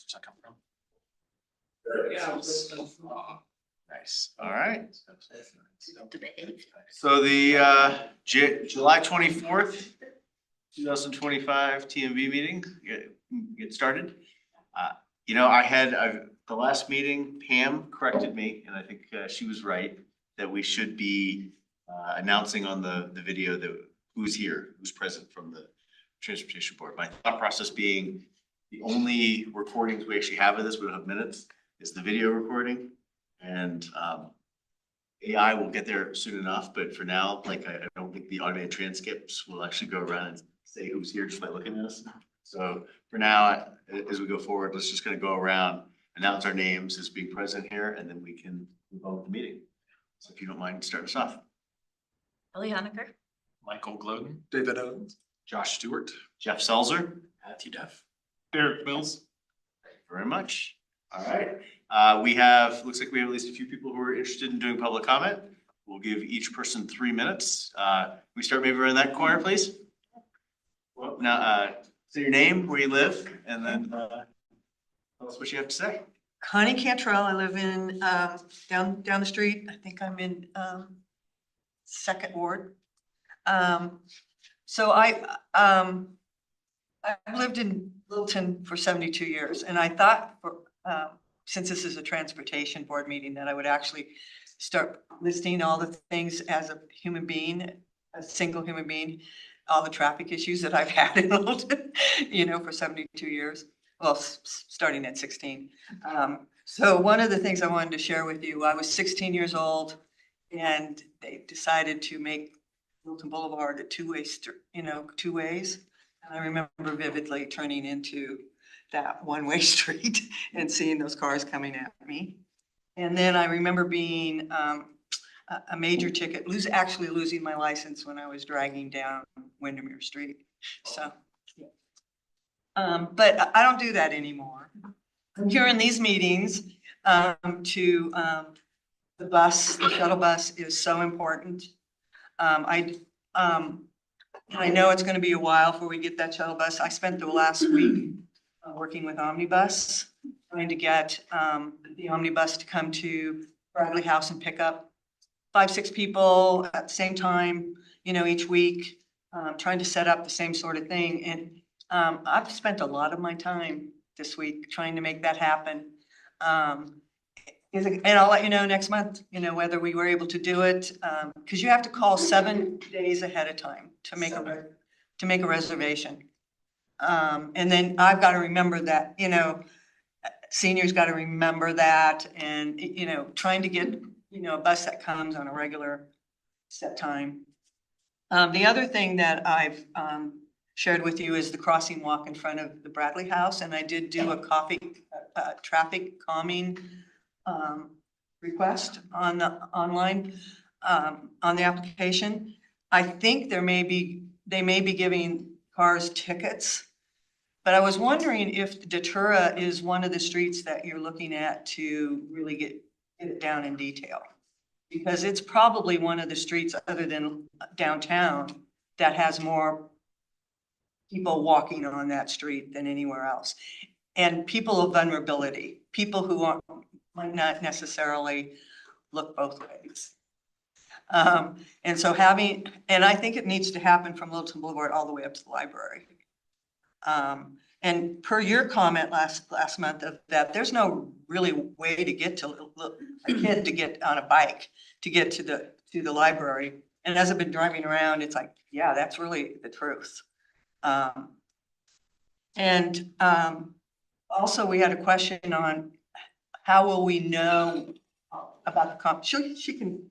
does that come from? Nice. All right. So the July 24th, 2025 TMV meeting get started. You know, the last meeting, Pam corrected me, and I think she was right that we should be announcing on the video that who's here, who's present from the Transportation Board. My thought process being the only recordings we actually have of this, we don't have minutes, is the video recording. And AI will get there soon enough, but for now, like I don't think the automated transcripts will actually go around and say who's here just by looking at us. So for now, as we go forward, let's just gonna go around, announce our names as being present here, and then we can move on with the meeting. So if you don't mind, start us off. Ellie Honecker. Michael Gloden. David Owens. Josh Stewart. Jeff Selzer. Matthew Duff. Derek Mills. Thank you very much. All right. Looks like we have at least a few people who are interested in doing public comment. We'll give each person 3 minutes. We start maybe around that corner, please. Well, now, say your name, where you live, and then tell us what you have to say. Connie Cantrell. I live in down the street. I think I'm in 2nd Ward. So I've lived in Littleton for 72 years, and I thought since this is a transportation board meeting that I would actually start listing all the things as a human being, a single human being, all the traffic issues that I've had in Littleton, you know, for 72 years. Well, starting at 16. So one of the things I wanted to share with you, I was 16 years old and they decided to make Littleton Boulevard a two-way street, two ways. And I remember vividly turning into that one-way street and seeing those cars coming at me. And then I remember being a major ticket, actually losing my license when I was dragging down Windermere Street. So, but I don't do that anymore. I'm here in these meetings the shuttle bus is so important. I know it's going to be a while before we get that shuttle bus. I spent the last week working with Omnibus, trying to get the Omnibus to come to Bradley House and pick up 5-6 people at the same time, each week, trying to set up the same sort of thing. And I've spent a lot of my time this week trying to make that happen. And I'll let you know next month, whether we were able to do it, because you have to call 7 days ahead of time to make a reservation. And then I've got to remember that, seniors got to remember that, and trying to get a bus that comes on a regular set time. The other thing that I've shared with you is the crossing walk in front of the Bradley House, and I did do a traffic calming request on the online on the application. I think they may be giving cars tickets, but I was wondering if Datura is one of the streets that you're looking at to really get it down in detail, because it's probably one of the streets other than downtown that has more people walking on that street than anywhere else, and people of vulnerability, people who might not necessarily look both ways. And so and I think it needs to happen from Littleton Boulevard all the way up to the library. And per your comment last month of that, there's no really way to get to a kid to get on a bike to get to the library. And as I've been driving around, it's like, yeah, that's really the truth. Also, we had a question on how will we know about the she can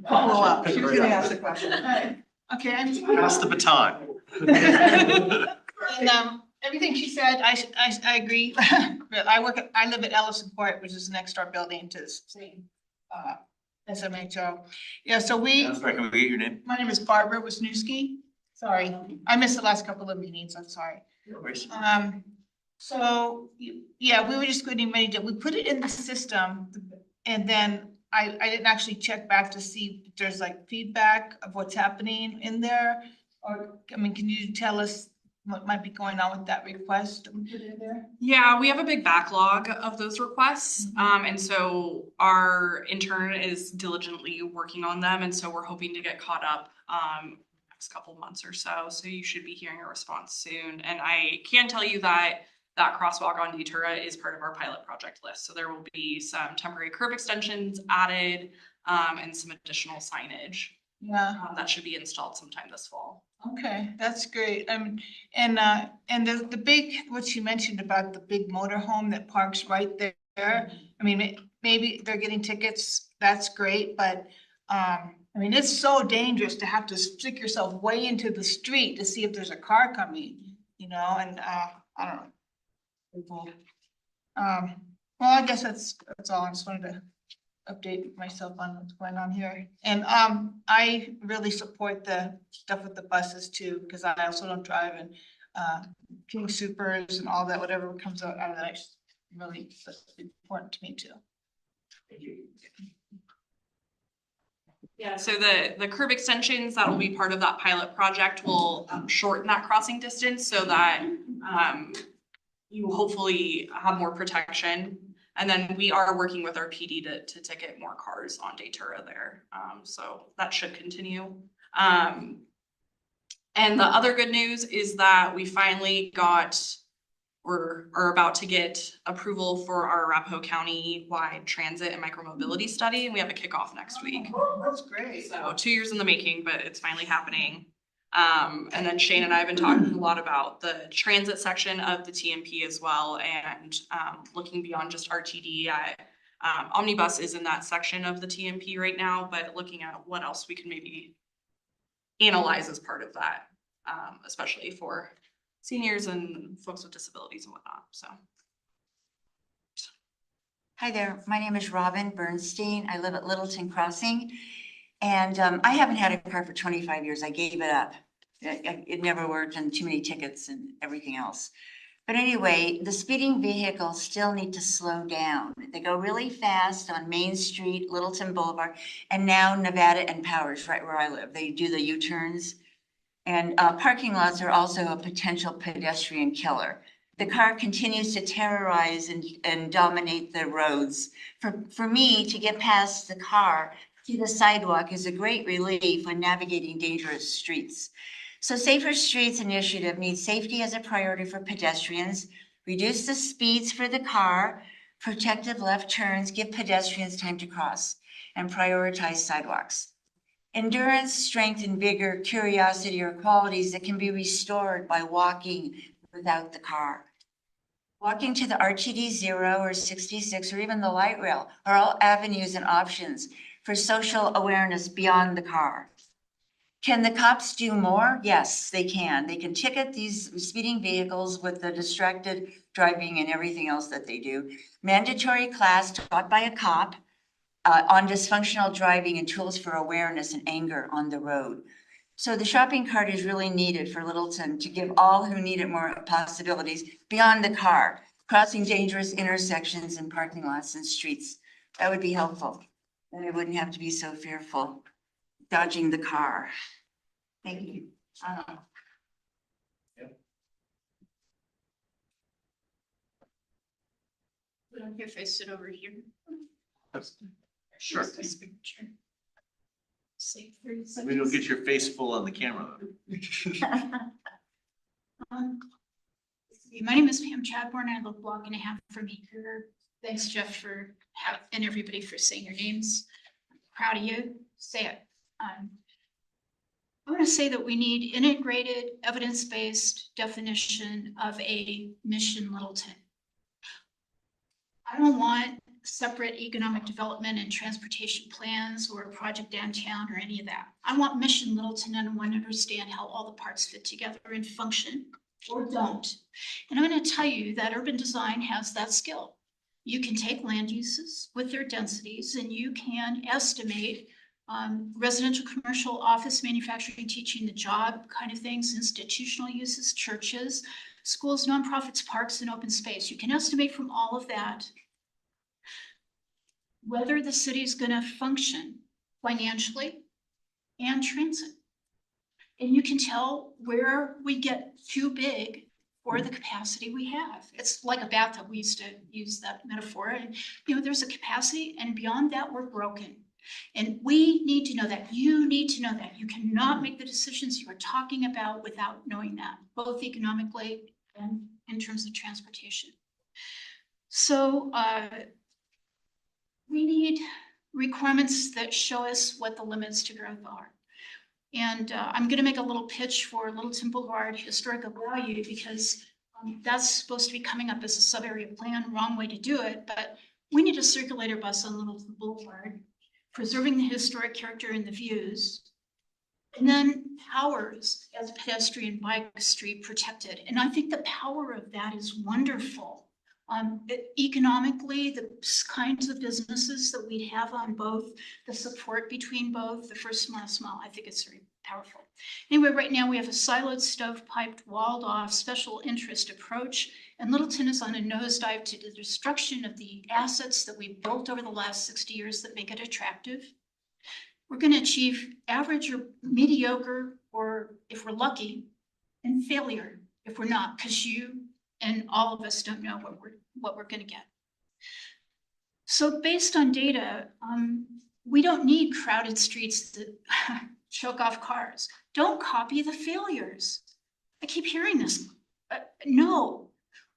follow up. She was going to ask the question. Okay, Pass the baton. And everything she said, I agree. I live at Ellison Court, which is the next door building to the same SMHO. Yeah, so That's right. Can we get your name? My name is Barbara Wisniewski. Sorry, I missed the last couple of meetings. I'm sorry. No worries. So yeah, we were just getting ready to, we put it in the system, and then I didn't actually check back to see if there's like feedback of what's happening in there. Or, I mean, can you tell us what might be going on with that request? Yeah, we have a big backlog of those requests. And so our intern is diligently working on them. And so we're hoping to get caught up next couple months or so. So you should be hearing a response soon. And I can tell you that that crosswalk on Datura is part of our pilot project list. So there will be some temporary curb extensions added and some additional signage Yeah. that should be installed sometime this fall. Okay, that's great. And the big, what you mentioned about the big motorhome that parks right there. I mean, maybe they're getting tickets, that's great, but I mean, it's so dangerous to have to stick yourself way into the street to see if there's a car coming, you know, and I don't know. Well, I guess that's all. I just wanted to update myself on what's going on here. And I really support the stuff with the buses too, because I also don't drive, and King Supers and all that, whatever comes out of that, it's really that's important to me too. Yeah, so the curb extensions that will be part of that pilot project will shorten that crossing distance so that you hopefully have more protection. And then we are working with our PD to ticket more cars on Datura there. So that should continue. And the other good news is that we finally are about to get approval for our Arapahoe County-wide transit and micromobility study, and we have a kickoff next week. That's great. So 2 years in the making, but it's finally happening. And then Shane and I have been talking a lot about the transit section of the TMP as well, and looking beyond just RTD. Omnibus is in that section of the TMP right now, but looking at what else we can maybe analyze as part of that, especially for seniors and folks with disabilities and whatnot, so. Hi there, my name is Robin Bernstein. I live at Littleton Crossing. And I haven't had a car for 25 years. I gave it up. It never worked, and too many tickets and everything else. But anyway, the speeding vehicles still need to slow down. They go really fast on Main Street, Littleton Boulevard, and now Nevada and Powers, right where I live. They do the U-turns. And parking lots are also a potential pedestrian killer. The car continues to terrorize and dominate the roads. For me, to get past the car to the sidewalk is a great relief when navigating dangerous streets. So Safer Streets Initiative needs safety as a priority for pedestrians, reduce the speeds for the car, protective left turns, give pedestrians time to cross, and prioritize sidewalks. Endurance, strength, and vigor, curiosity are qualities that can be restored by walking without the car. Walking to the RTD 0 or 66 or even the light rail are all avenues and options for social awareness beyond the car. Can the cops do more? Yes, they can. They can ticket these speeding vehicles with the distracted driving and everything else that they do. Mandatory class taught by a cop on dysfunctional driving and tools for awareness and anger on the road. So the shopping cart is really needed for Littleton to give all who need it more possibilities beyond the car, crossing dangerous intersections and parking lots and streets. That would be helpful. Then I wouldn't have to be so fearful dodging the car. Thank you. If I sit over here. Sure. Say 30 seconds. We don't get your face full on the camera. My name is Pam Chadbourne. I live a block and a half from here. Thanks, Jeff, and everybody for saying your names. I'm proud of you. Say it. I want to say that we need integrated, evidence-based definition of a mission Littleton. I don't want separate economic development and transportation plans or a project downtown or any of that. I want mission Littleton, and I want to understand how all the parts fit together and function or don't. And I'm going to tell you that urban design has that skill. You can take land uses with their densities and you can estimate residential, commercial, office, manufacturing, teaching, the job kind of things, institutional uses, churches, schools, nonprofits, parks, and open space. You can estimate from all of that whether the city is going to function financially and transit. And you can tell where we get too big for the capacity we have. It's like a bathtub. We used to use that metaphor. And, you know, there's a capacity, and beyond that, we're broken. And we need to know that. You need to know that. You cannot make the decisions you are talking about without knowing that, both economically and in terms of transportation. So we need requirements that show us what the limits to growth are. And I'm going to make a little pitch for Littleton Boulevard historical value, because that's supposed to be coming up as a sub-area plan. Wrong way to do it, but we need a circulator bus on Littleton Boulevard, preserving the historic character and the views. And then Powers as a pedestrian bike street protected. And I think the power of that is wonderful. Economically, the kinds of businesses that we'd have on both, the support between both, the first and last mile, I think it's very powerful. Anyway, right now we have a siloed, stovepiped, walled off special interest approach, and Littleton is on a nosedive to the destruction of the assets that we've built over the last 60 years that make it attractive. We're going to achieve average or mediocre, or if we're lucky, and failure if we're not, because you and all of us don't know what we're going to get. So based on data, we don't need crowded streets that choke off cars. Don't copy the failures. I keep hearing this. No,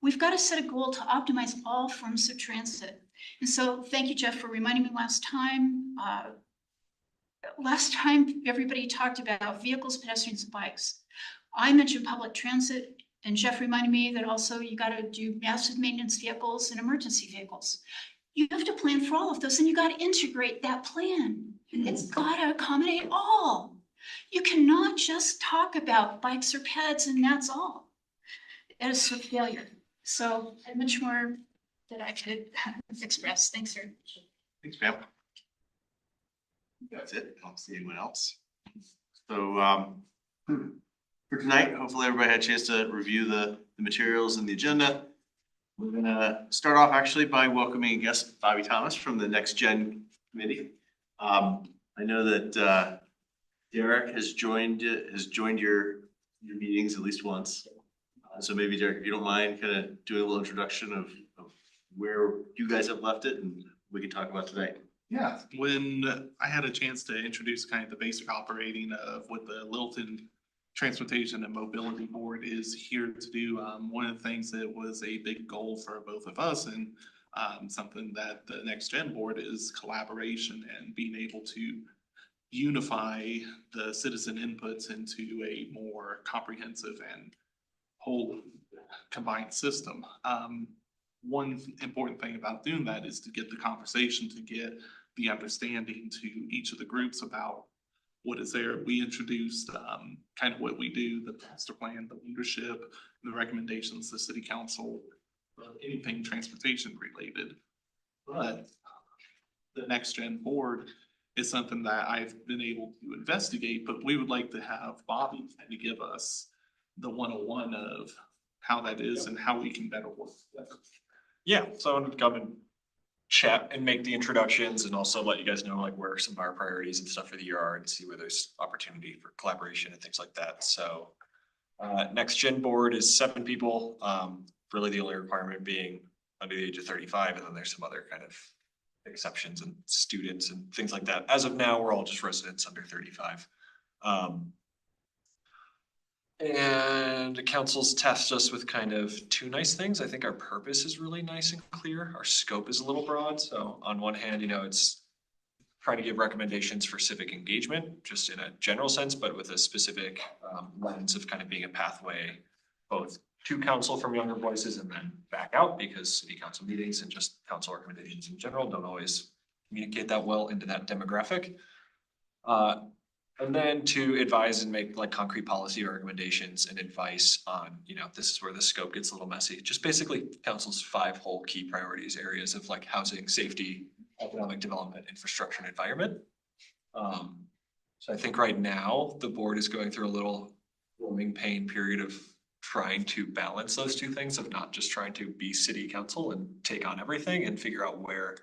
we've got to set a goal to optimize all forms of transit. And so thank you, Jeff, for reminding me last time. Last time everybody talked about vehicles, pedestrians, and bikes. I mentioned public transit, and Jeff reminded me that also you got to do massive maintenance vehicles and emergency vehicles. You have to plan for all of those, and you got to integrate that plan. It's got to accommodate all. You cannot just talk about bikes or peds and that's all. That is a failure. So I have much more that I could express. Thanks, sir. Thanks, Pam. That's it. I don't see anyone else. So for tonight, hopefully everybody had a chance to review the materials and the agenda. We're gonna start off actually by welcoming a guest, Bobby Thomas from the Next Gen Committee. I know that Derek has joined your meetings at least once. So maybe Derek, if you don't mind kind of doing a little introduction of where you guys have left it, and we can talk about tonight. Yeah, when I had a chance to introduce kind of the basic operating of what the Littleton Transportation and Mobility Board is here to do, one of the things that was a big goal for both of us, and something that the Next Gen Board is collaboration and being able to unify the citizen inputs into a more comprehensive and whole combined system. One important thing about doing that is to get the conversation, to get the understanding to each of the groups about what is there. We introduced kind of what we do, the master plan, the leadership, the recommendations, the city council, anything transportation related. But the Next Gen Board is something that I've been able to investigate, but we would like to have Bobby kind of give us the 101 of how that is and how we can better work together. Yeah, so I wanted to come and chat and make the introductions and also let you guys know like where some of our priorities and stuff for the year are and see where there's opportunity for collaboration and things like that. So Next Gen Board is 7 people. Really the only requirement being under the age of 35, and then there's some other kind of exceptions and students and things like that. As of now, we're all just residents under 35. And the council's tasked us with kind of 2 nice things. I think our purpose is really nice and clear. Our scope is a little broad. So on one hand, you know, it's trying to give recommendations for civic engagement, just in a general sense, but with a specific lens of kind of being a pathway both to council from younger voices and then back out, because city council meetings and just council recommendations in general don't always communicate that well into that demographic. And then to advise and make like concrete policy recommendations and advice on, you know, this is where the scope gets a little messy. Just basically council's 5 whole key priorities areas of like housing, safety, economic development, infrastructure, and environment. So I think right now the board is going through a little growing pain period of trying to balance those 2 things, of not just trying to be city council and take on everything and figure out where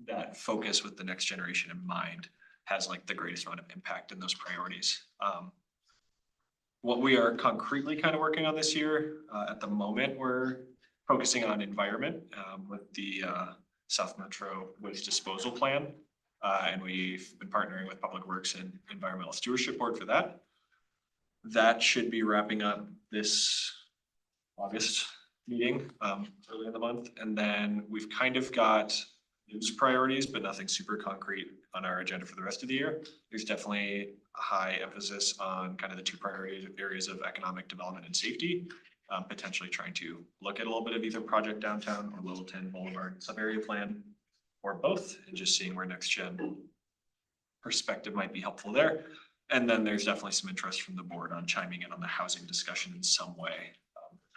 that focus with the next generation in mind has like the greatest amount of impact in those priorities. what we are concretely kind of working on this year, at the moment, we're focusing on environment, with the, South Metro Waste Disposal Plan. And we've been partnering with Public Works and Environmental Stewardship Board for that. That should be wrapping up this August meeting, early in the month. And then we've kind of got news priorities, but nothing super concrete on our agenda for the rest of the year. There's definitely a high emphasis on kind of the two priority areas of economic development and safety. Potentially trying to look at a little bit of either Project Downtown or Littleton Boulevard sub-area plan, or both, and just seeing where next gen perspective might be helpful there. And then there's definitely some interest from the board on chiming in on the housing discussion in some way,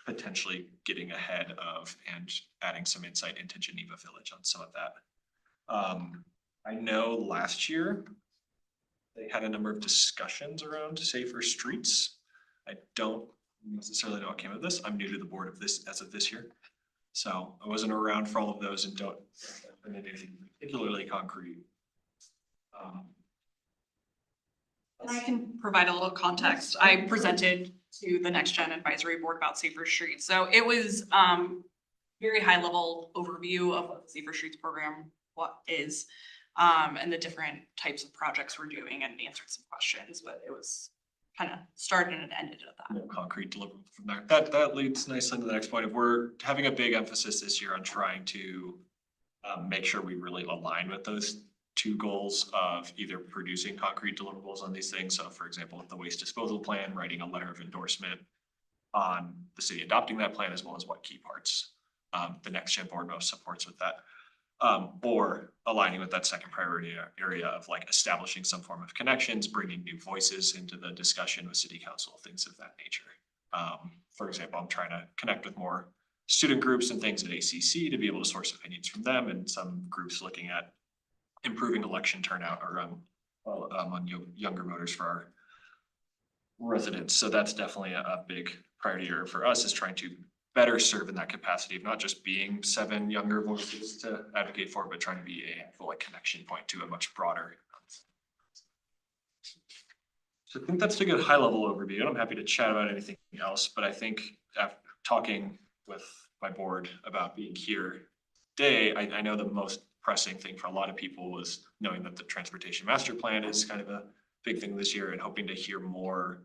potentially getting ahead of and adding some insight into Geneva Village on some of that. I know last year they had a number of discussions around safer streets. I don't necessarily know what came of this. I'm new to the board of this as of this year. So I wasn't around for all of those and don't know anything particularly concrete. And I can provide a little context. I presented to the Next Gen Advisory Board about Safer Streets. So it was very high level overview of what the Safer Streets program is, and the different types of projects we're doing, and answered some questions, but it was kind of started and ended at that. No concrete deliverable from there. That leads nicely to the next point of we're having a big emphasis this year on trying to make sure we really align with those two goals of either producing concrete deliverables on these things. So for example, with the waste disposal plan, writing a letter of endorsement on the city adopting that plan, as well as what key parts the Next Gen board most supports with that. Or aligning with that second priority area of like establishing some form of connections, bringing new voices into the discussion with city council, things of that nature. For example, I'm trying to connect with more student groups and things at ACC to be able to source opinions from them, and some groups looking at improving election turnout or among younger voters for our residents. So that's definitely a big priority area for us, is trying to better serve in that capacity of not just being 7 younger voices to advocate for, but trying to be a full connection point to a much broader. So I think that's a good high level overview, and I'm happy to chat about anything else, but I think after talking with my board about being here today, I know the most pressing thing for a lot of people was knowing that the transportation master plan is kind of a big thing this year, and hoping to hear more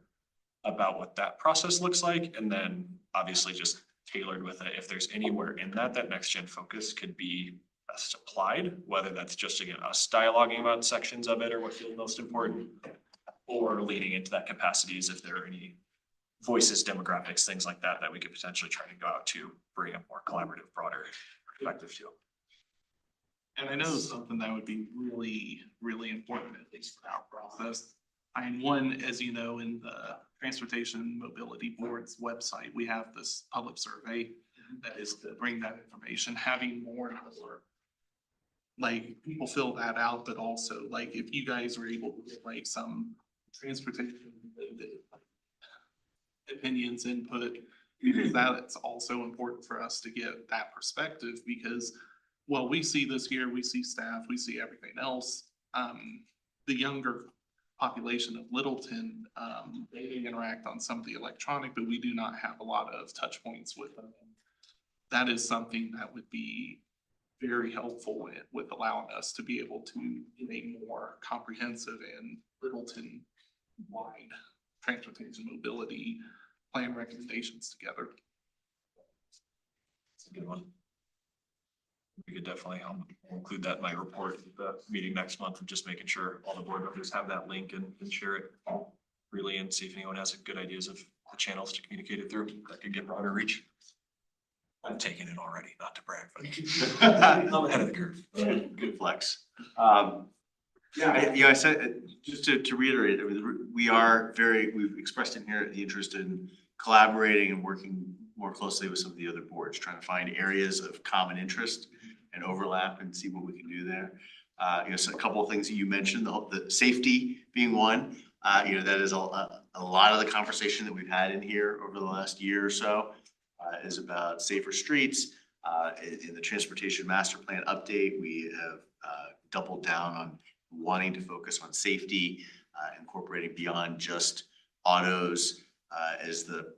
about what that process looks like. And then obviously just tailored with it, if there's anywhere in that next gen focus could be best applied, whether that's just again us dialoguing about sections of it or what feels most important, or leading into that capacities if there are any voices, demographics, things like that we could potentially try to go out to bring a more collaborative, broader perspective to. And I know something that would be really, really important, at least for our process. And one, as you know, in the Transportation Mobility Board's website, we have this public survey that is to bring that information, having more and more. Like people fill that out, but also like if you guys were able to get like some transportation opinions, input, because that's also important for us to get that perspective, because well, we see this here, we see staff, we see everything else. The younger population of Littleton, they interact on some of the electronic, but we do not have a lot of touch points with them. That is something that would be very helpful with allowing us to be able to get a more comprehensive and Littleton wide transportation mobility plan recommendations together. That's a good one. We could definitely, I'll include that in my report, the meeting next month, of just making sure all the board members have that link and share it freely, and see if anyone has good ideas of the channels to communicate it through that could get broader reach. I'm taking it already, not to brag, but I'm ahead of the curve. Good flex. I said, just to reiterate, we've expressed in here the interest in collaborating and working more closely with some of the other boards, trying to find areas of common interest and overlap and see what we can do there. So a couple of things that you mentioned, the safety being one, that is a lot of the conversation that we've had in here over the last year or so is about safer streets. In the transportation master plan update, we have doubled down on wanting to focus on safety, incorporating beyond just autos, as the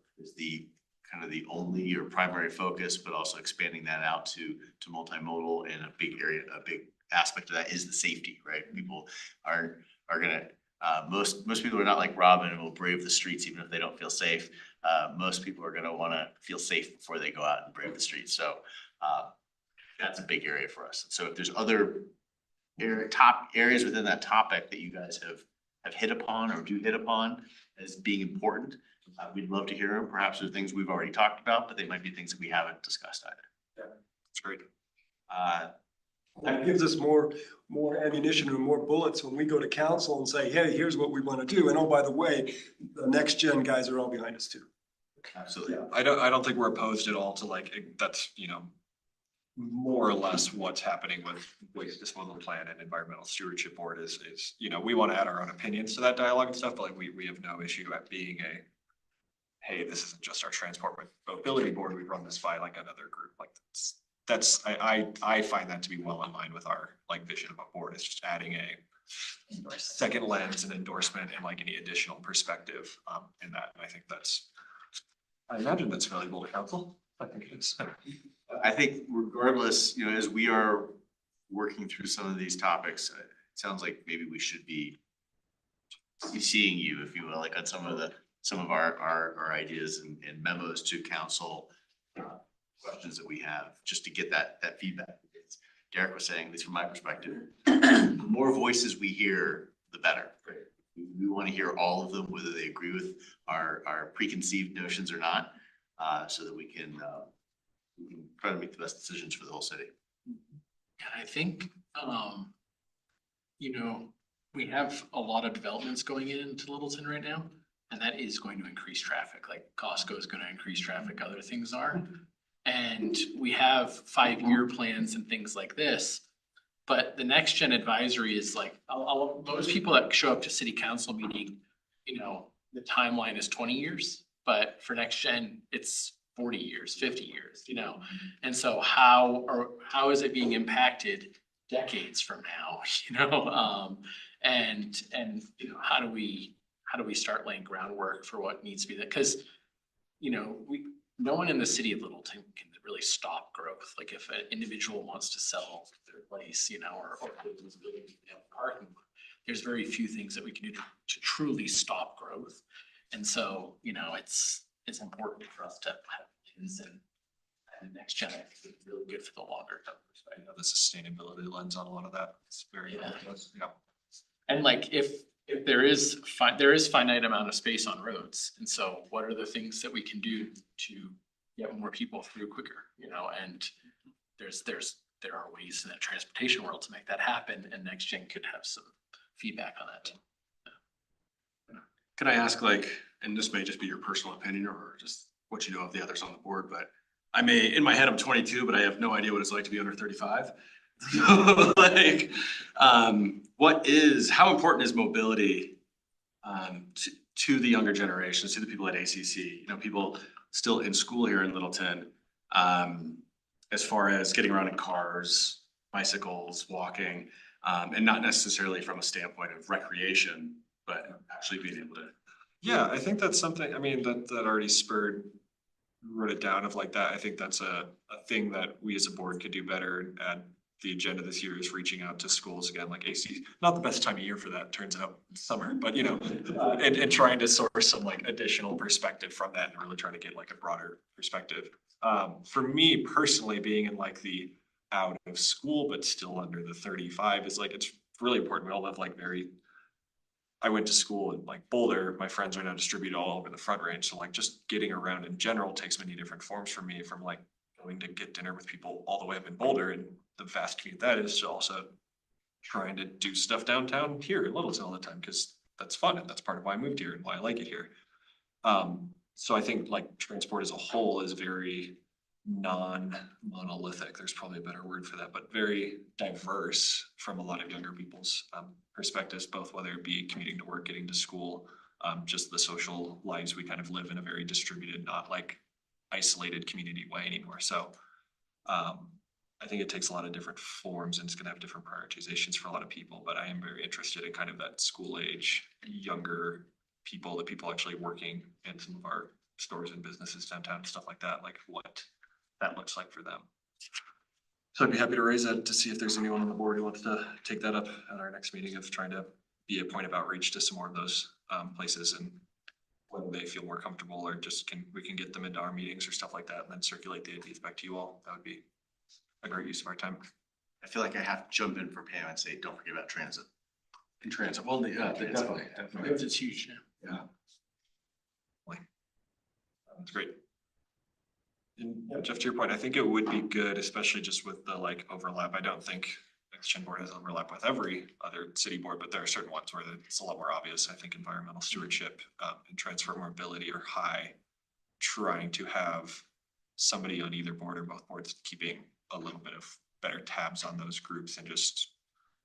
kind of the only or primary focus, but also expanding that out to multimodal, and a big area, a big aspect of that is the safety, right? People are gonna, most people are not like Robin and will brave the streets even if they don't feel safe. Most people are gonna wanna feel safe before they go out and brave the streets. So that's a big area for us. So if there's other top areas within that topic that you guys have hit upon or do hit upon as being important, we'd love to hear them. Perhaps they're things we've already talked about, but they might be things that we haven't discussed either. Yeah, that's great. That gives us more ammunition or more bullets when we go to council and say, hey, here's what we want to do. And oh, by the way, the next gen guys are all behind us too. Absolutely. I don't think we're opposed at all to like, that's, more or less what's happening with waste disposal plan and environmental stewardship board is, we want to add our own opinions to that dialogue and stuff, but like we have no issue at being hey, this isn't just our transport mobility board, we run this by like another group. Like I find that to be well in line with our like vision of a board. It's just adding a second lens and endorsement and like any additional perspective in that. And I think I imagine that's valuable to council. I think it is. I think regardless, as we are working through some of these topics, it sounds like maybe we should be seeing you, if you will, like on some of our ideas and memos to council, questions that we have, just to get that feedback. Derek was saying, at least from my perspective, the more voices we hear, the better. We want to hear all of them, whether they agree with our preconceived notions or not, so that we can try to make the best decisions for the whole city. And I think, we have a lot of developments going into Littleton right now, and that is going to increase traffic. Like Costco is going to increase traffic, other things are. And we have 5-year plans and things like this. But the next gen advisory is like, most people that show up to city council meeting, the timeline is 20 years, but for next gen, it's 40 years, 50 years, And so how is it being impacted decades from now, and how do we start laying groundwork for what needs to be there? Because, no one in the city of Littleton can really stop growth. Like if an individual wants to sell their place, or parking, there's very few things that we can do to truly stop growth. And so, it's important for us to have things and the next gen, I think is really good for the longer term. I know the sustainability lens on a lot of that. It's very, yeah. And like, if there is finite amount of space on roads, and so what are the things that we can do to get more people through quicker, and there are ways in the transportation world to make that happen, and next gen could have some feedback on that. Could I ask, and this may just be your personal opinion or just what you know of the others on the board, but in my head, I'm 22, but I have no idea what it's like to be under 35. So how important is mobility to the younger generations, to the people at ACC, people still in school here in Littleton, as far as getting around in cars, bicycles, walking, and not necessarily from a standpoint of recreation, but actually being able to. Yeah, I think that's something, that already wrote it down of like that. I think that's a thing that we as a board could do better at. The agenda this year is reaching out to schools again, like AC, not the best time of year for that, turns out, summer, but and trying to source some like additional perspective from that and really trying to get like a broader perspective. For me personally, being in like the out of school, but still under the 35 is like, it's really important. We all live like I went to school in like Boulder, my friends are now distributed all over the Front Range. So like just getting around in general takes many different forms for me, from like going to get dinner with people all the way up in Boulder and the vast commute that is, to also trying to do stuff downtown here in Littleton all the time, because that's fun and that's part of why I moved here and why I like it here. So I think like transport as a whole is very non-monolithic. There's probably a better word for that, but very diverse from a lot of younger people's perspectives, both whether it be commuting to work, getting to school, just the social lives we kind of live in a very distributed, not like isolated community way anymore. So I think it takes a lot of different forms and it's gonna have different prioritizations for a lot of people, but I am very interested in kind of that school age, younger people, the people actually working in some of our stores and businesses downtown, stuff like that, like what that looks like for them. So I'd be happy to raise that to see if there's anyone on the board who wants to take that up at our next meeting of trying to be a point of outreach to some more of those places, and whether they feel more comfortable or just we can get them into our meetings or stuff like that and then circulate the ideas back to you all. That would be a great use of our time. I feel like I have to jump in for Pam and say, don't forget about transit. In transit, well, definitely. It's huge. Yeah. That's great. And yeah, Jeff, to your point, I think it would be good, especially just with the like overlap. I don't think Next Gen Board has overlap with every other city board, but there are certain ones where it's a lot more obvious. I think environmental stewardship and transferability are high. Trying to have somebody on either board or both boards keeping a little bit of better tabs on those groups and just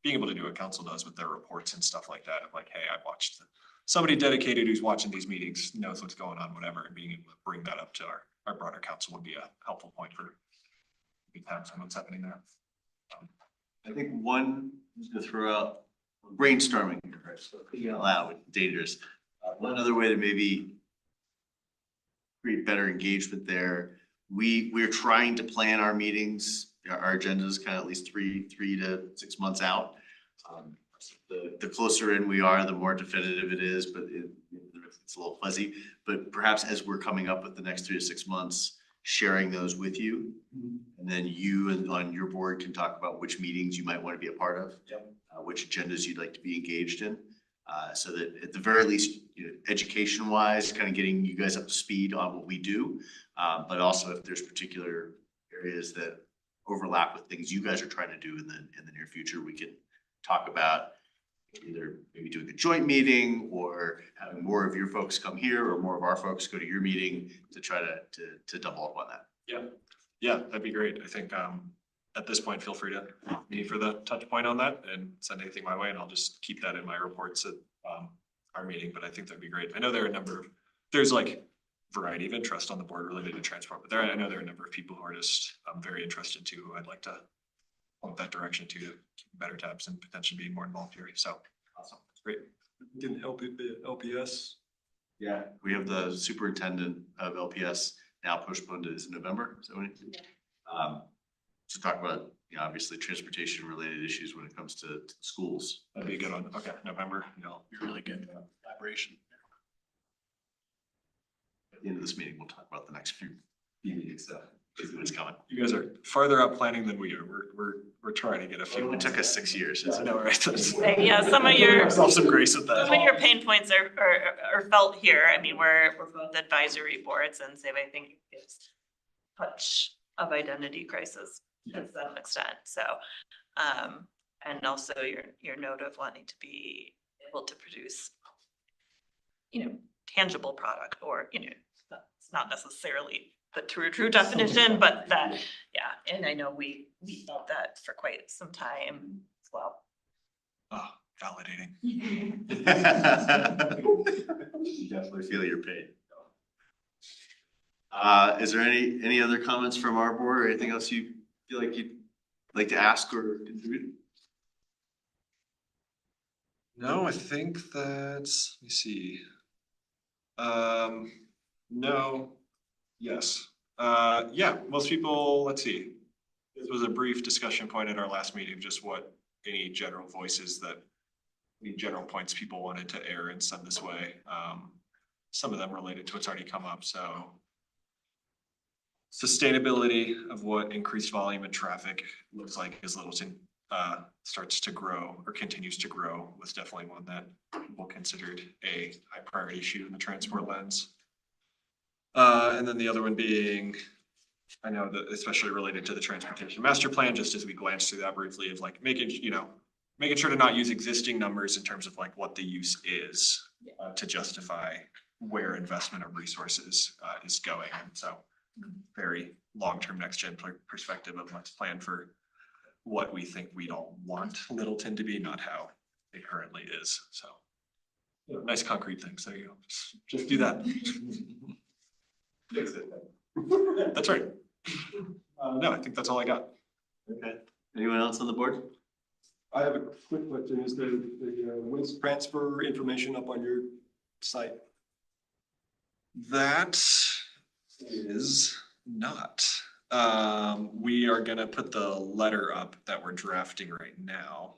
being able to do what council does with their reports and stuff like that. Of like, hey, I watched somebody dedicated who's watching these meetings, knows what's going on, whatever, and being able to bring that up to our broader council would be a helpful point for good tabs on what's happening there. I think one, I'm just gonna throw out brainstorming, right? So thinking out loud with dangerous. One other way to maybe create better engagement there. We're trying to plan our meetings, our agendas kind of at least three to 6 months out. The closer in we are, the more definitive it is, but it's a little fuzzy. But perhaps as we're coming up with the next 3 to 6 months, sharing those with you. And then you and on your board can talk about which meetings you might want to be a part of. Yep. Which agendas you'd like to be engaged in. So that at the very least, education wise, kind of getting you guys up to speed on what we do. But also if there's particular areas that overlap with things you guys are trying to do in the near future, we can talk about either maybe doing a joint meeting or having more of your folks come here or more of our folks go to your meeting to try to double up on that. Yeah, that'd be great. I think at this point, feel free to me for the touch point on that and send anything my way, and I'll just keep that in my reports at our meeting. But I think that'd be great. I know there are a number of, there's like variety of interest on the board related to transport, but I know there are a number of people who are just very interested too, who I'd like to point that direction to keep better tabs and potentially being more involved here. So awesome, great. Can help it, the LPS. Yeah, we have the superintendent of LPS now postponed to November. So to talk about, obviously transportation related issues when it comes to schools. That'd be a good one. Okay, November. You're really good collaboration. At the end of this meeting, we'll talk about the next few meetings stuff. It's coming. You guys are farther out planning than we are. We're trying to get a few. It took us 6 years. I know, right? Yeah, some of your, Some grace with that. some of your pain points are felt here. I mean, we're both advisory boards, and Save, I think, gives touch of identity crisis to some extent. So, and also your note of wanting to be able to produce, tangible product, or, it's not necessarily the true definition, but that, yeah. And I know we felt that for quite some time as well. Oh, validating. Definitely feel your pain. Is there any other comments from our board or anything else you feel like you'd like to ask or contribute? No, I think that's, let me see. No, yes. Yeah, most people, let's see. This was a brief discussion point at our last meeting, just what any general voices that, any general points people wanted to air and send this way. Some of them related to what's already come up, so. Sustainability of what increased volume and traffic looks like as Littleton starts to grow or continues to grow was definitely one that people considered a high priority issue in the transport lens. And then the other one being, I know that especially related to the transportation master plan, just as we glanced through that briefly, of like making sure to not use existing numbers in terms of like what the use is to justify where investment of resources is going. And so very long-term next gen perspective of let's plan for what we think we'd all want Littleton to be, not how it currently is. So nice concrete things. There you go. Just do that. That's right. No, I think that's all I got. Okay. Anyone else on the board? I have a quick question. Is the waste transfer information up on your site? That is not. We are gonna put the letter up that we're drafting right now.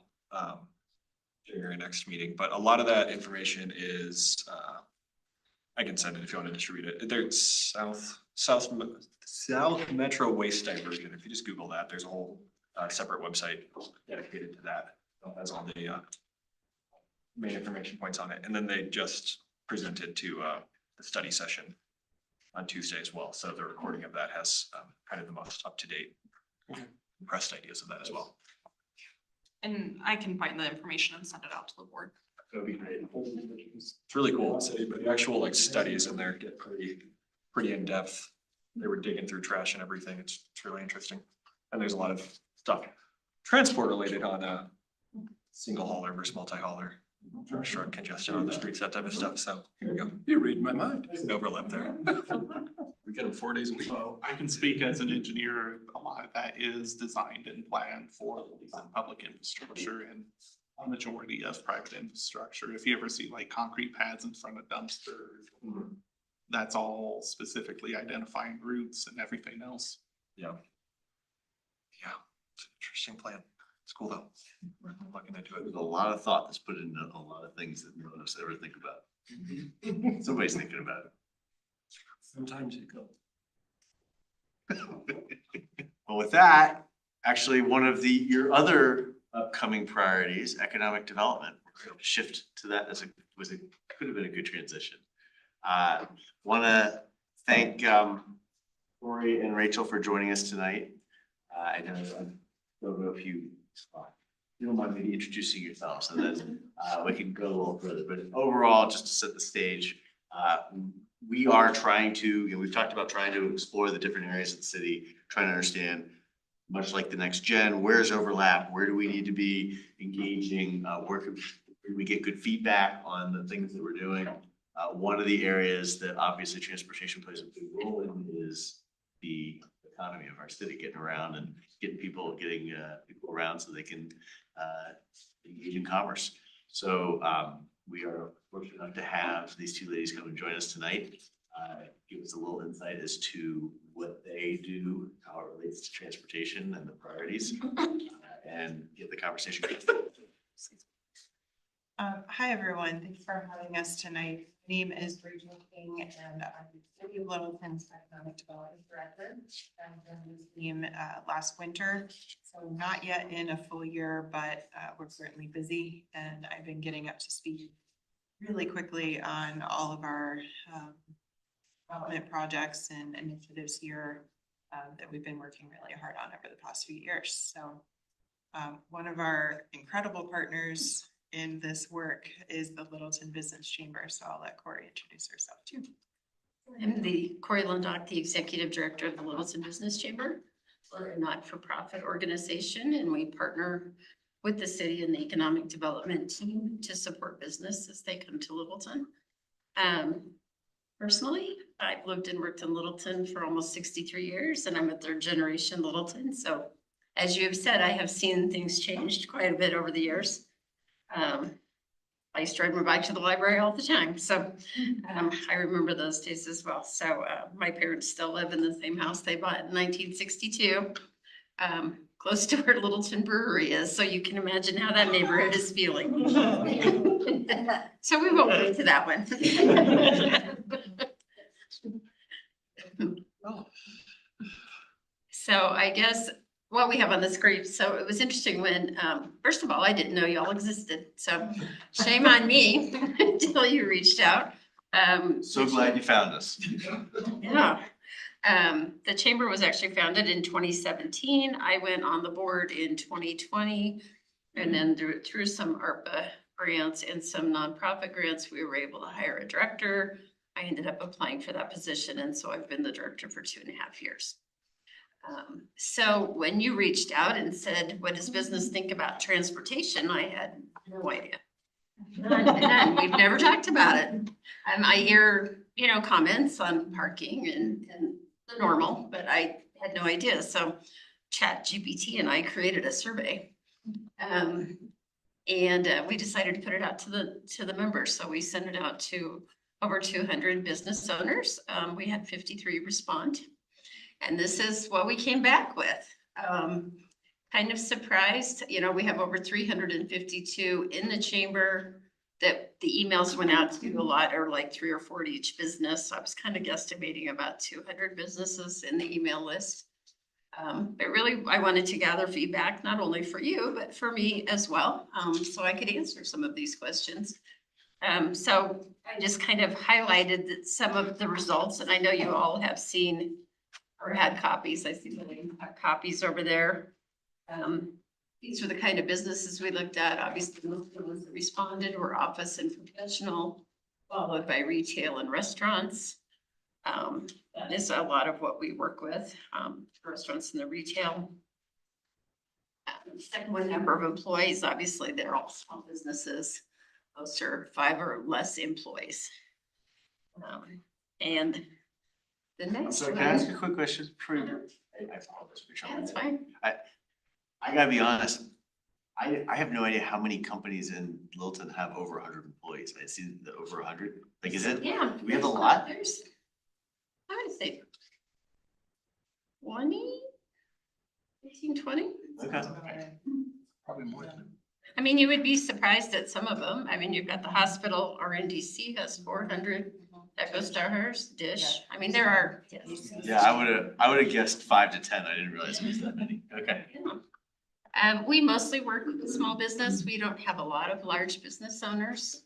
During our next meeting, but a lot of that information is, I can send it if you want to distribute it. There's South Metro Waste Diversion. If you just Google that, there's a whole separate website dedicated to that. It has all the main information points on it. And then they just presented to the study session on Tuesday as well. So the recording of that has kind of the most up-to-date pressed ideas of that as well. And I can find the information and send it out to the board. That would be great. It's really cool, but the actual like studies in there get pretty in depth. They were digging through trash and everything. It's really interesting. And there's a lot of stuff transport related on a single hauler versus multi-hauler. Short congestion on the streets, that type of stuff. So here we go. You're reading my mind. There's an overlap there. We get them 4 days a week. So I can speak as an engineer, a lot of that is designed and planned for public infrastructure and a majority of private infrastructure. If you ever see like concrete pads in front of dumpsters, that's all specifically identifying routes and everything else. Yeah. Yeah, it's an interesting plan. It's cool though. We're looking into it. There's a lot of thought that's put into a lot of things that none of us ever think about. Somebody's thinking about it. Sometimes you go. Well, with that, actually, one of your other upcoming priorities, economic development, we're going to shift to that as could have been a good transition. Want to thank Lori and Rachel for joining us tonight. I don't know if you don't mind maybe introducing yourselves, and then we can go a little further. But overall, just to set the stage, we are trying to, we've talked about trying to explore the different areas of the city, trying to understand, much like the next gen, where's overlap, where do we need to be engaging, where can we get good feedback on the things that we're doing. One of the areas that obviously transportation plays a big role in is the economy of our city, getting around and getting people around so they can engage in commerce. So we are fortunate enough to have these two ladies come and join us tonight. Give us a little insight as to what they do, how it relates to transportation and the priorities, and get the conversation going. Hi, everyone. Thanks for having us tonight. My name is Rachel King, and I'm the City of Littleton's Economic Development Director. I joined this team last winter, so not yet in a full year, but we're certainly busy, and I've been getting up to speed really quickly on all of our development projects and initiatives here that we've been working really hard on over the past few years. So one of our incredible partners in this work is the Littleton Business Chamber. So I'll let Corey introduce herself too. I'm Corey Lundock, the Executive Director of the Littleton Business Chamber. We're a not-for-profit organization, and we partner with the city and the economic development team to support business as they come to Littleton. Personally, I've lived and worked in Littleton for almost 63 years, and I'm a third generation Littleton. So as you have said, I have seen things changed quite a bit over the years. I used to ride my bike to the library all the time. So I remember those days as well. So my parents still live in the same house they bought in 1962, close to where Littleton Brewery is. So you can imagine how that neighborhood is feeling. So we won't go to that one. So I guess what we have on the screen. So it was interesting when, first of all, I didn't know y'all existed. So shame on me until you reached out. So glad you found us. Yeah. The chamber was actually founded in 2017. I went on the board in 2020. And then through some ARPA grants and some nonprofit grants, we were able to hire a director. I ended up applying for that position. And so I've been the director for 2.5 years. So when you reached out and said, what does business think about transportation? I had no idea. None. We've never talked about it. I hear, comments on parking and the normal, but I had no idea. So ChatGPT and I created a survey. And we decided to put it out to the members. So we sent it out to over 200 business owners. We had 53 respond. And this is what we came back with. Kind of surprised, you know, we have over 352 in the chamber that the emails went out to a lot, or like 3 or 4 to each business. I was kind of guesstimating about 200 businesses in the email list. But really, I wanted to gather feedback, not only for you, but for me as well, so I could answer some of these questions. So I just kind of highlighted that some of the results, and I know you all have seen or had copies. I see that you have copies over there. These were the kind of businesses we looked at. Obviously, the ones that responded were office and professional, followed by retail and restaurants. That is a lot of what we work with, restaurants and the retail. Second one, number of employees, obviously, they're all small businesses. Those are 5 or less employees. And the next So one. can I ask a quick question? I apologize for Yeah, jumping that's in. fine. I gotta be honest, I have no idea how many companies in Littleton have over 100 employees. I see the over 100. Like, is it, Yeah. do we have a lot? There's, I would say 20, 15, 20. Okay. Probably more than. I mean, you would be surprised at some of them. I mean, you've got the hospital, RNDC has 400. That goes to hers, Dish. I mean, there are. Yes. Yeah, I would have guessed 5 to 10. I didn't realize it was that many. Okay. We mostly work with the small business. We don't have a lot of large business owners.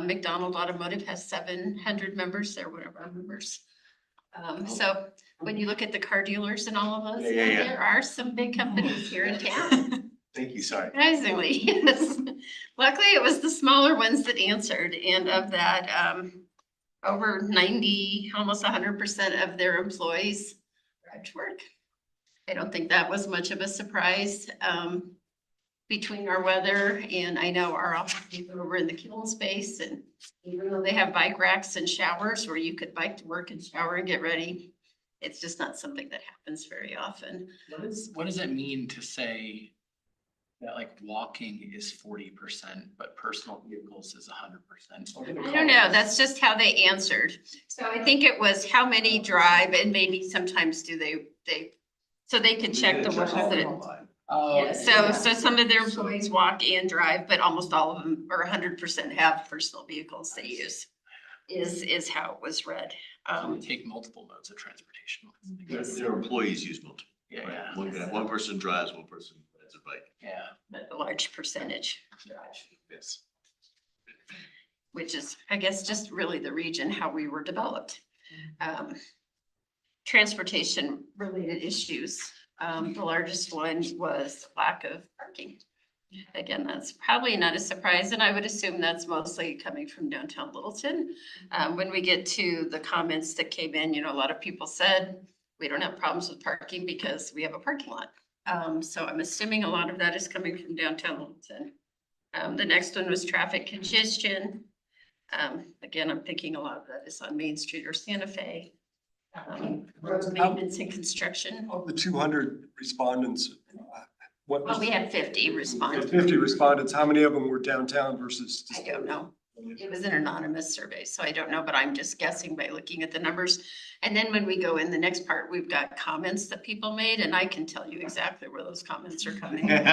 McDonald Automotive has 700 members. They're one of our members. So when you look at the car dealers and all of those, Yeah. there are some big companies here in town. Thank you, sorry. Surprisingly, yes. Luckily, it was the smaller ones that answered, and of that, over 90, almost 100% of their employees drive to work. I don't think that was much of a surprise, between our weather, and I know our offices are over in the kiln space, and even though they have bike racks and showers where you could bike to work and shower and get ready, it's just not something that happens very often. What does it mean to say that like walking is 40%, but personal vehicles is 100%? I don't know, that's just how they answered. So I think it was how many drive, and maybe sometimes do they, so they could check the ones that. Oh, Yeah, so some of their employees walk and drive, but almost all of them, or 100% have personal vehicles they use, is how it was read. We take multiple modes of transportation. Their employees use multiple. Yeah, Right? yeah. One person drives, one person rides a bike. Yeah. But a large percentage, Yes. which is, I guess, just really the region, how we were developed. Transportation related issues. The largest one was lack of parking. Again, that's probably not a surprise, and I would assume that's mostly coming from downtown Littleton. When we get to the comments that came in, you know, a lot of people said, we don't have problems with parking because we have a parking lot. So I'm assuming a lot of that is coming from downtown Littleton. The next one was traffic congestion. Again, I'm thinking a lot of that is on Main Street or Santa Fe. Road maintenance and construction. Of the 200 respondents, what Well, was, we had 50 respond. 50 respondents, how many of them were downtown versus? I don't know. It was an anonymous survey, so I don't know, but I'm just guessing by looking at the numbers. And then when we go in the next part, we've got comments that people made, and I can tell you exactly where those comments are coming from.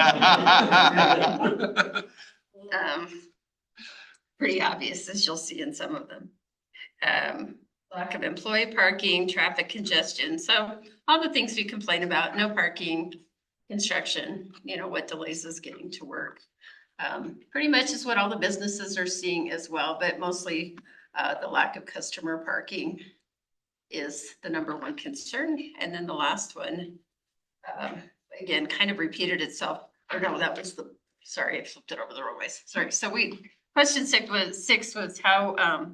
Pretty obvious, as you'll see in some of them. Lack of employee parking, traffic congestion. So all the things we complain about, no parking, construction, you know, what delays us getting to work. Pretty much is what all the businesses are seeing as well, but mostly the lack of customer parking is the number one concern. And then the last one, again, kind of repeated itself. Or no, that was the, sorry, I flipped it over the wrong way. Sorry. So question six was how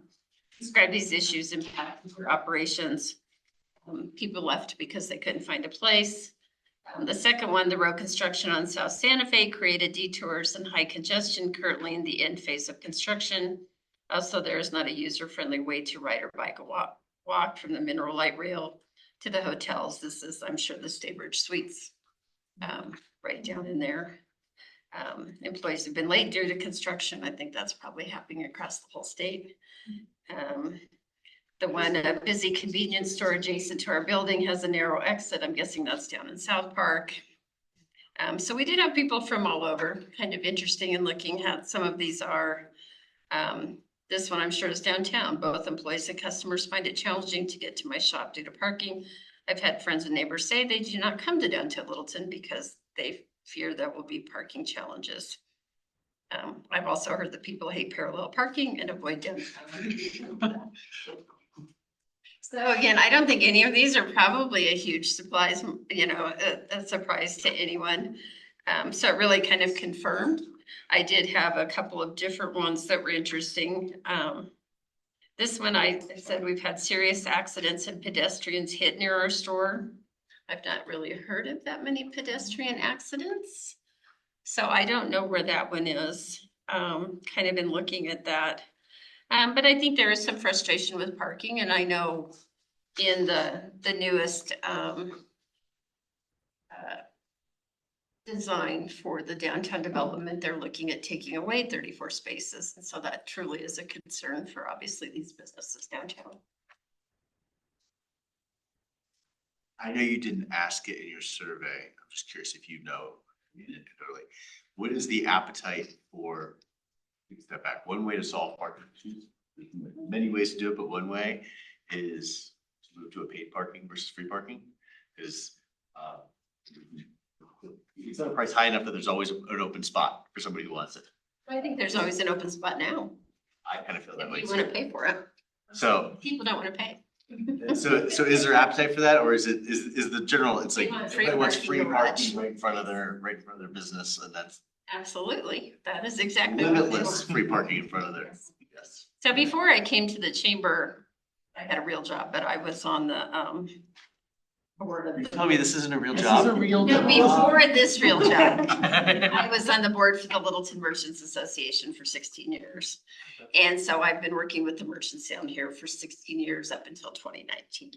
describe these issues impact your operations. People left because they couldn't find a place. The second one, the road construction on South Santa Fe created detours and high congestion currently in the end phase of construction. Also, there is not a user-friendly way to ride or bike or walk from the Mineral Light Rail to the hotels. This is, I'm sure, the Staybridge Suites right down in there. Employees have been late due to construction. I think that's probably happening across the whole state. The one, a busy convenience store adjacent to our building has a narrow exit. I'm guessing that's down in South Park. So we did have people from all over, kind of interesting in looking at some of these are. This one I'm sure is downtown. Both employees and customers find it challenging to get to my shop due to parking. I've had friends and neighbors say they do not come to downtown Littleton because they fear there will be parking challenges. I've also heard that people hate parallel parking and avoid downtown. So again, I don't think any of these are probably a huge surprise, a surprise to anyone. So it really kind of confirmed. I did have a couple of different ones that were interesting. This one, I said we've had serious accidents and pedestrians hit near our store. I've not really heard of that many pedestrian accidents. So I don't know where that one is. Kind of been looking at that. But I think there is some frustration with parking, and I know in the newest design for the downtown development, they're looking at taking away 34 spaces. And so that truly is a concern for obviously these businesses downtown. I know you didn't ask it in your survey. I'm just curious if you know. What is the appetite for, take a step back, one way to solve parking issues? There's many ways to do it, but one way is to move to a paid parking versus free parking. Because you set a price high enough that there's always an open spot for somebody who wants it. I think there's always an open spot now. I kind of feel that way. You want to pay for it. So People don't want to pay. So is there appetite for that, or is the general, it's like, They want free everybody wants parking free in the garage. parking right in front of their business, and that's Absolutely. That is exactly what they limitless want. free parking in front of their, yes. So before I came to the chamber, I had a real job, but I was on the board of. You're telling me this isn't a real This job? is a real No, job. before this real job. I was on the board for the Littleton Merchants Association for 16 years. And so I've been working with the merchants down here for 16 years up until 2019.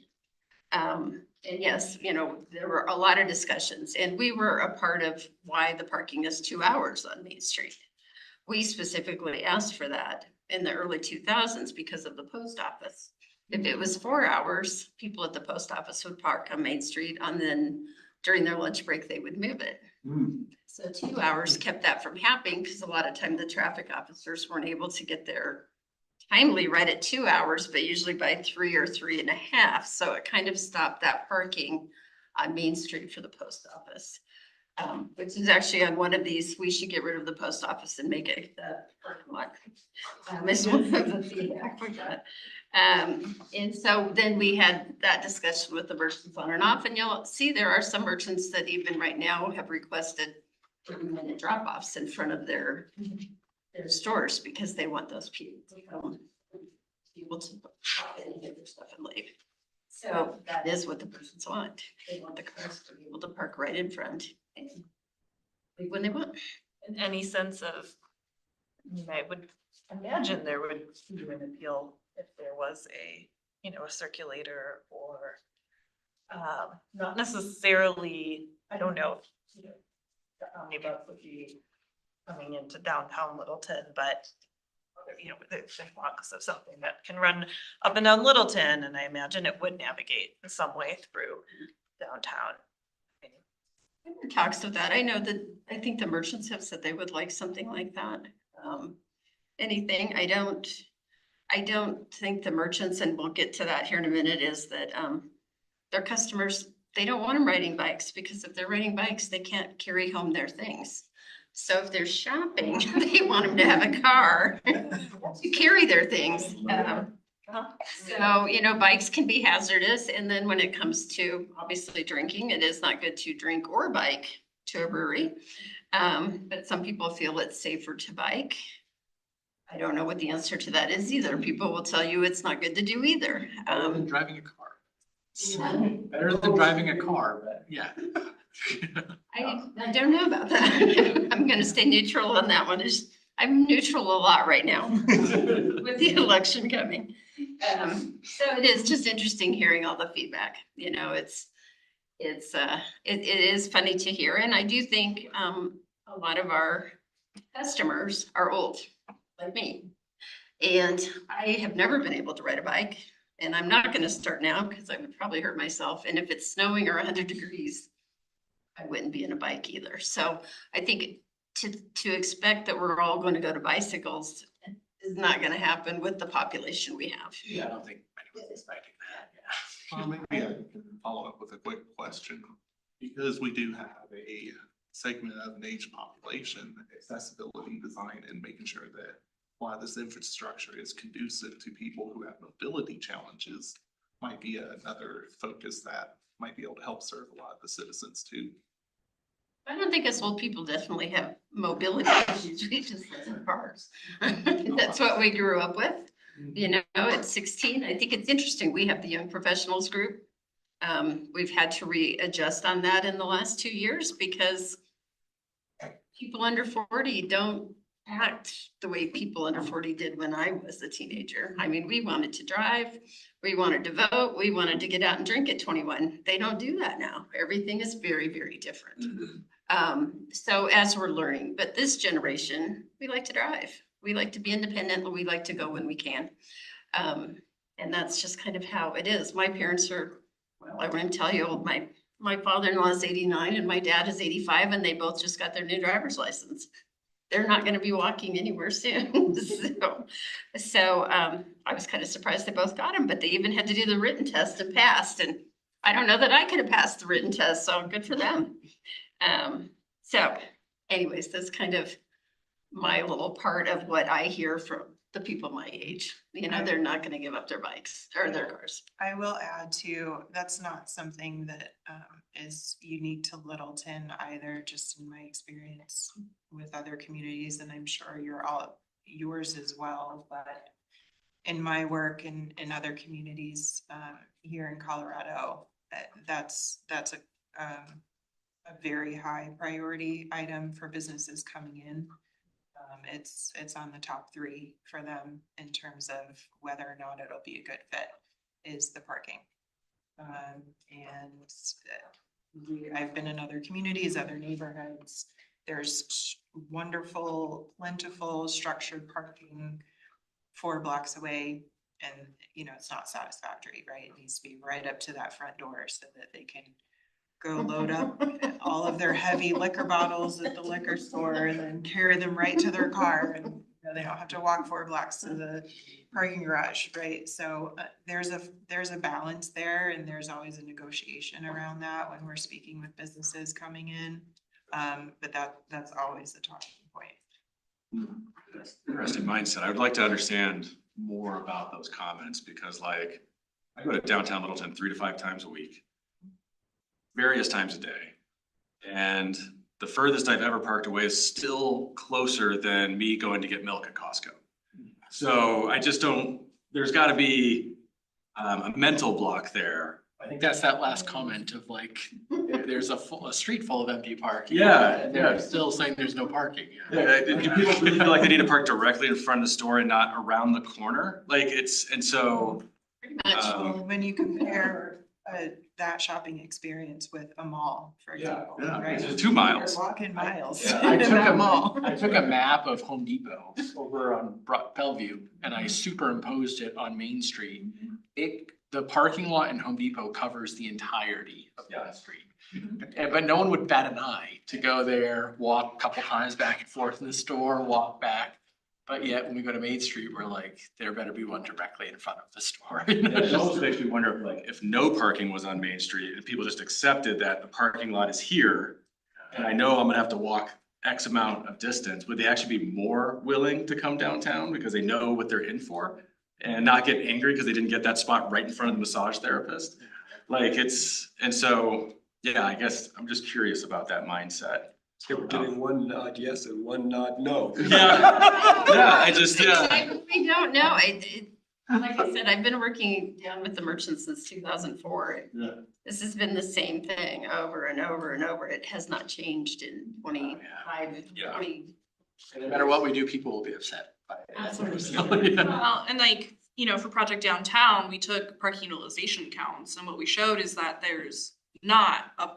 And yes, there were a lot of discussions, and we were a part of why the parking is 2 hours on Main Street. We specifically asked for that in the early 2000s because of the post office. If it was 4 hours, people at the post office would park on Main Street, and then during their lunch break, they would move it. So 2 hours kept that from happening because a lot of time the traffic officers weren't able to get there timely right at 2 hours, but usually by 3 or 3.5. So it kind of stopped that parking on Main Street for the post office. Which is actually on one of these, we should get rid of the post office and make it the parking lot. It's one of the feedback we got. And so then we had that discussion with the merchants on and off, and you'll see there are some merchants that even right now have requested 30-minute drop-offs in front of their stores because they want those people to pop in and get their stuff and leave. So that is what the merchants want. They want the cars to be able to park right in front and leave when they want. In any sense of, I would imagine there would be an appeal if there was a circulator or not necessarily, I don't know, the omnibus would be coming into downtown Littleton, but there's blocks of something that can run up and down Littleton, and I imagine it would navigate in some way through downtown. Talks of that. I know that, I think the merchants have said they would like something like that. Anything, I don't think the merchants, and we'll get to that here in a minute, is that their customers, they don't want them riding bikes, because if they're riding bikes, they can't carry home their things. So if they're shopping, they want them to have a car to carry their things. So, bikes can be hazardous. And then when it comes to obviously drinking, it is not good to drink or bike to a brewery. But some people feel it's safer to bike. I don't know what the answer to that is either. People will tell you it's not good to do either. Better than driving a car. Better than driving a car, but yeah. I don't know about that. I'm gonna stay neutral on that one. I'm neutral a lot right now with the election coming. So it is just interesting hearing all the feedback. It is funny to hear. And I do think a a lot of our customers are old, like me. And I have never been able to ride a bike, and I'm not gonna start now because I would probably hurt myself. And if it's snowing or 100 degrees, I wouldn't be in a bike either. So I think to expect that we're all going to go to bicycles is not gonna happen with the population we have. Yeah, I don't think anyone's expecting that, yeah. Maybe I can follow up with a quick question. Because we do have a segment of an aged population, accessibility design and making sure that a lot of this infrastructure is conducive to people who have mobility challenges might be another focus that might be able to help serve a lot of the citizens too. I don't think us old people definitely have mobility issues, we just live in cars. That's what we grew up with. You know, at 16, I think it's interesting, we have the young professionals group. We've had to readjust on that in the last 2 years because people under 40 don't act the way people under 40 did when I was a teenager. I mean, we wanted to drive, we wanted to vote, we wanted to get out and drink at 21. They don't do that now. Everything is very, very different. So as we're learning, but this generation, we like to drive. We like to be independent, and we like to go when we can. And that's just kind of how it is. My parents are, well, I wouldn't tell you, my father-in-law is 89 and my dad is 85, and they both just got their new driver's license. They're not gonna be walking anywhere soon. So I was kind of surprised they both got them, but they even had to do the written test and passed. And I don't know that I could have passed the written test, so good for them. So anyways, that's kind of my little part of what I hear from the people my age. You know, they're not gonna give up their bikes or their cars. I will add too, that's not something that is unique to Littleton either, just in my experience with other communities, and I'm sure yours as well, but in my work in other communities here in Colorado, that's a very high priority item for businesses coming in. It's on the top 3 for them in terms of whether or not it'll be a good fit is the parking. I've been in other communities, other neighborhoods. There's wonderful, plentiful, structured parking 4 blocks away. And, you know, it's not satisfactory, right? It needs to be right up to that front door so that they can go load up all of their heavy liquor bottles at the liquor store and then carry them right to their car. And you know, they don't have to walk 4 blocks to the parking garage, right? So there's a balance there, and there's always a negotiation around that when we're speaking with businesses coming in. But that's always the talking point. Interesting mindset. I would like to understand more about those comments because like I go to downtown Littleton 3 to 5 times a week, various times a day. And the furthest I've ever parked away is still closer than me going to get milk at Costco. So I just don't, there's gotta be a mental block there. I think that's that last comment of like, there's a street full of empty parking. Yeah, And they're yeah. still saying there's no parking. Do people really feel like they need to park directly in front of the store and not around the corner? Like and so. Pretty much. Well, when you compare that shopping experience with a mall, for example, right? It's 2 miles. You're walking miles. Yeah, I in that mall. took a map of Home Depot over on Bellevue and I superimposed it on Main Street. The parking lot in Home Depot covers the entirety of that street. But no one would bat an eye to go there, walk a couple times back and forth in the store, walk back. But yet when we go to Main Street, we're like, there better be one directly in front of the store. It almost makes me wonder if like, if no parking was on Main Street and people just accepted that the parking lot is here. And I know I'm gonna have to walk X amount of distance, would they actually be more willing to come downtown because they know what they're in for? And not get angry because they didn't get that spot right in front of the massage therapist? Like and so, yeah, I guess I'm just curious about that mindset. So we're getting 1 nod yes and 1 nod no. Yeah, I just, I really don't know. Like I said, I've been working down with the merchants since 2004. Yeah. This has been the same thing over and over and over. It has not changed in 25, Yeah. 20. No matter what we do, people will be upset by it. Absolutely. Well, and like, you know, for Project Downtown, we took parking utilization counts, and what we showed is that there's not a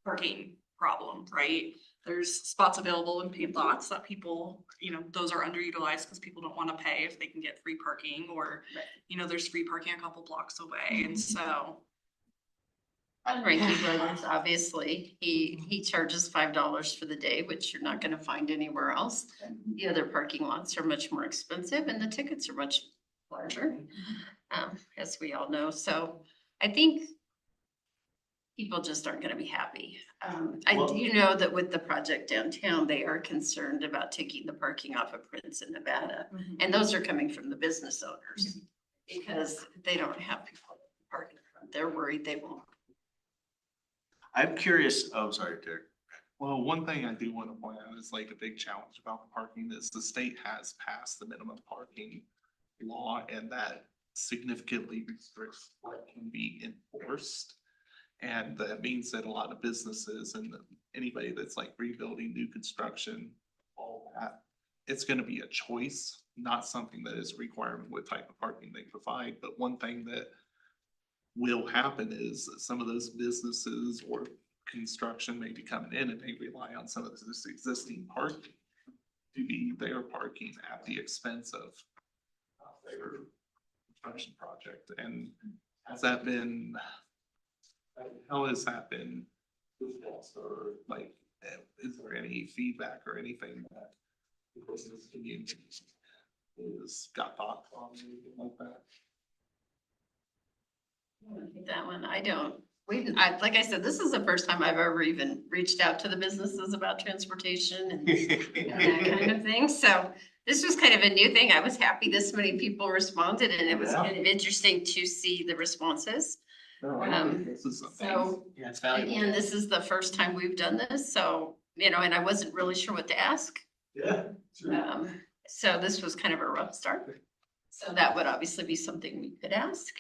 parking problem, right? there's spots available in paid lots that people, those are underutilized because people don't want to pay if they can get free parking or, there's free parking a couple blocks away. And so. And Ranky Brothers, obviously, he charges $5 for the day, which you're not gonna find anywhere else. The other parking lots are much more expensive and the tickets are much larger, as we all know. So I think people just aren't gonna be happy. I do know that with the project downtown, they are concerned about taking the parking off of Prince in Nevada. And those are coming from the business owners because they don't have people parking. They're worried they won't. I'm curious, oh, sorry, Derek. Well, one thing I do want to point out is like a big challenge about the parking is the state has passed the minimum parking law and that significantly restricts what can be enforced. And that means that a lot of businesses and anybody that's like rebuilding, new construction, all that, it's gonna be a choice, not something that is a requirement what type of parking they provide. But one thing that will happen is that some of those businesses or construction may be coming in and they rely on some of this existing parking to be their parking at the expense of their construction project. And has that been, how has that been discussed, or like, is there any feedback or anything that the business community has got thoughts on, anything like that? That one, I don't. Like I said, this is the first time I've ever even reached out to the businesses about transportation and that kind of thing. So this was kind of a new thing. I was happy this many people responded and it was kind of interesting to see the responses. So Yeah, it's valuable. again, this is the first time we've done this, so, and I wasn't really sure what to ask. Yeah. So this was kind of a rough start. So that would obviously be something we could ask.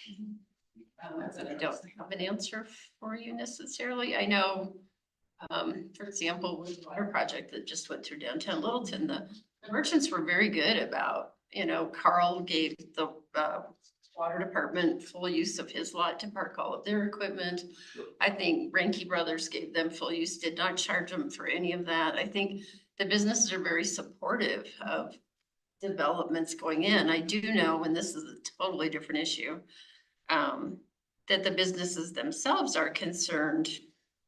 But I don't have an answer for you necessarily. I know, for example, with the water project that just went through downtown Littleton, the merchants were very good about, Carl gave the water department full use of his lot to park all of their equipment. I think Ranky Brothers gave them full use, did not charge them for any of that. I think the businesses are very supportive of developments going in. I do know, and this is a totally different issue, that the businesses themselves are concerned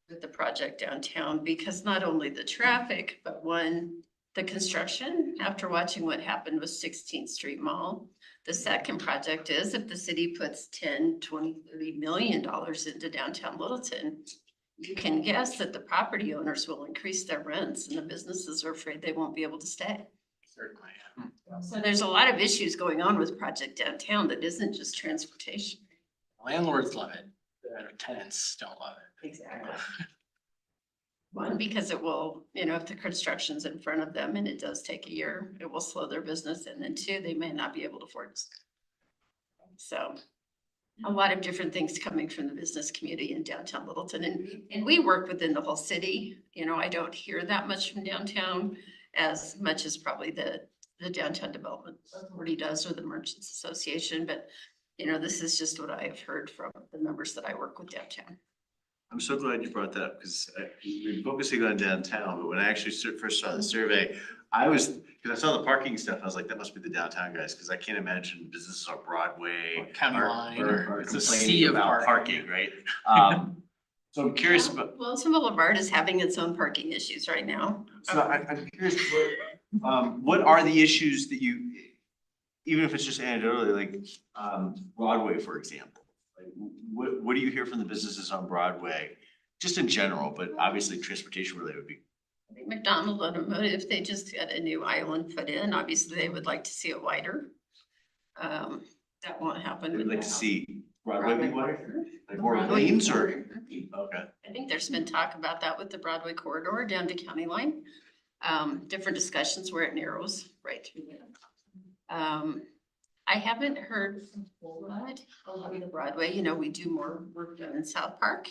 with the project downtown because not only the traffic, but the construction, after watching what happened with 16th Street Mall. The second project is if the city puts 10, 20, $30 million into downtown Littleton, you can guess that the property owners will increase their rents and the businesses are afraid they won't be able to stay. Certainly, yeah. So there's a lot of issues going on with project downtown that isn't just transportation. Landlords love it, the tenants don't love it. Exactly. One, because it will, if the construction's in front of them and it does take a year, it will slow their business. And then two, they may not be able to afford it. So a lot of different things coming from the business community in downtown Littleton. And we work within the whole city. I don't hear that much from downtown as much as probably the Downtown Development Authority does or the Merchants Association. But, this is just what I have heard from the members that I work with downtown. I'm so glad you brought that up because we're focusing on downtown, but when I actually first saw the survey, because I saw the parking stuff, I was like, that must be the downtown guys, because I can't imagine businesses on Broadway. Or County Line, are it's a complaining sea of about parking. right? So I'm curious about. Wilson Boulevard is having its own parking issues right now. So I'm curious, what are the issues that even if it's just anecdotally, like Broadway, for example? Like, what do you hear from the businesses on Broadway, just in general, but obviously transportation related would be. I think McDonald Automotive, they just got a new island put in. Obviously, they would like to see it wider. That won't happen. We'd like to see Broadway be wider, like more Broadway lanes or? corridor. Okay. I think there's been talk about that with the Broadway corridor down to County Line. Different discussions where it narrows right through there. I haven't heard from Full Ride along the Broadway. We do more work down in South Park.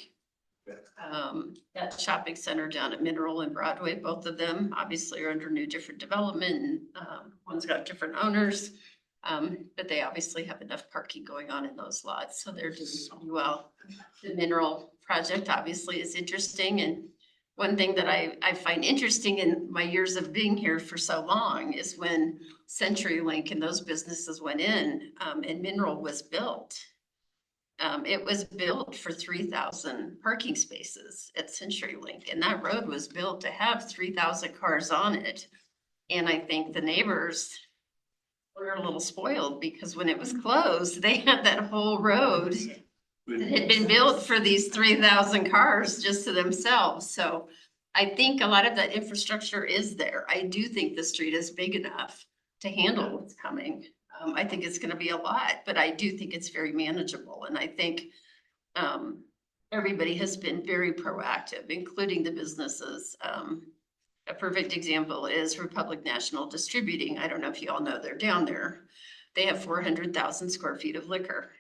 That shopping center down at Mineral and Broadway, both of them obviously are under new different development. And one's got different owners, but they obviously have enough parking going on in those lots. So they're doing pretty well. The Mineral project obviously is interesting. And one thing that I find interesting in my years of being here for so long is when CenturyLink and those businesses went in, and Mineral was built. It was built for 3,000 parking spaces at CenturyLink, and that road was built to have 3,000 cars on it. And I think the neighbors were a little spoiled because when it was closed, they had that whole road that had been built for these 3,000 cars just to themselves. So I think a lot of that infrastructure is there. I do think the street is big enough to handle what's coming. I think it's gonna be a lot, but I do think it's very manageable. And I think everybody has been very proactive, including the businesses. A perfect example is Republic National Distributing. I don't know if you all know, they're down there. They have 400,000 square feet of liquor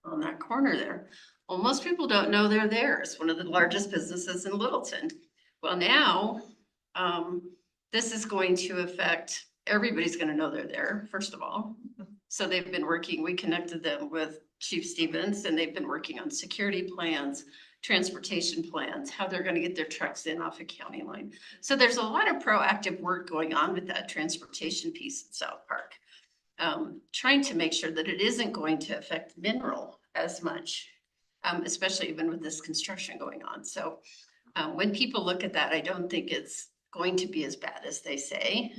on that corner there. Well, most people don't know they're there. It's one of the largest businesses in Littleton. Well, now, this is going to affect, everybody's gonna know they're there, first of all. So they've been working, we connected them with Chief Stevens, and they've been working on security plans, transportation plans, how they're gonna get their trucks in off of County Line. So there's a lot of proactive work going on with that transportation piece at South Park. Trying to make sure that it isn't going to affect Mineral as much, especially even with this construction going on. So when people look at that, I don't think it's going to be as bad as they say.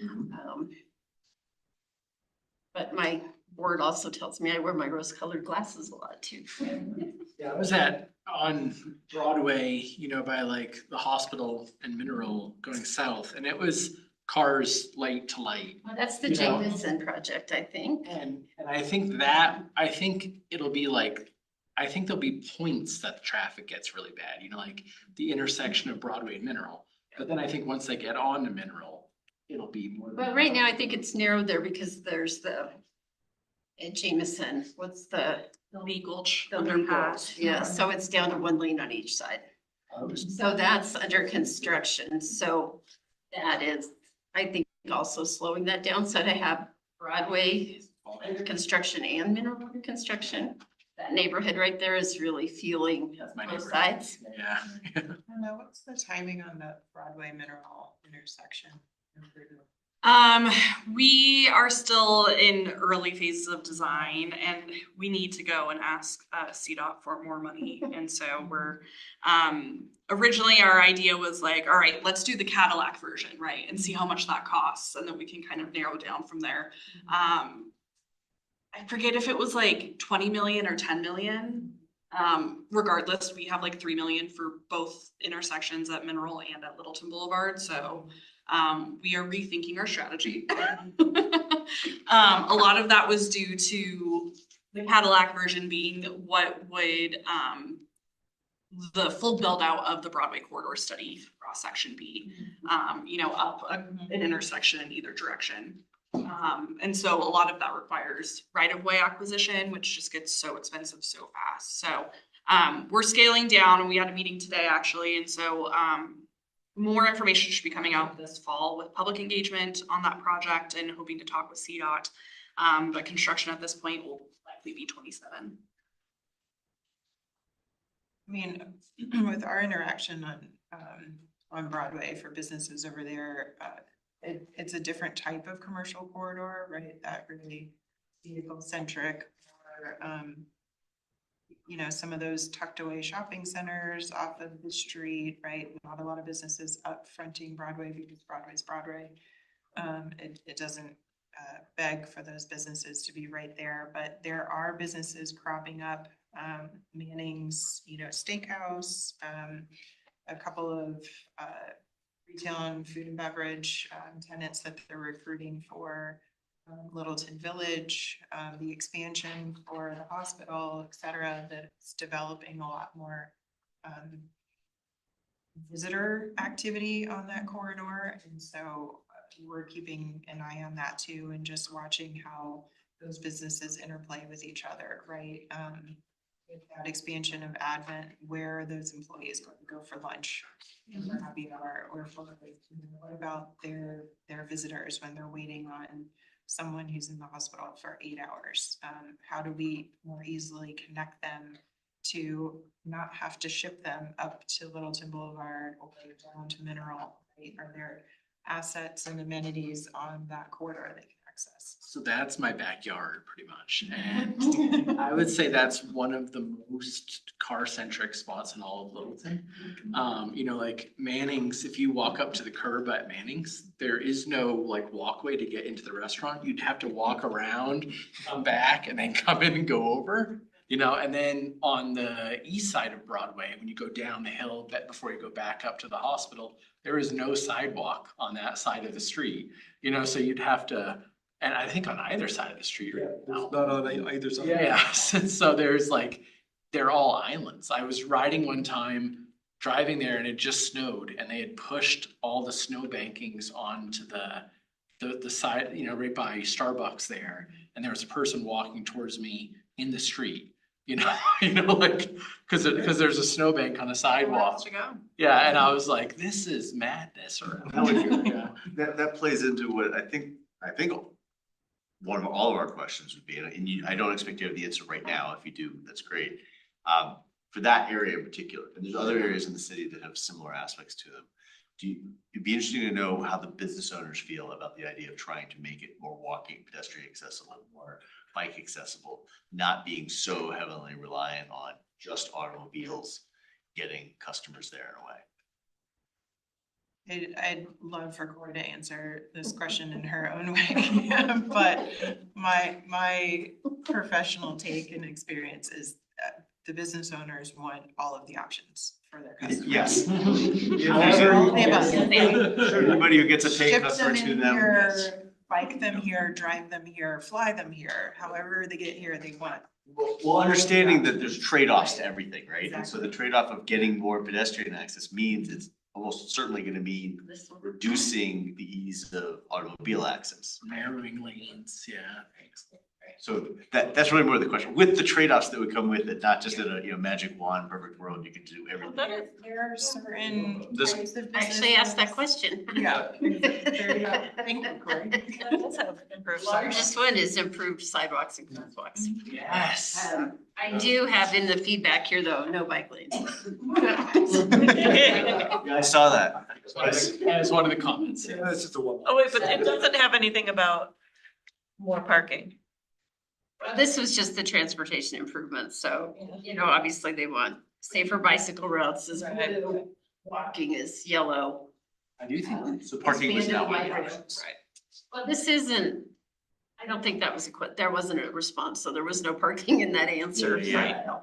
But my board also tells me I wear my rose-colored glasses a lot too. Yeah, I was on Broadway, you know, by like the hospital and Mineral going south, and it was cars light to light. Well, that's the You know. Jameson project, I think. And I think it'll be like, I think there'll be points that the traffic gets really bad, you know, like the intersection of Broadway and Mineral. But then I think once they get on to Mineral, it'll be more. Well, right now I think it's narrowed there because there's the at Jameson, what's the Lee Gulch Lee Gulch? Yeah, so it's down to one lane on each side. So that's under construction. So that is, I think, also slowing that down. So to have Broadway under construction and Mineral under construction, that neighborhood right there is really feeling That's my both neighborhood. sides. Yeah. I don't know, what's the timing on the Broadway Mineral intersection? We are still in early phases of design and we need to go and ask CDOT for more money. And so we're, originally our idea was like, all right, let's do the Cadillac version, right? And see how much that costs. And then we can kind of narrow down from there. I forget if it was like 20 million or 10 million. Regardless, we have like 3 million for both intersections at Mineral and at Littleton Boulevard. So we are rethinking our strategy. A lot of that was due to the Cadillac version being what would the full build out of the Broadway corridor study cross section be, you know, up an intersection in either direction. And so a lot of that requires right-of-way acquisition, which just gets so expensive so fast. So we're scaling down, and we had a meeting today actually, and so more information should be coming out this fall with public engagement on that project and hoping to talk with CDOT. But construction at this point will likely be 27. I mean, with our interaction on Broadway for businesses over there, it's a different type of commercial corridor, right? That really vehicle centric, or you know, some of those tucked away shopping centers off of the street, right? Not a lot of businesses up fronting Broadway because Broadway's Broadway. It doesn't beg for those businesses to be right there, but there are businesses cropping up. Manning's, you know, Steakhouse, a couple of retail and food and beverage tenants that they're recruiting for Littleton Village, the expansion for the hospital, et cetera, that's developing a lot more visitor activity on that corridor. And so we're keeping an eye on that too, and just watching how those businesses interplay with each other, right? With that expansion of Advent, where are those employees going to go for lunch or happy hour, or for, what about their visitors when they're waiting on someone who's in the hospital for 8 hours? How do we more easily connect them to not have to ship them up to Littleton Boulevard or down to Mineral? Right? Are there assets and amenities on that corridor they can access? So that's my backyard pretty much. And I would say that's one of the most car-centric spots in all of Littleton. You know, like Manning's, if you walk up to the curb at Manning's, there is no like walkway to get into the restaurant. You'd have to walk around, come back, and then come in and go over. You know, and then on the east side of Broadway, when you go down the hill before you go back up to the hospital, there is no sidewalk on that side of the street. You know, so you'd have to, and I think on either side of the street right now. It's not on either side. Yeah, so there's like, they're all islands. I was riding one time, driving there, and it just snowed, and they had pushed all the snow bankings onto the side, you know, right by Starbucks there. And there was a person walking towards me in the street, you know, like, cause there's a snowbank on a sidewalk. To go. Yeah, and I was like, this is madness around here. That plays into what I think one of all of our questions would be, and I don't expect you to have the answer right now. If you do, that's great. For that area in particular, and there's other areas in the city that have similar aspects to them. It'd be interesting to know how the business owners feel about the idea of trying to make it more walking, pedestrian accessible, more bike accessible, not being so heavily reliant on just automobiles getting customers there in a way. I'd love for Cora to answer this question in her own way, but my professional take and experience is that the business owners want all of the options for their customers. Yes. All the above. Everybody who gets a paying Ship customer them to in them. yes. here, bike them here, drive them here, fly them here, however they get here, they want. Well, understanding that there's trade-offs to everything, right? And so the trade-off of getting more pedestrian access means it's almost certainly gonna mean This one. reducing the ease of automobile access. Narrowing lanes, yeah. So that's really more the question, with the trade-offs that would come with it, not just in a magic wand, perfect world, you can do everything. There are certain This- types of I actually asked that businesses- question. Yeah. There you go. Thank you, Corey. Let's have improved Largest one is improved sidewalks and crosswalks. Yes. I do have in the feedback here though, no bike lanes. Yeah, I saw that. That was one of the comments. Yeah, that's just a one. Oh, wait, but it doesn't have anything about more parking. This was just the transportation improvements, so, you know, obviously they want safer bicycle routes is blue, walking is yellow. I do think. So parking was Expanded now. light rails. Well, this isn't, I don't think that was there wasn't a response, so there was no parking in that answer. Yeah.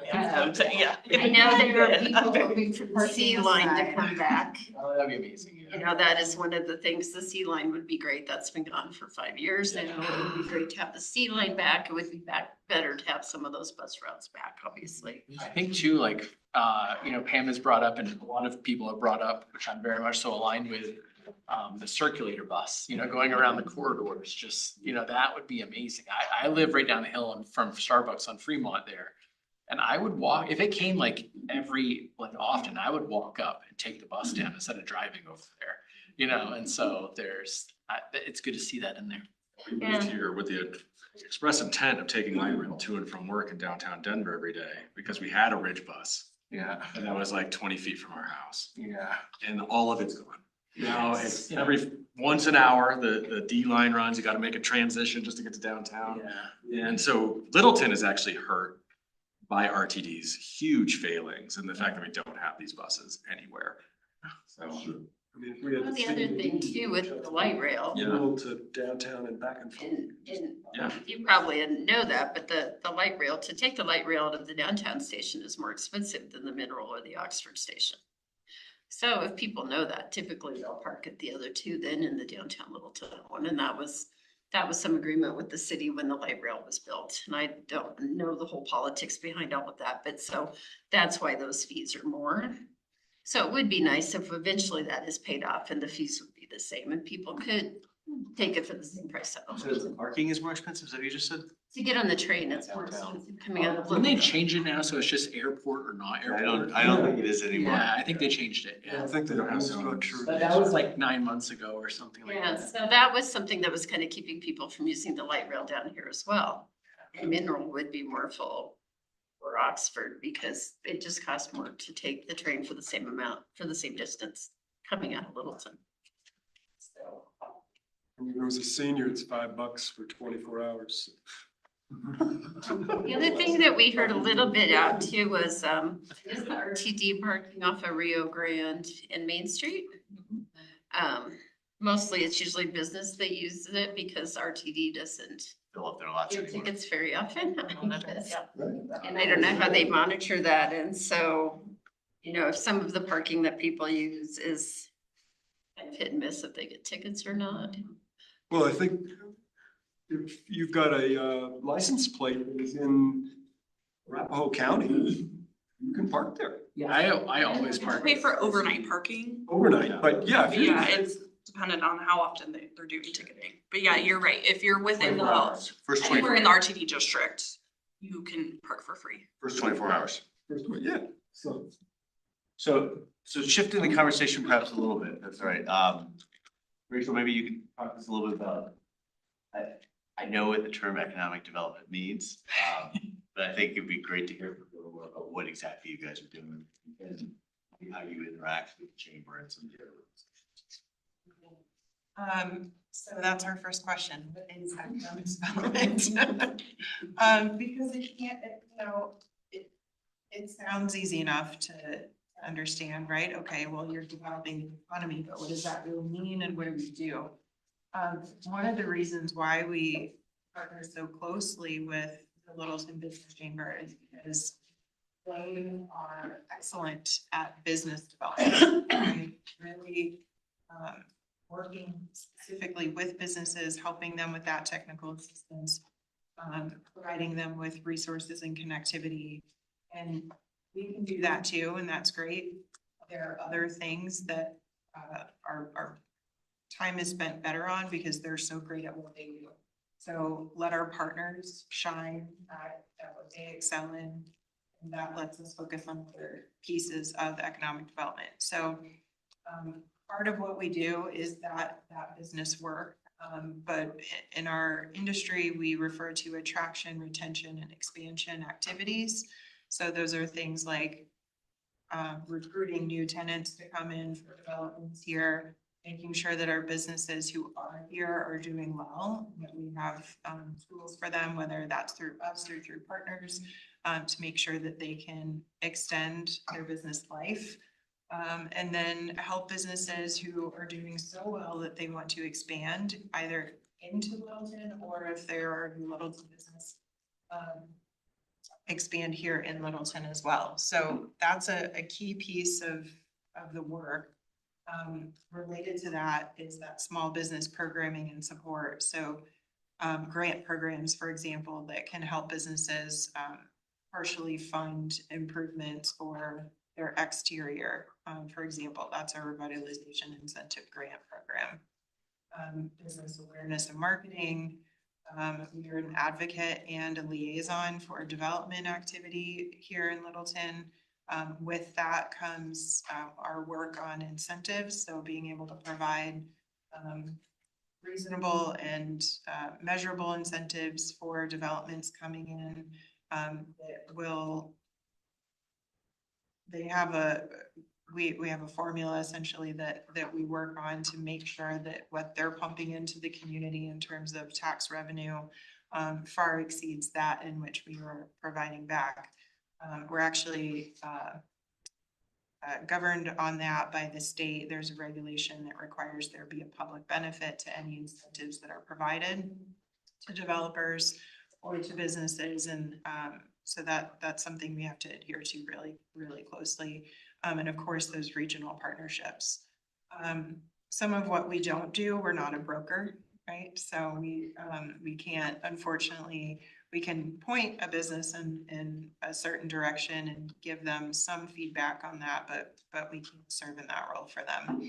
Yeah. I know there are people hoping for the sea line to come back. Oh, that'd be amazing, You yeah. know, that is one of the things, the sea line would be great, that's been gone for 5 years, and it would be great to have the sea line back, it would be better to have some of those bus routes back, obviously. I think too, like, you know, Pam has brought up and a lot of people have brought up, which I'm very much so aligned with, the circulator bus, you know, going around the corridors, just, you know, that would be amazing. I live right down the hill and from Starbucks on Fremont there. And I would walk, if it came like often, I would walk up and take the bus down instead of driving over there, you know, and so it's good to see that in there. We moved here with the express intent of taking light rail to and from work in downtown Denver every day because we had a ridge bus. Yeah. And that was like 20 feet from our house. Yeah. And all of it's gone. Now it's once an hour, the D line runs, you gotta make a transition just to get to downtown. Yeah. And so Littleton is actually hurt by RTD's huge failings and the fact that we don't have these buses anywhere. So, I mean, if we had Well, the the other same thing need too with the light rail, Yeah. Middle to downtown and back and forth. and yeah. you probably didn't know that, but the light rail, to take the light rail to the downtown station is more expensive than the Mineral or the Oxford station. So if people know that, typically they'll park at the other two then in the downtown Littleton one, and that was some agreement with the city when the light rail was built. And I don't know the whole politics behind all of that, but so that's why those fees are more. So it would be nice if eventually that is paid off and the fees would be the same and people could take it for the same price. So the parking is more expensive, is that what you just said? To get on the train, it's more Downtown. expensive coming out of. Didn't they Littleton. change it now, so it's just airport or not airport? I don't think it is anymore. Yeah, I think they changed it, I yeah. think the whole structure. But that was like 9 months ago or something like Yeah, that. so that was something that was kind of keeping people from using the light rail down here as well. And Mineral would be more full or Oxford because it just costs more to take the train for the same amount, for the same distance coming out of Littleton. So. When you go as a senior, it's $5 for 24 hours. The other thing that we heard a little bit out too was, is the RTD parking off of Rio Grande and Main Street. Mostly it's usually business that uses it because RTD doesn't Fill up their lots give anymore. tickets very often. And I don't know how they monitor that. And so, you know, if some of the parking that people use is kind of hit and miss if they get tickets or not. Well, I think if you've got a license plate that is in Arapahoe County, you can park there Yeah, I always park. Pay for overnight parking. overnight. But yeah, if But you yeah, it's dependent on how often they're doing ticketing. But yeah, you're right. If you're within 24 the, hours. First anywhere 24, in the RTD district, you can park for free. first 24 hours. yeah, so. So shifting the conversation perhaps a little bit, that's all right. Rachel, maybe you can talk to us a little bit about, I know what the term economic development means, but I think it'd be great to hear from you more about what exactly you guys are doing and how you interact with the chamber and some of the other organizations. So that's our first question, what is economic development? Because it can't, it sounds easy enough to understand, right? Okay, well, you're developing the economy, but what does that really mean and what do we do? One of the reasons why we partner so closely with the Littleton Business Chamber is because they are excellent at business development. Right? Really working specifically with businesses, helping them with that technical assistance, providing them with resources and connectivity. And we can do that too, and that's great. There are other things that our time is spent better on because they're so great at what they do. So let our partners shine at what they excel in, and that lets us focus on other pieces of economic development. So part of what we do is that business work. But in our industry, we refer to attraction, retention, and expansion activities. So those are things like recruiting new tenants to come in for developments here, making sure that our businesses who are here are doing well, that we have tools for them, whether that's through us or through partners, to make sure that they can extend their business life. And then help businesses who are doing so well that they want to expand either into Littleton or if they're already a Littleton business, expand here in Littleton as well. So that's a key piece of the work. Related to that is that small business programming and support. So grant programs, for example, that can help businesses partially fund improvements for their exterior. For example, that's our revitalization incentive grant program. Business awareness and marketing. We are an advocate and a liaison for development activity here in Littleton. With that comes our work on incentives. So being able to provide reasonable and measurable incentives for developments coming in that will, we have a formula essentially that we work on to make sure that what they're pumping into the community in terms of tax revenue far exceeds that in which we are providing back. We're actually governed on that by the state. There's a regulation that requires there be a public benefit to any incentives that are provided to developers or to businesses. And so that's something we have to adhere to really, really closely. And of course, those regional partnerships. Some of what we don't do, we're not a broker, right? So we can't, unfortunately, we can point a business in a certain direction and give them some feedback on that, but we can't serve in that role for them.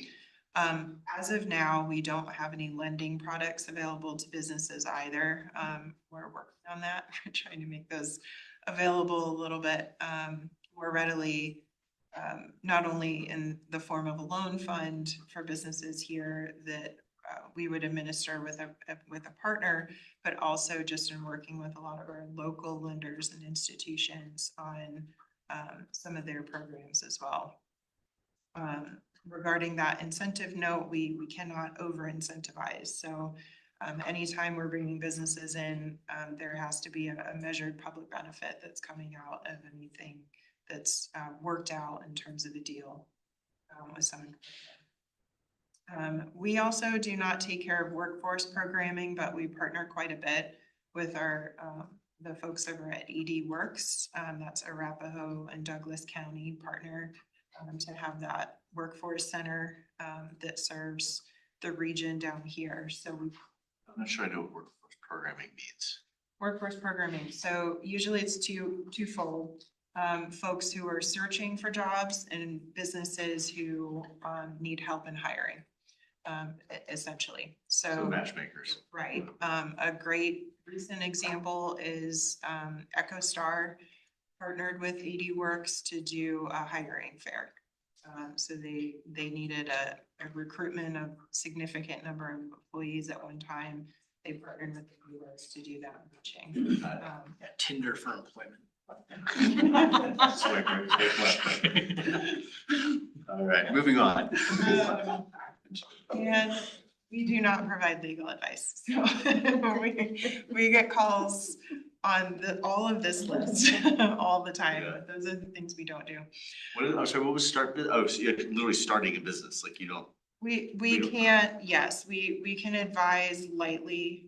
As of now, we don't have any lending products available to businesses either. We're working on that. We're trying to make those available a little bit more readily, not only in the form of a loan fund for businesses here that we would administer with a partner, but also just in working with a lot of our local lenders and institutions on some of their programs as well. Regarding that incentive note, we cannot over incentivize. So anytime we're bringing businesses in, there has to be a measured public benefit that's coming out of anything that's worked out in terms of the deal with someone. We also do not take care of workforce programming, but we partner quite a bit with our the folks over at ED Works. That's Arapahoe and Douglas County partner to have that workforce center that serves the region down here. So we. I'm not sure I know what workforce programming means. Workforce programming. So usually it's twofold. Folks who are searching for jobs and businesses who need help in hiring, essentially. So matchmakers. Right. A great recent example is EchoStar partnered with ED Works to do a hiring fair. So they needed a recruitment of significant number of employees at one time. They partnered with ED Works to do that matching. Tinder for employment. All right, moving on. And we do not provide legal advice. So we get calls on all of this list all the time, but those are the things we don't do. What was start? Oh, so you're literally starting a business, like you don't. We can't, yes, we can advise lightly,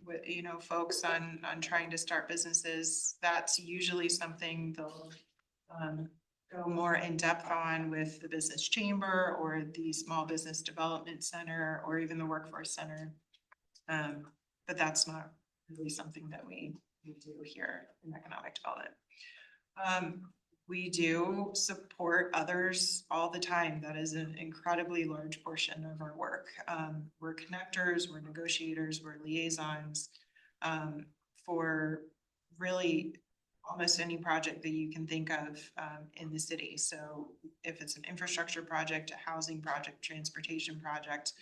with, folks on trying to start businesses. That's usually something they'll, go more in depth on with the business chamber or the small business development center or even the workforce center. But that's not really something that we do here in economic development. We do support others all the time. That is an incredibly large portion of our work. We're connectors, we're negotiators, we're liaisons for really almost any project that you can think of in the city. So if it's an infrastructure project, a housing project, transportation project,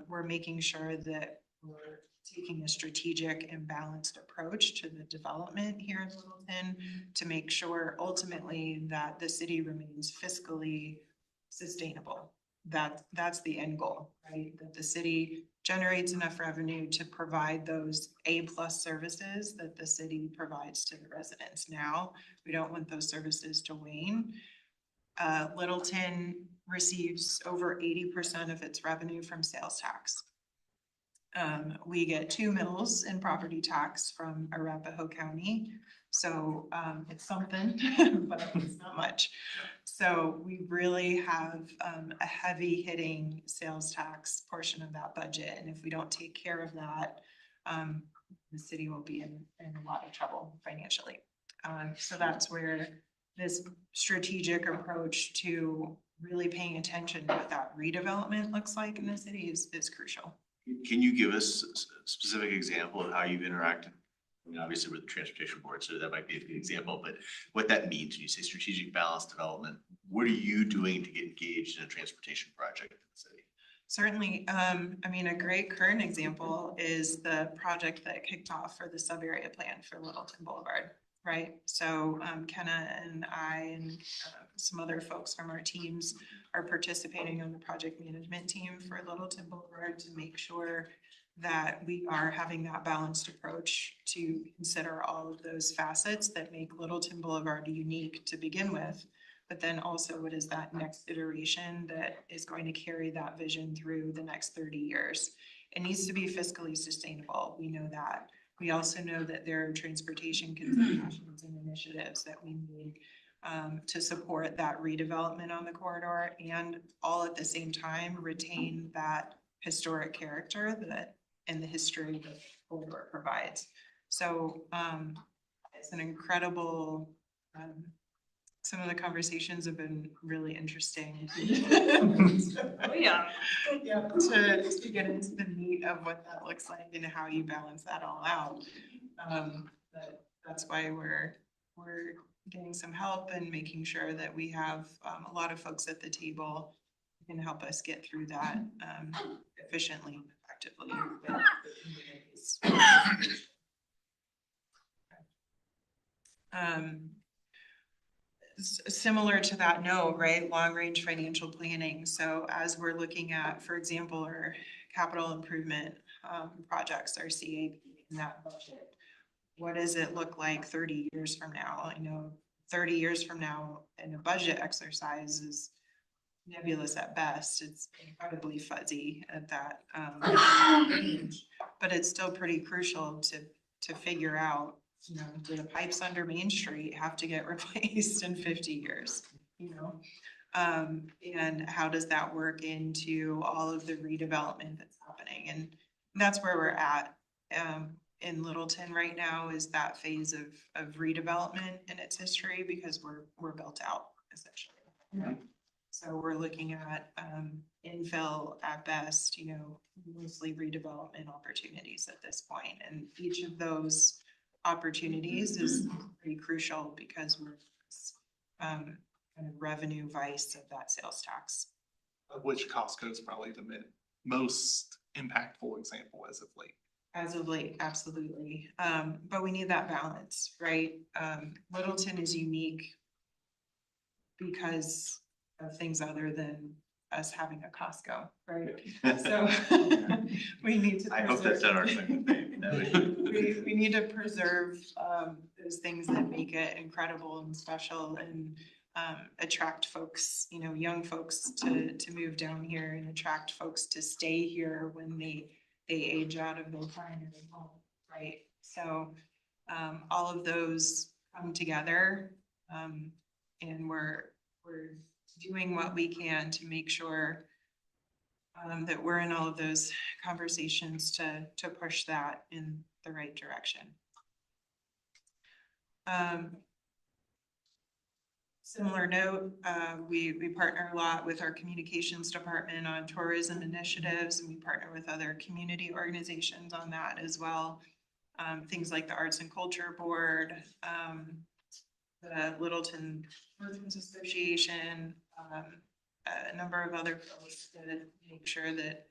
we're making sure that we're taking a strategic and balanced approach to the development here in Littleton to make sure ultimately that the city remains fiscally sustainable. That's the end goal, right? That the city generates enough revenue to provide those A+ services that the city provides to the residents. Now, we don't want those services to wane. Littleton receives over 80% of its revenue from sales tax. We get 2 mills in property tax from Arapahoe County. So it's something, but it's not much. So we really have a heavy hitting sales tax portion of that budget. And if we don't take care of that, the city will be in a lot of trouble financially. So that's where this strategic approach to really paying attention to what that redevelopment looks like in the city is crucial. Can you give us a specific example of how you've interacted? I mean, obviously with the transportation board, so that might be a good example, but what that means when you say strategic balance development, what are you doing to get engaged in a transportation project in the city? Certainly. I mean, a great current example is the project that kicked off for the sub-area plan for Littleton Boulevard, right? So Kenna and I and some other folks from our teams are participating on the project management team for Littleton Boulevard to make sure that we are having that balanced approach to consider all of those facets that make Littleton Boulevard unique to begin with. But then also what is that next iteration that is going to carry that vision through the next 30 years? It needs to be fiscally sustainable. We know that. We also know that there are transportation considerations and initiatives that we need to support that redevelopment on the corridor and all at the same time retain that historic character that and the history that the corridor provides. So it's an incredible, some of the conversations have been really interesting. Oh, yeah. Yeah, to get into the meat of what that looks like and how you balance that all out. But that's why we're getting some help and making sure that we have a lot of folks at the table can help us get through that efficiently, effectively. Similar to that note, right, long-range financial planning. So as we're looking at, for example, our capital improvement projects, our CAP in that budget, what does it look like 30 years from now? I know 30 years from now in a budget exercise is nebulous at best. It's incredibly fuzzy at that age, but it's still pretty crucial to figure out, you know, do the pipes under Main Street have to get replaced in 50 years, you know? And how does that work into all of the redevelopment that's happening? And that's where we're at in Littleton right now, is that phase of redevelopment in its history, because we're built out essentially. So we're looking at infill at best, you know, mostly redevelopment opportunities at this point. And each of those opportunities is pretty crucial because we're kind of revenue vice of that sales tax. Of which Costco is probably the most impactful example as of late. As of late, absolutely. But we need that balance, right? Littleton is unique because of things other than us having a Costco, right? So we need to. I hope that's not our second name. We need to preserve those things that make it incredible and special and attract folks, you know, young folks to move down here and attract folks to stay here when they age out of their primary home, right? So all of those come together, and we're doing what we can to make sure that we're in all of those conversations to push that in the right direction. Similar note, we partner a lot with our communications department on tourism initiatives, and we partner with other community organizations on that as well. Things like the Arts and Culture Board, the Littleton Merchants Association, a number of other folks to make sure that,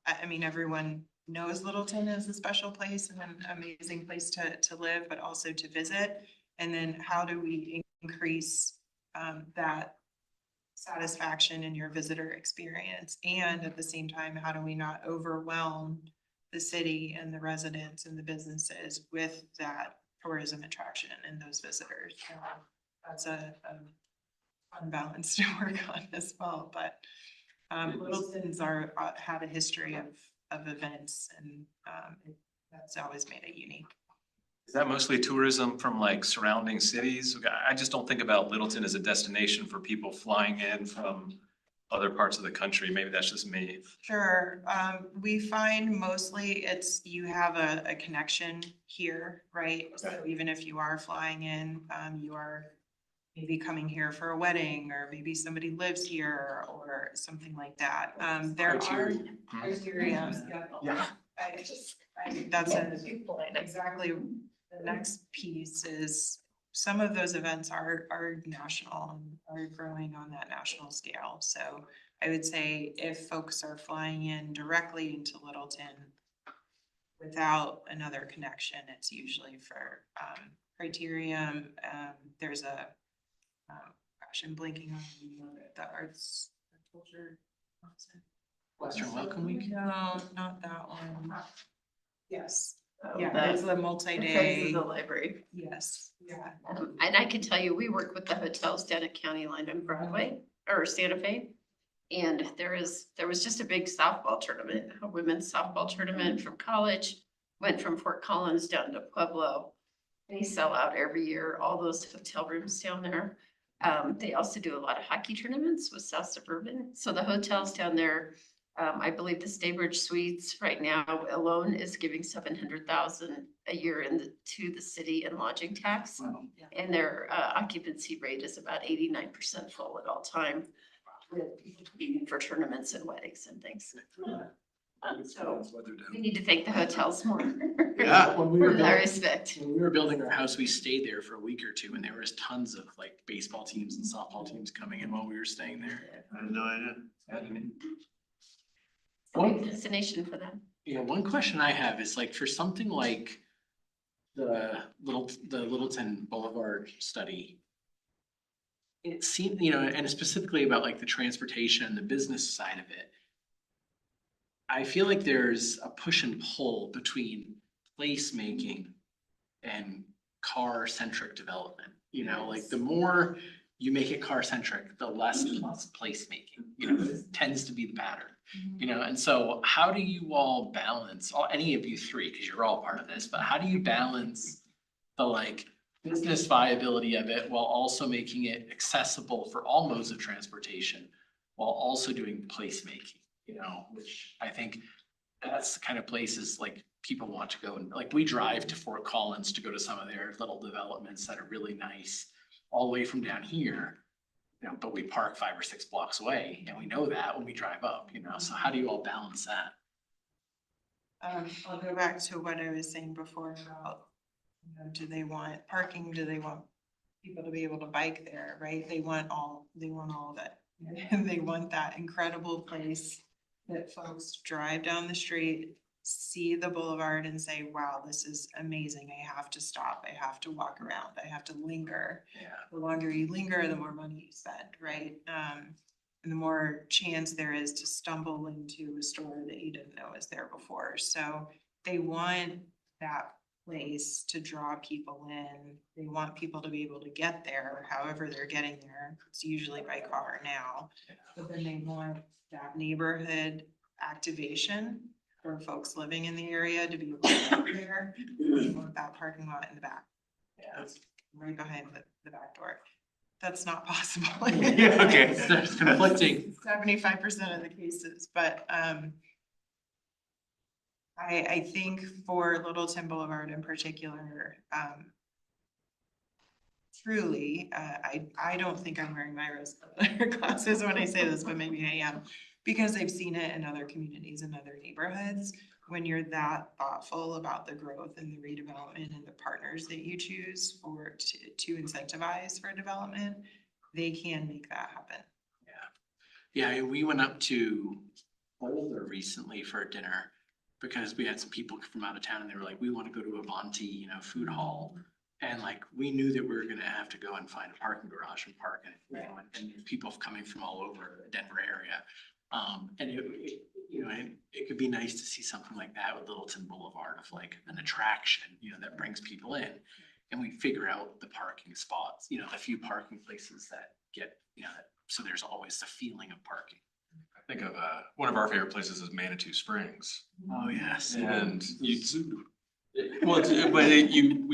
I mean, everyone knows Littleton is a special place and an amazing place to live, but also to visit. And then how do we increase that satisfaction in your visitor experience? And at the same time, how do we not overwhelm the city and the residents and the businesses with that tourism attraction and those visitors? So that's a fun balance to work on as well. But Littleton's had a history of events, and that's always made it unique. Is that mostly tourism from like surrounding cities? I just don't think about Littleton as a destination for people flying in from other parts of the country. Maybe that's just me. Sure. We find mostly it's you have a connection here, right? So even if you are flying in, you are maybe coming here for a wedding, or maybe somebody lives here or something like that. There are criteria. Yeah. That's exactly the next piece is some of those events are national and are growing on that national scale. So I would say if folks are flying in directly into Littleton without another connection, it's usually for criteria. There's a gosh, I'm blanking on the Arts and Culture. Western Welcome Week? No, not that one. Yes. Oh, Yeah, it's the Friends multi-day. of the library. Yes, yeah. And I can tell you, we work with the hotels down at County Line on Broadway or Santa Fe. And there was just a big softball tournament, a women's softball tournament from college, went from Fort Collins down to Pueblo. They sell out every year, all those hotel rooms down there. They also do a lot of hockey tournaments with South Suburban. So the hotels down there, I believe the Staybridge Suites right now alone is giving $700,000 a year to the city in lodging tax. Wow. And their occupancy rate is about 89% full at all time, with for tournaments and weddings and things. So we need to thank the hotels more. Yeah. When we were In that building, respect. when we were building our house, we stayed there for a week or two and there was tons of like baseball teams and softball teams coming in while we were staying there. I had no idea. It's a big destination for them. One question I have is like for something like the Littleton Boulevard study. It seemed, and specifically about like the transportation and the business side of it. I feel like there's a push and pull between placemaking and car-centric development. Like the more you make it car-centric, the less plus placemaking, it tends to be the pattern. And so how do you all balance, any of you three, because you're all part of this, but how do you balance the like business viability of it while also making it accessible for all modes of transportation, while also doing placemaking, which I think that's the kind of places like people want to go. And like we drive to Fort Collins to go to some of their little developments that are really nice, all the way from down here. But we park 5 or 6 blocks away and we know that when we drive up, so how do you all balance that? I'll go back to what I was saying before about, do they want parking? Do they want people to be able to bike there, right? They want all of it. And they want that incredible place that folks drive down the street, see the boulevard and say, wow, this is amazing. I have to stop. I have to walk around. I have to linger. Yeah. The longer you linger, the more money you spend, right? And the more chance there is to stumble into a store that you didn't know was there before. So they want that place to draw people in. They want people to be able to get there, however they're getting there. It's usually by car now. But then they want that neighborhood activation for folks living in the area to be able to get there. They want that parking lot in the back. Yeah. It's right behind the back door. That's not possible. Yeah, okay. It's conflicting. 75% of the cases, but I think for Littleton Boulevard in particular, truly, I don't think I'm wearing my rose-colored glasses when I say this, but maybe I am, because I've seen it in other communities and other neighborhoods. When you're that thoughtful about the growth and the redevelopment and the partners that you choose to incentivize for development, they can make that happen. Yeah, we went up to Boulder recently for dinner because we had some people from out of town and they were like, we want to go to Avanti, food hall. And like, we knew that we were gonna have to go and find a parking garage and park in it, and people coming from all over the Denver area. And it could be nice to see something like that with Littleton Boulevard of like an attraction, that brings people in. And we figure out the parking spots, the few parking places that get, so there's always the feeling of parking. I think of one of our favorite places is Manitou Springs. Oh, yes. And we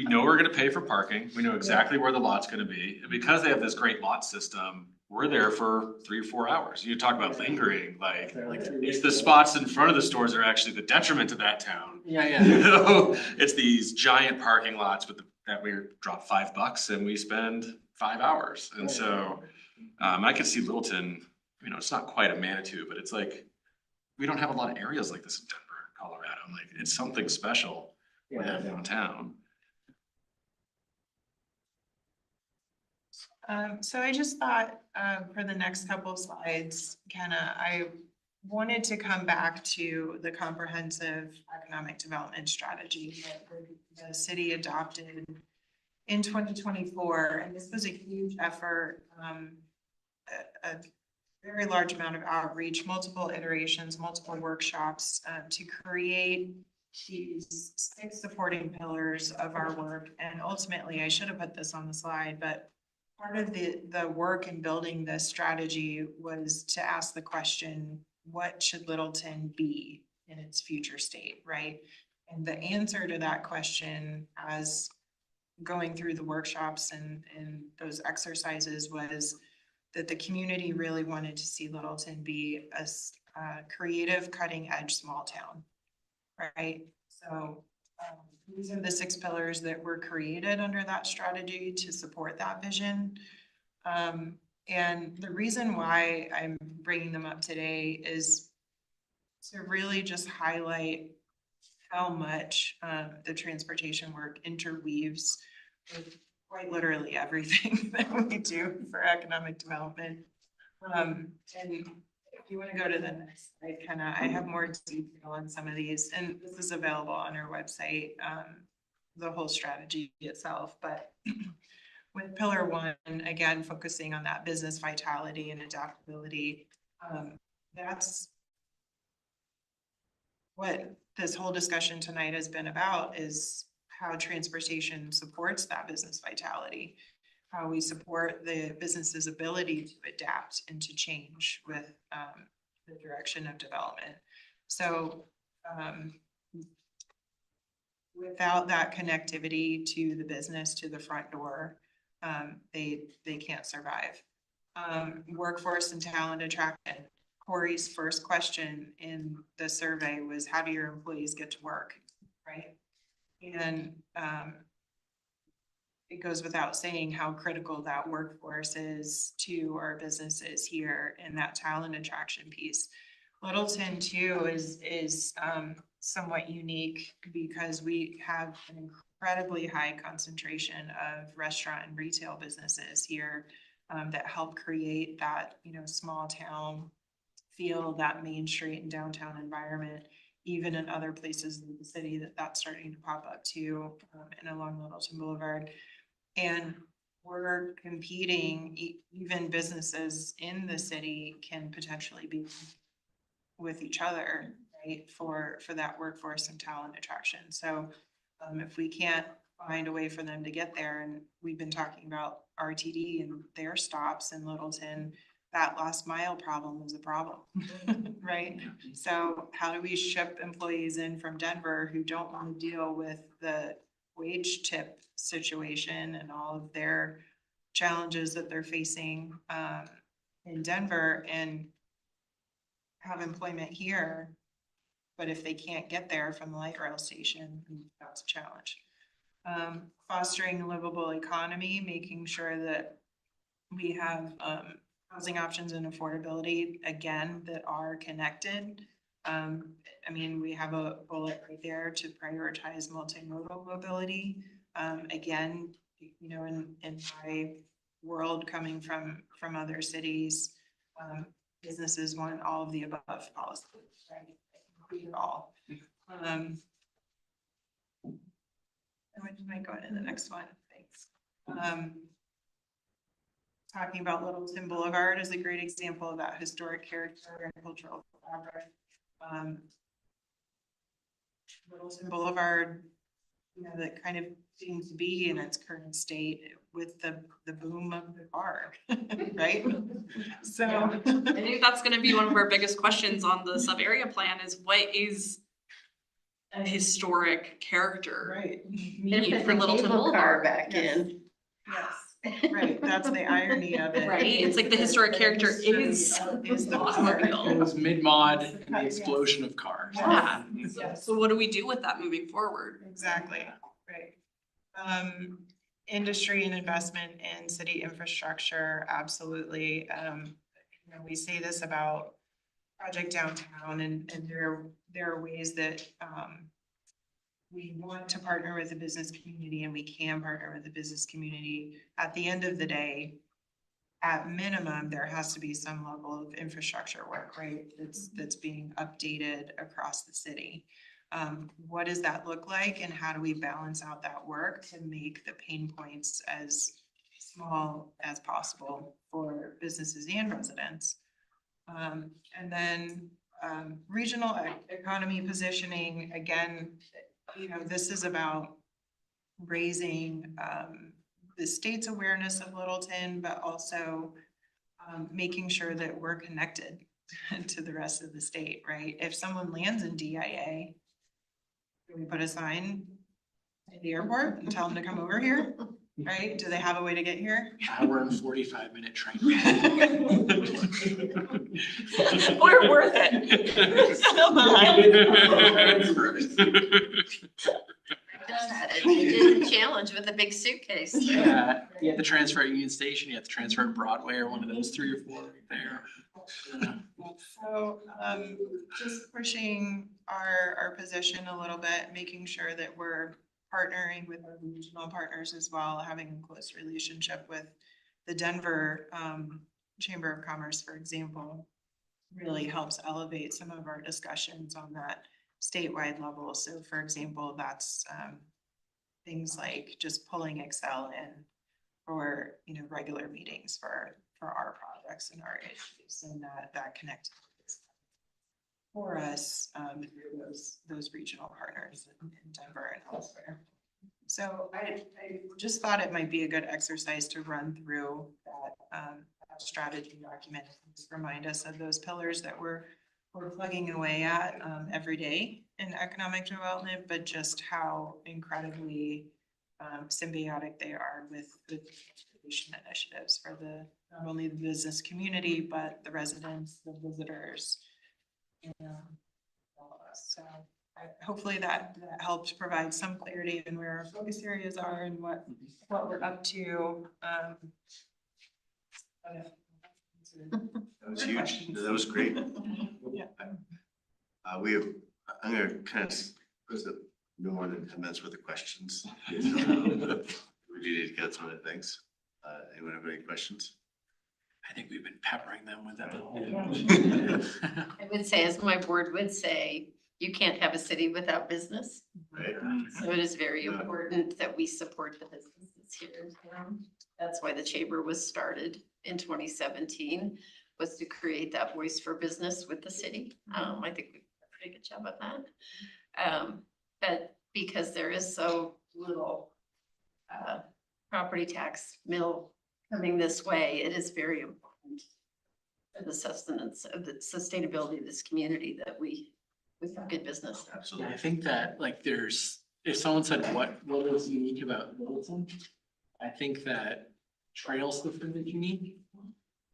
know we're gonna pay for parking. We know exactly where the lot's gonna be. And because they have this great lot system, we're there for 3 or 4 hours. You talk about lingering, like it's the spots in front of the stores that are actually the detriment to that town. Yeah. It's these giant parking lots that we drop $5 and we spend 5 hours. And so I could see Littleton, it's not quite a Manitou, but it's like, we don't have a lot of areas like this in Denver, Colorado. Like it's something special downtown. So I just thought for the next couple of slides, I wanted to come back to the comprehensive economic development strategy that the city adopted in 2024. And this was a huge effort, a very large amount of outreach, multiple iterations, multiple workshops to create these 6 supporting pillars of our work. And ultimately, I should have put this on the slide, but part of the work in building this strategy was to ask the question, what should Littleton be in its future state, right? And the answer to that question, as going through the workshops and those exercises, was that the community really wanted to see Littleton be a creative, cutting edge small town, right? So these are the 6 pillars that were created under that strategy to support that vision. And the reason why I'm bringing them up today is to really just highlight how much the transportation work interweaves with quite literally everything that we do for economic development. And if you want to go to the next slide, I have more detail on some of these, and this is available on our website, the whole strategy itself. But with pillar one, again, focusing on that business vitality and adaptability, that's what this whole discussion tonight has been about, is how transportation supports that business vitality, how we support the business's ability to adapt and to change with the direction of development. So without that connectivity to the business, to the front door, they can't survive. Workforce and talent attraction. Corey's first question in the survey was, how do your employees get to work, right? And it goes without saying how critical that workforce is to our businesses here in that talent attraction piece. Littleton too is somewhat unique because we have an incredibly high concentration of restaurant and retail businesses here that help create that, small town feel, that Main Street and downtown environment, even in other places in the city that's starting to pop up too, and along Littleton Boulevard. And we're competing, even businesses in the city can potentially be with each other, right, for that workforce and talent attraction. So if we can't find a way for them to get there, and we've been talking about RTD and their stops in Littleton, that last mile problem is a problem, right? So how do we ship employees in from Denver who don't want to deal with the wage tip situation and all of their challenges that they're facing in Denver, and have employment here, but if they can't get there from the light rail station, that's a challenge. Fostering a livable economy, making sure that we have housing options and affordability, again, that are connected. We have a bullet right there to prioritize multimodal mobility. Again, in my world, coming from other cities, businesses want all of the above policies, right? Include it all. And we might go into the next one. Thanks. Talking about Littleton Boulevard is a great example of that historic character and cultural fabric. Littleton Boulevard, that kind of seems to be in its current state with the boom of the car, right? So I think that's gonna be one of our biggest questions on the sub-area plan, is what is a historic character? Right. Meaning for Littleton Boulevard. Back in. Yes, right, that's the irony of it. Right, it's like the historic character is the automobile. It was mid-mod and the explosion of cars. Yeah, Yes. so what do we do with that moving forward? Exactly, right. Industry and investment in city infrastructure, absolutely. We say this about Project Downtown, and there are ways that we want to partner with the business community, and we can partner with the business community. At the end of the day, at minimum, there has to be some level of infrastructure work, right? That's being updated across the city. What does that look like, and how do we balance out that work to make the pain points as small as possible for businesses and residents? And then regional economy positioning, again, this is about raising the state's awareness of Littleton, but also making sure that we're connected to the rest of the state, right? If someone lands in DIA, can we put a sign at the airport and tell them to come over here, right? Do they have a way to get here? Hour and 45-minute train. We're worth it. Come on. You did the challenge with a big suitcase. Yeah, you have to transfer at Union Station, you have to transfer at Broadway or one of those 3 or 4 right there. So, just pushing our position a little bit, making sure that we're partnering with our regional partners as well, having a close relationship with the Denver, Chamber of Commerce, for example, really helps elevate some of our discussions on that statewide level. So for example, that's, things like just pulling Excel in for, regular meetings for our projects and our issues, and that connectivity is for us, through those regional partners in Denver and elsewhere. So I just thought it might be a good exercise to run through that strategy document, and just remind us of those pillars that we're plugging away at every day in economic development, but just how incredibly symbiotic they are with transportation initiatives for not only the business community, but the residents, the visitors, and all of us. So hopefully that helped provide some clarity in where our focus areas are and what we're up to. That was huge. That was great. Yeah. I'm gonna kind of, was it no more than 10 minutes worth of questions? We do need to get some of the things. Anyone have any questions? I think we've been peppering them with that. I would say, as my board would say, you can't have a city without business. Right? So it is very important that we support the businesses here in town. That's why the chamber was started in 2017, was to create that voice for business with the city. I think we did a pretty good job of that. But because there is so little property tax mill coming this way, it is very important for the sustenance of the sustainability of this community that we have good business. Absolutely. I think that like if someone said what is unique about Littleton, I think that trail system is unique.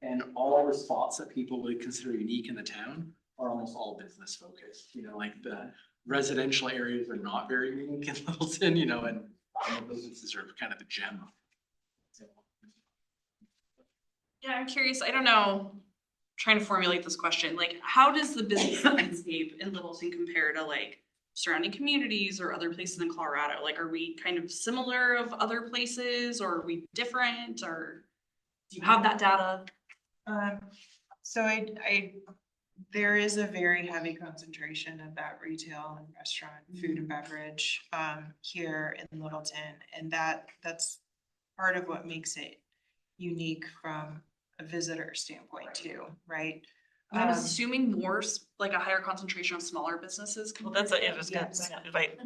And all the spots that people would consider unique in the town are almost all business focused, like the residential areas are not very unique in Littleton, and the businesses are kind of the gem. Yeah, I'm curious, I don't know, trying to formulate this question, like, how does the business landscape in Littleton compare to like surrounding communities or other places in Colorado? Like, are we kind of similar of other places, or are we different, or do you have that data? So there is a very heavy concentration of that retail and restaurant, food and beverage, here in Littleton. And that's part of what makes it unique from a visitor standpoint too, right? I'm assuming like a higher concentration of smaller businesses. Well, that's what it was gonna Yes. invite.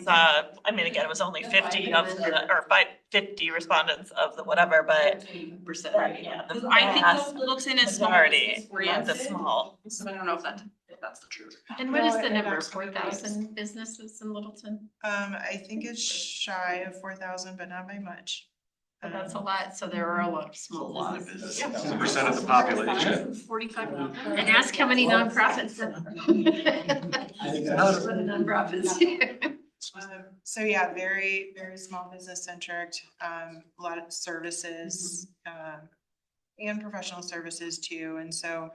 I mean, again, it was only 50 of the, or 50 respondents of the whatever, but Percent. yeah, I the think vast of Littleton is small majority business of the oriented, small. so I don't know if that's the truth. And what is No, the and number? that's what it is. 4,000 businesses in Littleton? I think it's shy of 4,000, but not by much. But that's a lot, so there are a lot of small lot of businesses. business. 2% of the population. 45. And ask how many nonprofits. Nonprofits. So yeah, very, very small business centric, a lot of services, and professional services too. And so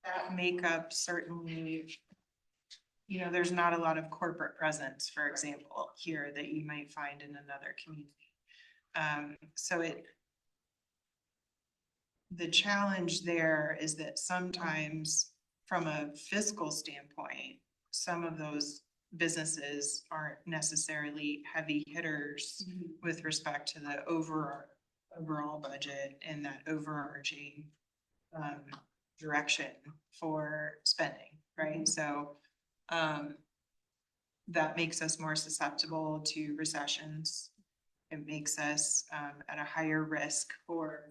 that makeup certainly, there's not a lot of corporate presence, for example, here that you might find in another community. So the challenge there is that sometimes from a fiscal standpoint, some of those businesses aren't necessarily heavy hitters with respect to the overall budget and that overarching direction for spending, right? So that makes us more susceptible to recessions. It makes us at a higher risk for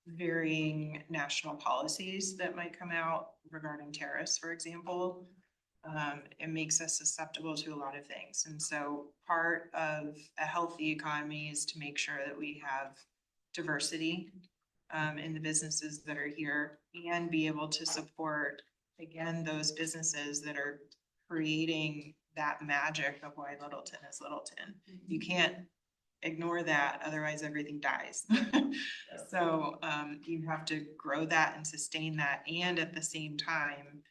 varying national policies that might come out regarding tariffs, for example. It makes us susceptible to a lot of things. And so part of a healthy economy is to make sure that we have diversity in the businesses that are here and be able to support, again, those businesses that are creating that magic of why Littleton is Littleton. You can't ignore that, otherwise everything dies. So, you have to grow that and sustain that, and at the same time,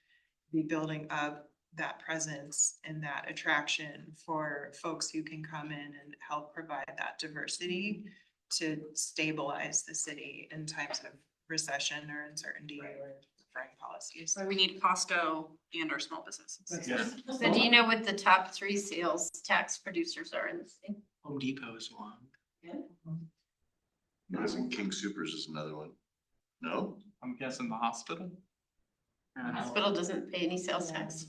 be building up that presence and that attraction for folks who can come in and help provide that diversity to stabilize the city in times of recession or uncertainty or different policies. So we need Costco and our small businesses. Yeah. So do you know what the top 3 sales tax producers are in the state? Home Depot is one. I'm guessing King Supers is another one. No? I'm guessing the hospital. The hospital doesn't pay any sales tax.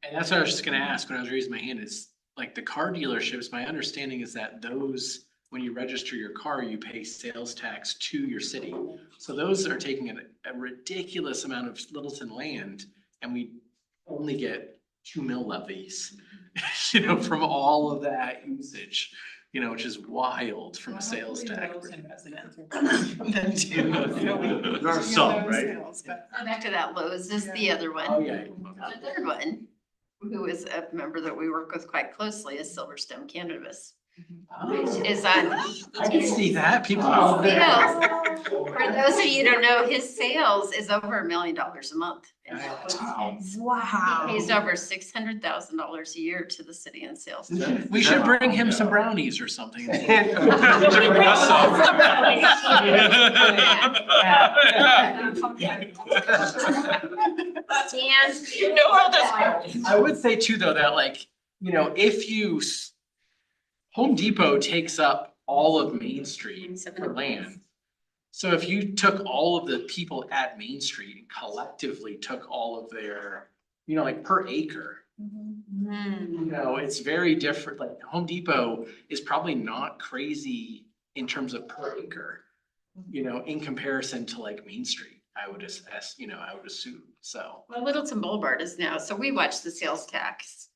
And that's what I was just gonna ask when I was raising my hand is, like, the car dealerships, my understanding is that those, when you register your car, you pay sales tax to your city. So those are taking a ridiculous amount of Littleton land, and we only get 2 mill levies, you know, from all of that usage, you know, which is wild from a sales tax. There are some, right? Back to that, Lowe's is the other one. Oh, yeah. The third one, who is a member that we work with quite closely, is Silverstem Cannabis. Which is on. I can see that, people. Sales, for those of you who don't know, his sales is over $1 million a month. Wow. He's over $600,000 a year to the city in sales. We should bring him some brownies or something. I would say too, though, that like, you know, if you, Home Depot takes up all of Main Street for land. So if you took all of the people at Main Street and collectively took all of their, you know, like per acre. You know, it's very different, like Home Depot is probably not crazy in terms of per acre. You know, in comparison to like Main Street, I would assess, you know, I would assume, so. Well, Littleton Boulevard is now, so we watch the sales tax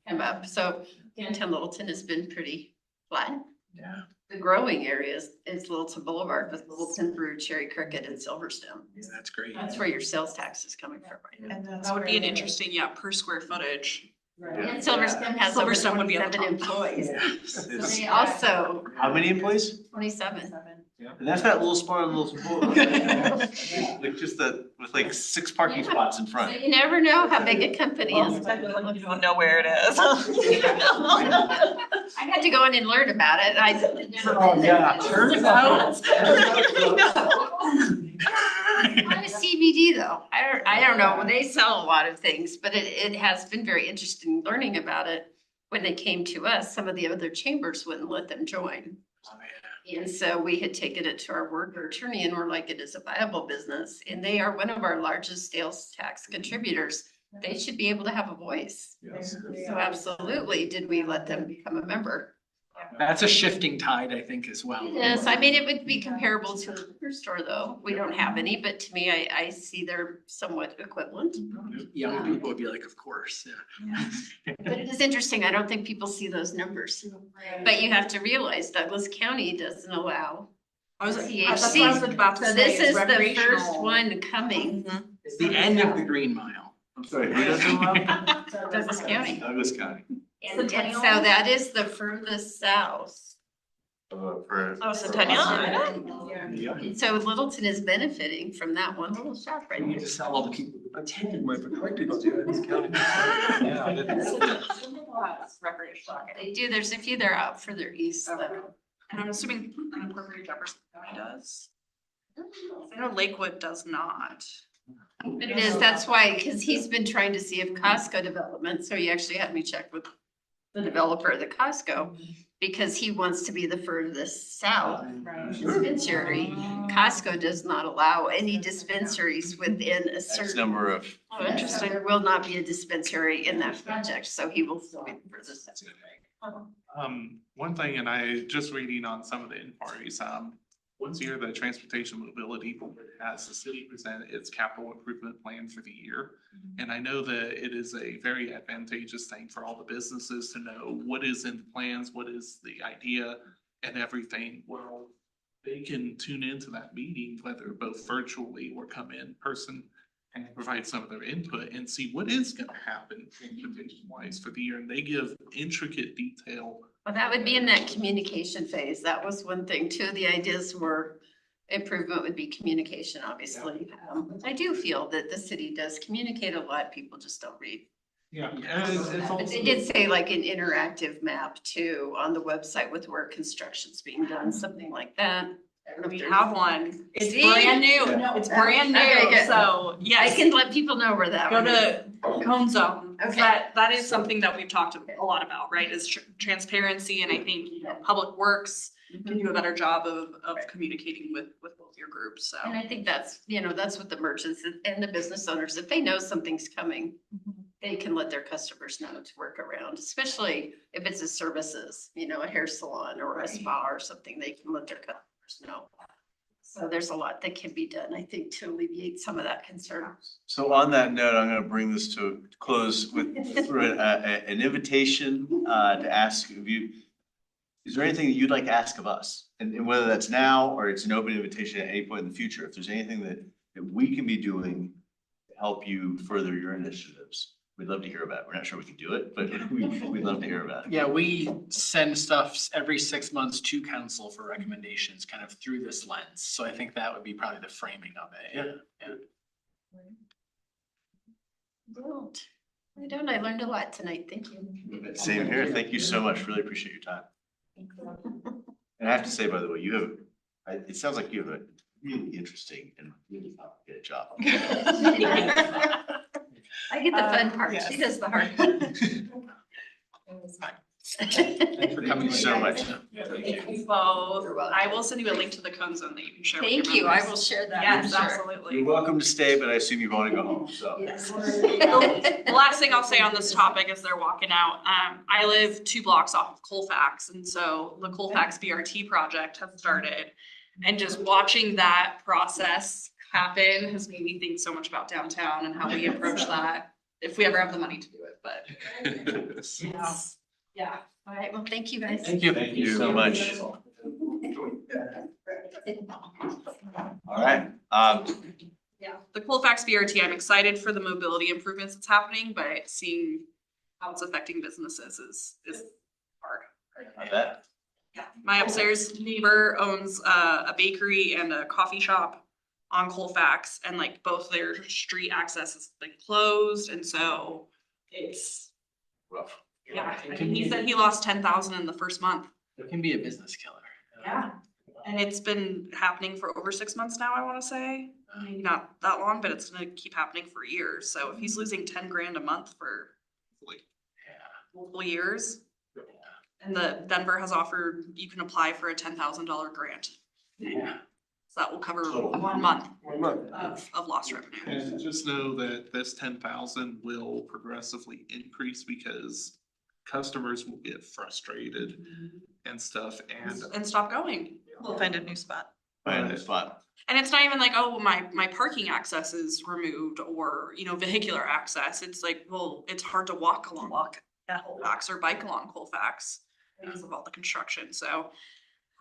come up, so downtown Littleton has been pretty flat. Yeah. The growing areas is Littleton Boulevard with Littleton Brew, Cherry Cricket and Silverstone. Yeah, that's great. That's where your sales tax is coming from right now. And that's That would be an where- interesting, yeah, per square footage. And Silverstone has over Silverstone would be at the 27 top. employees. Yeah. So they also, How many employees? 27. And that's that little spot on Littleton Boulevard. Like just the, with like 6 parking spots in So front. you never know how big a company is. You don't know where it is. I had to go in and learn about it. I never Oh, been there. yeah, turns out. Not a CBD though. I don't know. They sell a lot of things, but it has been very interesting learning about it. When they came to us, some of the other chambers wouldn't let them join. And so we had taken it to our worker attorney and we're like, it is a viable business and they are one of our largest sales tax contributors. They should be able to have a voice. Yes. So absolutely, did we let them become a member? That's a shifting tide, I think, as well. Yes, I mean, it would be comparable to a liquor store though. We don't have any, but to me, I see they're somewhat equivalent. Young people would be like, of course, yeah. But it is interesting. I don't think people see those numbers. But you have to realize Douglas County doesn't allow. I was, THC. that's what I was about to So say, this is the first recreational. one coming. It's the end of the Green Mile. I'm sorry, who doesn't allow? Douglas County. Douglas County. And so that is the furthest south. For. Oh, Centennial? And so Littleton is benefiting from that one little shop right You here. just sell all the people. That's changing my perspective on Adams County. Recreational. They do, there's a few that are out further east. though. And I'm assuming unincorporated Jefferson County does. I know Lakewood does not. It is, that's why, because he's been trying to see if Costco development, so he actually had me check with the developer of the Costco, because he wants to be the furthest south dispensary. Costco does not allow any dispensaries within a X certain. number of. Oh, interesting. There will not be a dispensary in that project, so he will still be the furthest south. One thing, and I just reading on some of the inquiries, once a year, the Transportation Mobility Board has the city present its capital improvement plan for the year. And I know that it is a very advantageous thing for all the businesses to know what is in the plans, what is the idea and everything. Well, they can tune into that meeting, whether both virtually or come in person and provide some of their input and see what is gonna happen transportation wise for the year, and they give intricate detail. Well, that would be in that communication phase. That was one thing. Two of the ideas were improvement would be communication, obviously. I do feel that the city does communicate a lot. People just don't read. Yeah. And it's But they did say like an interactive map too on the website with where construction's being done, something like that. I don't know if We there's- have one. It's See? brand new. No, it's brand Okay, new. good. So I yes, can let people know where that go one is. to Cone Zone. Okay. That is something that we've talked a lot about, right? Is transparency, and I think Public Works can do a better job of communicating with both your groups. So And I think that's, that's what the merchants and the business owners, if they know something's coming, they can let their customers know to work around, especially if it's a services, a hair salon or a spa or something, they can let their customers know. So there's a lot that can be done, I think, to alleviate some of that concern. So on that note, I'm gonna bring this to a close with an invitation to ask of you. Is there anything that you'd like to ask of us? And whether that's now or it's an open invitation at any point in the future, if there's anything that we can be doing to help you further your initiatives, we'd love to hear about it. We're not sure we can do it, but we'd love to hear about it. Yeah, we send stuff every 6 months to council for recommendations kind of through this lens. So I think that would be probably the framing of it. Yeah. I don't, I learned a lot tonight, thank you. Same here. Thank you so much. Really appreciate your time. And I have to say, by the way, it sounds like you have a really interesting and really complicated job. I get the fun part, yes. she does the hard part. Thanks for coming so much. both. I will send you a link to the Cone Zone that you can share with your Thank you, I members. will share that. Yes, for sure. absolutely. You're welcome to stay, but I assume you want to go home, so. Yes. The last thing I'll say on this topic as they're walking out, I live 2 blocks off of Colfax, and so the Colfax BRT project has started. And just watching that process happen has made me think so much about downtown and how we approach that, if we ever have the money to do it, but. Yeah. All right, well, thank you guys. Thank you. Thank you so much. All right, Yeah, the Colfax BRT, I'm excited for the mobility improvements that's happening, but seeing how it's affecting businesses is hard. I bet. Yeah, my upstairs neighbor owns a bakery and a coffee shop on Colfax, and like both their street access has been closed, and so it's, Rough. yeah, I mean, he said he lost 10,000 in the first month. It can be a business killer. Yeah. And it's been happening for over 6 months now, I wanna say, maybe not that long, but it's gonna keep happening for years, so if he's losing 10 grand a month for multiple years. And the Denver has offered, you can apply for a $10,000 grant. Yeah. So that will cover Total. 1 month 1 month. of lost revenue. And just know that this 10,000 will progressively increase because customers will get frustrated and stuff, and And stop going. We'll find a new spot. Find a spot. And it's not even like, oh, my parking access is removed or, vehicular access. It's like, well, it's hard to walk along Colfax or bike along Colfax because of all the construction. So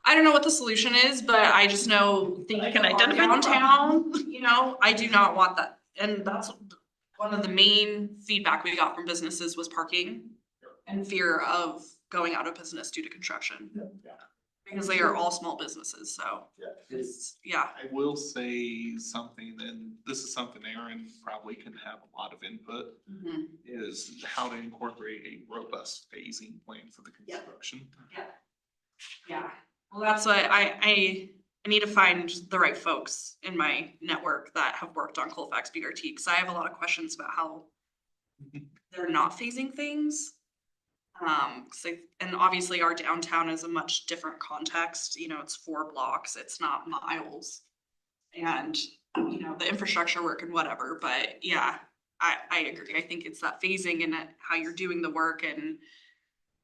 I don't know what the solution is, but I just know thinking can of identify the downtown, I do not want that. And that's one of the main feedback we got from businesses was parking and fear of going out of business due to construction. Because they are all small businesses, so yeah. I will say something, and this is something Aaron probably can have a lot of input, is how to incorporate a robust phasing plan for the construction. Yeah, well, that's what I need to find the right folks in my network that have worked on Colfax BRT, because I have a lot of questions about how they're not phasing things. And obviously our downtown is a much different context, it's 4 blocks, it's not miles. And, the infrastructure work and whatever, but yeah, I agree. I think it's that phasing and how you're doing the work. And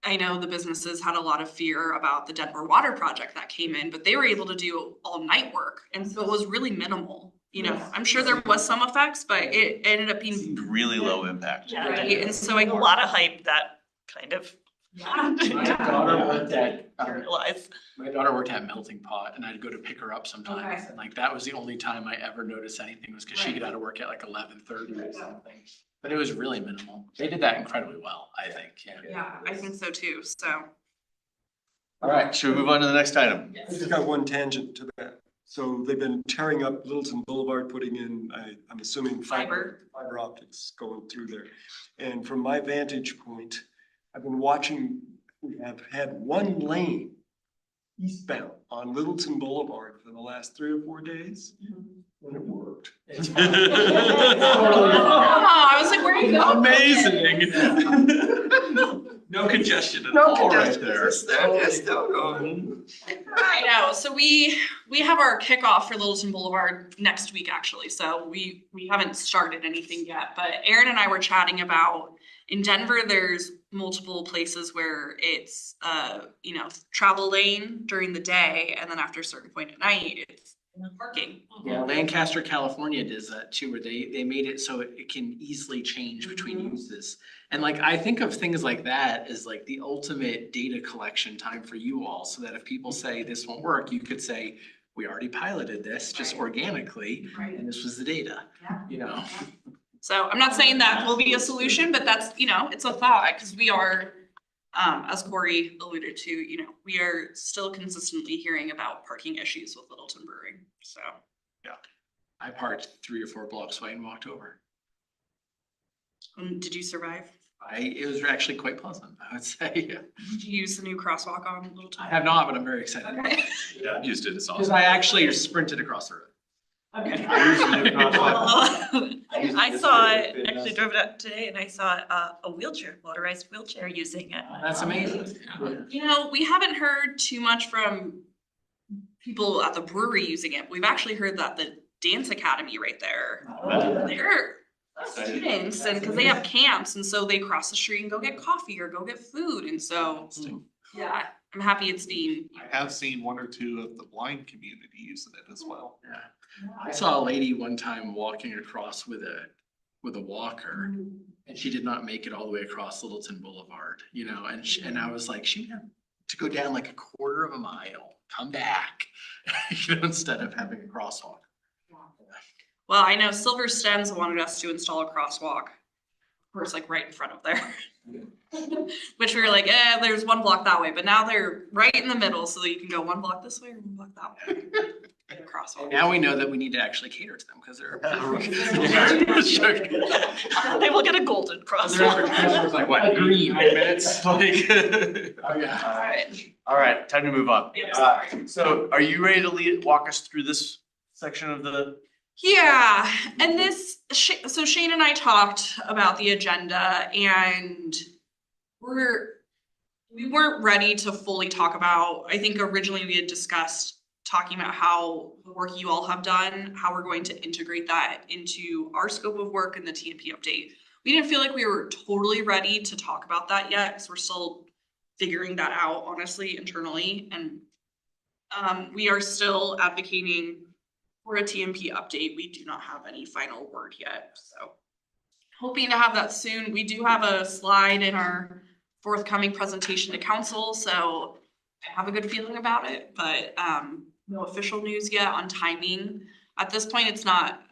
I know the businesses had a lot of fear about the Denver water project that came in, but they were able to do all night work. And so it was really minimal, I'm sure there was some effects, but it ended up being Really low impact. right. And so A lot of hype that kind of My daughter worked at, Realize. my daughter worked at Melting Pot and I'd go to pick her up sometimes. Okay. And like, that was the only time I ever noticed anything was because she got out of work at like 11:30 or something. But it was really minimal. They did that incredibly well, I think, yeah. Yeah, I think so too, so. All right, should we move on to the next item? I just got one tangent to that. So they've been tearing up Littleton Boulevard, putting in, I'm assuming fiber optics going through there. And from my vantage point, I've been watching, we have had one lane eastbound on Littleton Boulevard for the last 3 or 4 days, and it worked. Oh, I was like, where are you going? Amazing. No congestion at all right there. It's still going. I know, so we have our kickoff for Littleton Boulevard next week, actually, so we haven't started anything yet, but Aaron and I were chatting about, in Denver, there's multiple places where it's travel lane during the day, and then after a certain point at night, it's parking. Yeah, Lancaster, California does that too, where they made it so it can easily change between uses. And like, I think of things like that as like the ultimate data collection time for you all, so that if people say this won't work, you could say, we already piloted this just organically, and this was the data, you know? So I'm not saying that will be a solution, but that's, it's a thought, because we are, as Corey alluded to, we are still consistently hearing about parking issues with Littleton Brewing, so. I parked 3 or 4 blocks away and walked over. Did you survive? It was actually quite pleasant, I would say. Did you use the new crosswalk on Littleton? I have not, but I'm very excited. Okay. Yeah, I've used it, it's Because awesome. I actually sprinted across the road. Okay. I saw it, actually drove it up today and I saw a motorized wheelchair using it. That's amazing. We haven't heard too much from people at the brewery using it. We've actually heard that the dance academy right there, they're students, and because they have camps, and so they cross the street and go get coffee or go get food, and so, yeah, I'm happy it's being. I have seen 1 or 2 of the blind community using it as well. Yeah. I saw a lady one time walking across with a walker, and she did not make it all the way across Littleton Boulevard, and I was like, she had to go down like a 1/4 of a mile, come back, instead of having a crosswalk. Well, I know Silver Stems wanted us to install a crosswalk, of course, like right in front of there. Which we were like, there's 1 block that way, but now they're right in the middle, so that you can go 1 block this way or 1 block that way. Crosswalk. Now we know that we need to actually cater to them because they're. They will get a golden crosswalk. Like what, Green. 9 minutes? Like. Oh, yeah. All right, time to move on. So are you ready to walk us through this section of the? Yeah, and so Shane and I talked about the agenda, and we weren't ready to fully talk about, I think originally we had discussed talking about how the work you all have done, how we're going to integrate that into our scope of work in the TMP update. We didn't feel like we were totally ready to talk about that yet, because we're still figuring that out, honestly, internally, and we are still advocating for a TMP update. We do not have any final word yet, so hoping to have that soon. We do have a slide in our forthcoming presentation to council, so I have a good feeling about it, but no official news yet on timing. At this point, it's not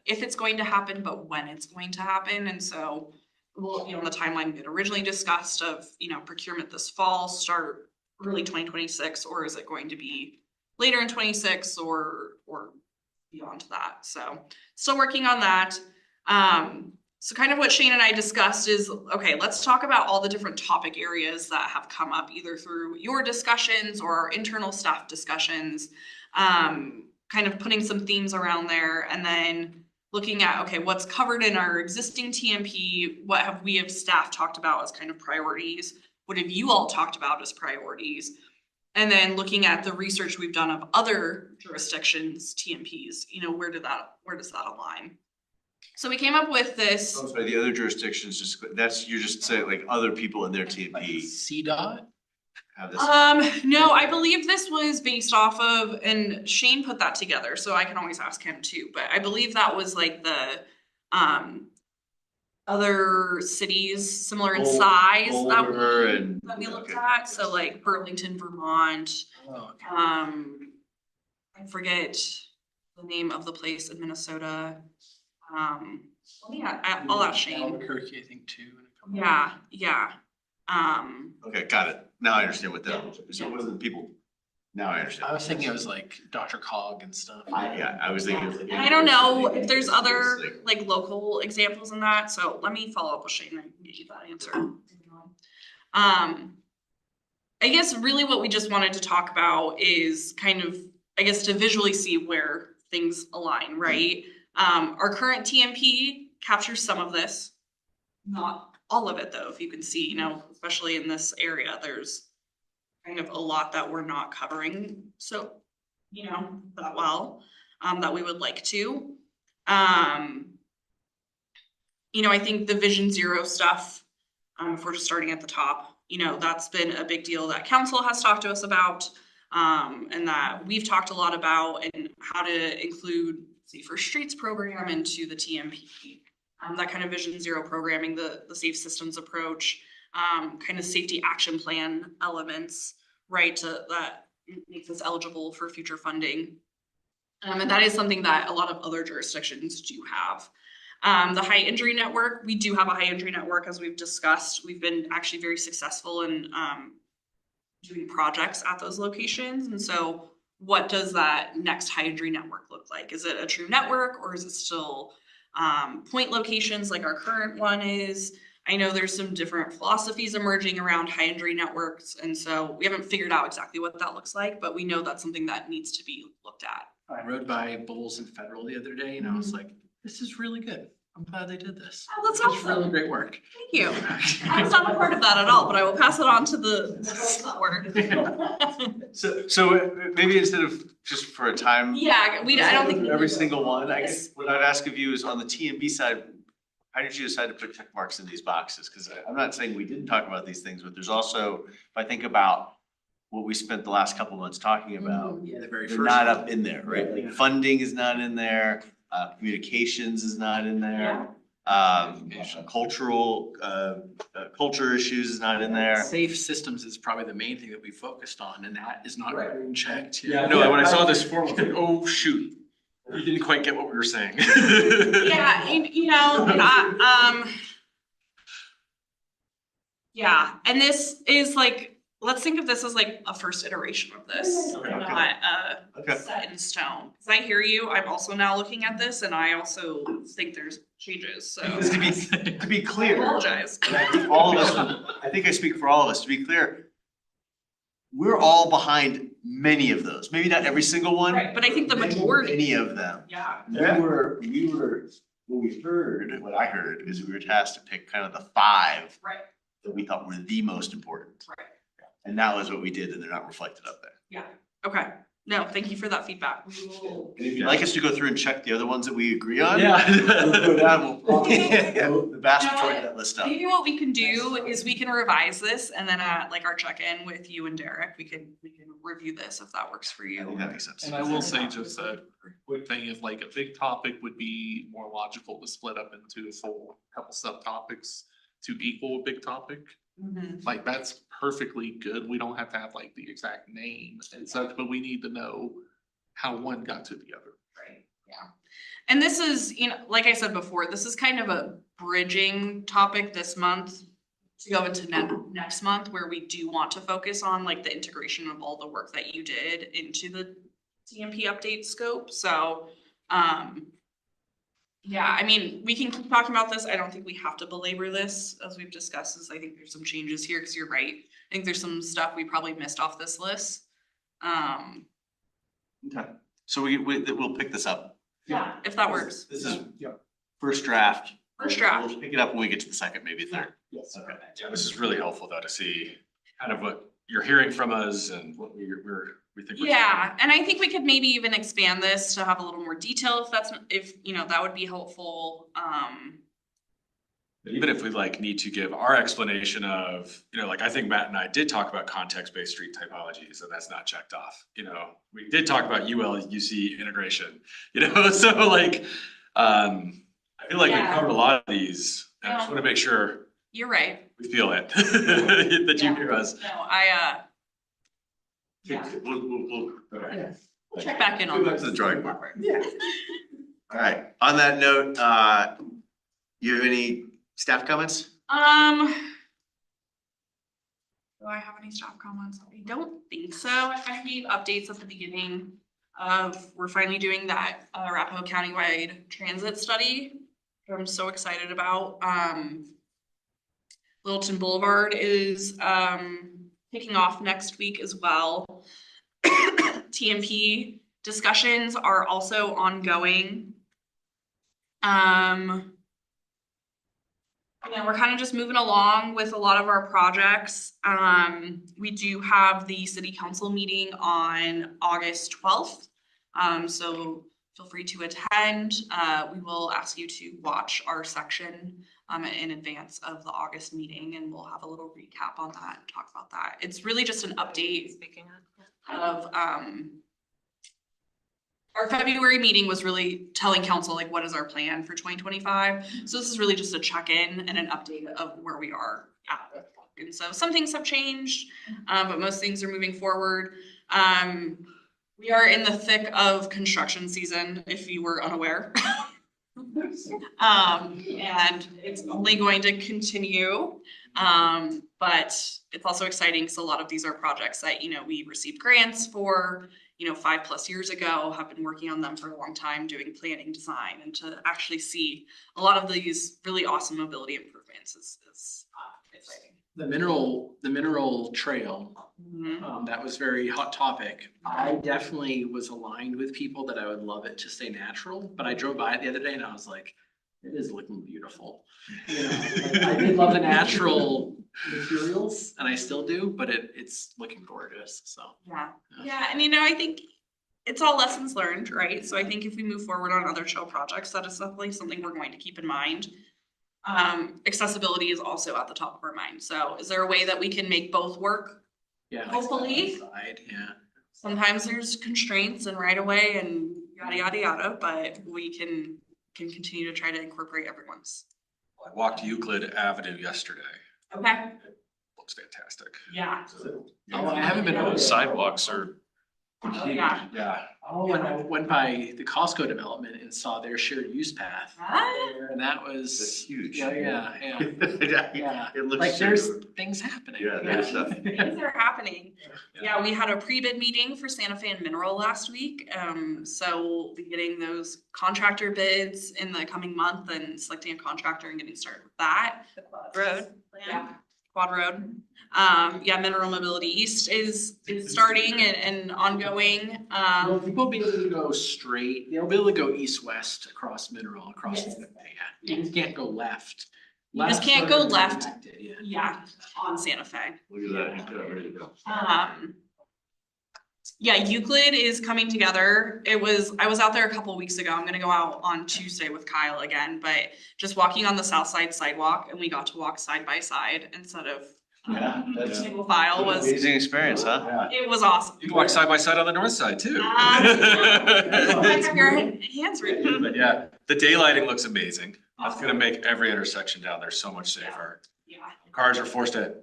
if it's going to happen, but when it's going to happen, and so we'll be on the timeline we had originally discussed of procurement this fall, start early 2026, or is it going to be later in 26 or beyond that? So still working on that. So kind of what Shane and I discussed is, okay, let's talk about all the different topic areas that have come up either through your discussions or our internal staff discussions, kind of putting some themes around there, and then looking at, okay, what's covered in our existing TMP, what have we as staff talked about as kind of priorities, what have you all talked about as priorities, and then looking at the research we've done of other jurisdictions, TMPs, where does that align? So we came up with this. Oh, sorry, the other jurisdictions, you're just saying like other people in their TMP CDOT? have this. No, I believe this was based off of, and Shane put that together, so I can always ask him too, but I believe that was like the other cities similar in Bol- size Boulder and- that we looked at, so like Burlington, Vermont. I forget the name of the place in Minnesota. I'll ask Shane. Albuquerque, I think, too. and a couple Yeah. Okay, got it. Now I understand what that was. So it wasn't people, now I understand. I was thinking it was like Dr. Cog and stuff. I was thinking. it was like- I don't know if there's other like local examples in that, so let me follow up with Shane and get you that answer. I guess really what we just wanted to talk about is kind of, I guess, to visually see where things align, right? Our current TMP captures some of this, not all of it though, if you can see, you know, especially in this area, there's kind of a lot that we're not covering, so, you know, that well, that we would like to. You know, I think the Vision Zero stuff, if we're just starting at the top, you know, that's been a big deal that council has talked to us about, and that we've talked a lot about, and how to include Safer Streets program into the TMP. That kind of Vision Zero programming, the safe systems approach, kind of safety action plan elements, right, that makes us eligible for future funding. And that is something that a lot of other jurisdictions do have. The high injury network, we do have a high injury network, as we've discussed. We've been actually very successful in doing projects at those locations. And so what does that next high injury network look like? Is it a true network, or is it still point locations like our current one is? I know there's some different philosophies emerging around high injury networks, and so we haven't figured out exactly what that looks like, but we know that's something that needs to be looked at. I rode by Bowles and Federal the other day and I was like, this is really good. I'm glad they did this. Oh, that's It's awesome. really great work. Thank you. I was not a part of that at all, but I will pass it on to the network. So maybe instead of just for a time. Yeah, I don't think. Every single one, I guess what I'd ask of you is on the TMB side, how did you decide to put check marks in these boxes? Because I'm not saying we didn't talk about these things, but there's also, if I think about what we spent the last couple of months talking about, Yeah, the very they're first. not one. up in there, right? Yeah. Like funding is not in there, communications is not in there. Cultural, culture issues is not in there. Safe systems is probably the main thing that we focused on, and that is not being checked. Yeah, no, when I saw this form, I was like, oh, shoot, you didn't quite get what we were saying. Yeah, you know, yeah, and this is like, let's think of this as like a first iteration of this, Okay. not Okay. set in stone. Cause I hear you, I'm also now looking at this and I also think there's changes, so. Because to be I clear, apologize. and I think all of us, I think I speak for all of us, to be clear, we're all behind many of those, maybe not every single one. Right, but I think the majority. Many of them. Yeah. We were, what I heard is we were tasked to pick kind of the 5 Right. that we thought were the most important. Right. And that was what we did, and they're not reflected up there. Yeah, okay. No, thank you for that feedback. We will. And if you'd like us to go through and check the other ones that we agree on. Yeah. we'll go down, we'll probably vote the vast majority of that list up. Maybe what we can do is we can revise this and then at like our check-in with you and Derek, we can review this if that works for I think you. that makes sense. And I will say just a quick thing, if like a big topic would be more logical to split up into a full couple subtopics to equal a big topic. Mhm. Like that's perfectly good. We don't have to have like the exact name and such, but we need to know how one got to the other. Right, yeah. And this is, you know, like I said before, this is kind of a bridging topic this month to go into next month, where we do want to focus on like the integration of all the work that you did into the TMP update scope. So, yeah, I mean, we can keep talking about this. I don't think we have to belabor this, as we've discussed, is I think there's some changes here, because you're right. I think there's some stuff we probably missed off this list. Okay, so we'll pick this up. Yeah, if that works. This is first draft. First draft. We'll pick it up when we get to the second, maybe third. Yes. Okay. Yeah, this is really helpful though, to see kind of what you're hearing from us and what we think. we're Yeah, and I think we could maybe even expand this to have a little more detail if you know, that would be helpful. Even if we like need to give our explanation of, you know, like I think Matt and I did talk about context-based street typologies, and that's not checked off. You know, we did talk about UL UC integration, you know, so like, I I feel like we Yeah. covered a lot of these. I just Yeah. wanna make sure You're right. we feel it, that you Yeah. hear us. No, I, yeah. All right. We'll check back in on Go back those. to the drawing board. Yeah. All right, on that note, you have any staff comments? Do I have any staff comments? I don't think so. I gave updates at the beginning of, we're finally doing that Arapahoe Countywide transit study, which I'm so excited about. Littleton Boulevard is kicking off next week as well. TMP discussions are also ongoing. Yeah, we're kind of just moving along with a lot of our projects. We do have the city council meeting on August 12th. So feel free to attend. We will ask you to watch our section in advance of the August meeting, and we'll have a little recap on that and talk about that. It's really just an update of our February meeting was really telling council like what is our plan for 2025. So this is really just a check-in and an update of where we are at. And so some things have changed, but most things are moving forward. We are in the thick of construction season, if you were unaware. And it's only going to continue. But it's also exciting because a lot of these are projects that, we received grants for, 5+ years ago, have been working on them for a long time, doing planning design, and to actually see a lot of these really awesome mobility improvements is exciting. The mineral trail, that was very hot topic. I definitely was aligned with people that I would love it to stay natural, but I drove by it the other day and I was like, it is looking beautiful. I did love the natural materials and I still do, but it's looking gorgeous, so. Yeah, and I think it's all lessons learned, right? So I think if we move forward on other trail projects, that is definitely something we're going to keep in mind. Accessibility is also at the top of our mind. So is there a way that we can make both work? Yeah. Hopefully. Yeah. Sometimes there's constraints and right away and yada, yada, yada, but we can continue to try to incorporate everyone's. I walked Euclid Avenue yesterday. Okay. Looks fantastic. Yeah. Oh, I haven't been over. Sidewalks are. Oh, yeah. Yeah. Oh, and I went by the Costco development and saw their shared use path. there, And that was. That's huge. Yeah. Yeah. It looks Like so there's good. things happening. Yeah, there's stuff. Things are happening. Yeah, we had a pre-bid meeting for Santa Fe and Mineral last week. So we'll be getting those contractor bids in the coming month and selecting a contractor and getting started with that. The Quad Road plan. Yeah, Quad Road. Mineral Mobility East is starting and ongoing. People will be able to go straight, they'll be able to go east-west across Mineral, across. Yes. You just can't go left. You just can't go left. Yeah. Yeah, on Santa Fe. Look at that, he's got it ready to go. Yeah, Euclid is coming together. I was out there a couple weeks ago. I'm gonna go out on Tuesday with Kyle again, but just walking on the south side sidewalk, and we got to walk side by side instead of single file was, Amazing experience, huh? it was awesome. You can walk side by side on the north side too. Have your hands ready. But yeah, the daylighting looks amazing. That's gonna make every intersection down there so much safer. Yeah. Cars are forced to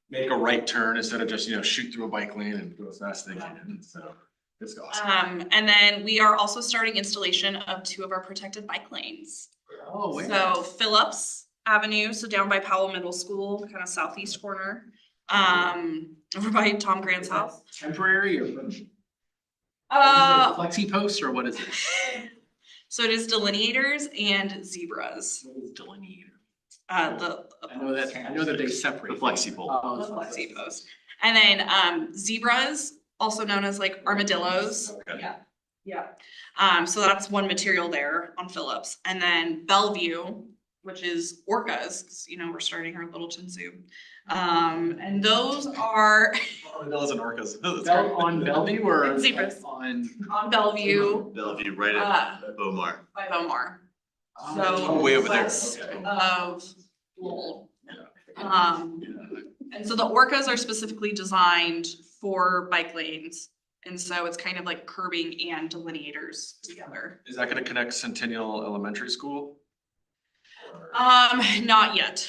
make a right turn instead of just, shoot through a bike lane and go as fast as they can, so it's awesome. And then we are also starting installation of 2 of our protected bike lanes. Oh, wait. So Phillips Avenue, so down by Powell Middle School, kind of southeast corner, over by Tom Grant's house. Temporary or? Flexi posts or what is it? So it is delineators and zebras. What is delineator? I I know that they separate. The flexi pole. Oh, the flexi post. And then zebras, also known as like armadillos. Okay. Yeah. So that's one material there on Phillips. And then Bellevue, which is orcas, 'cause, we're starting our Littleton Zoo. And those are Armadillos and orcas. On Bellevue or? Zebras. On. Bellevue Bellevue, right at Bomar. by Bomar. Oh, So way over there. west of Lowell. And so the orcas are specifically designed for bike lanes. And so it's kind of like curbing and delineators together. Is that gonna connect Centennial Elementary School? Not yet.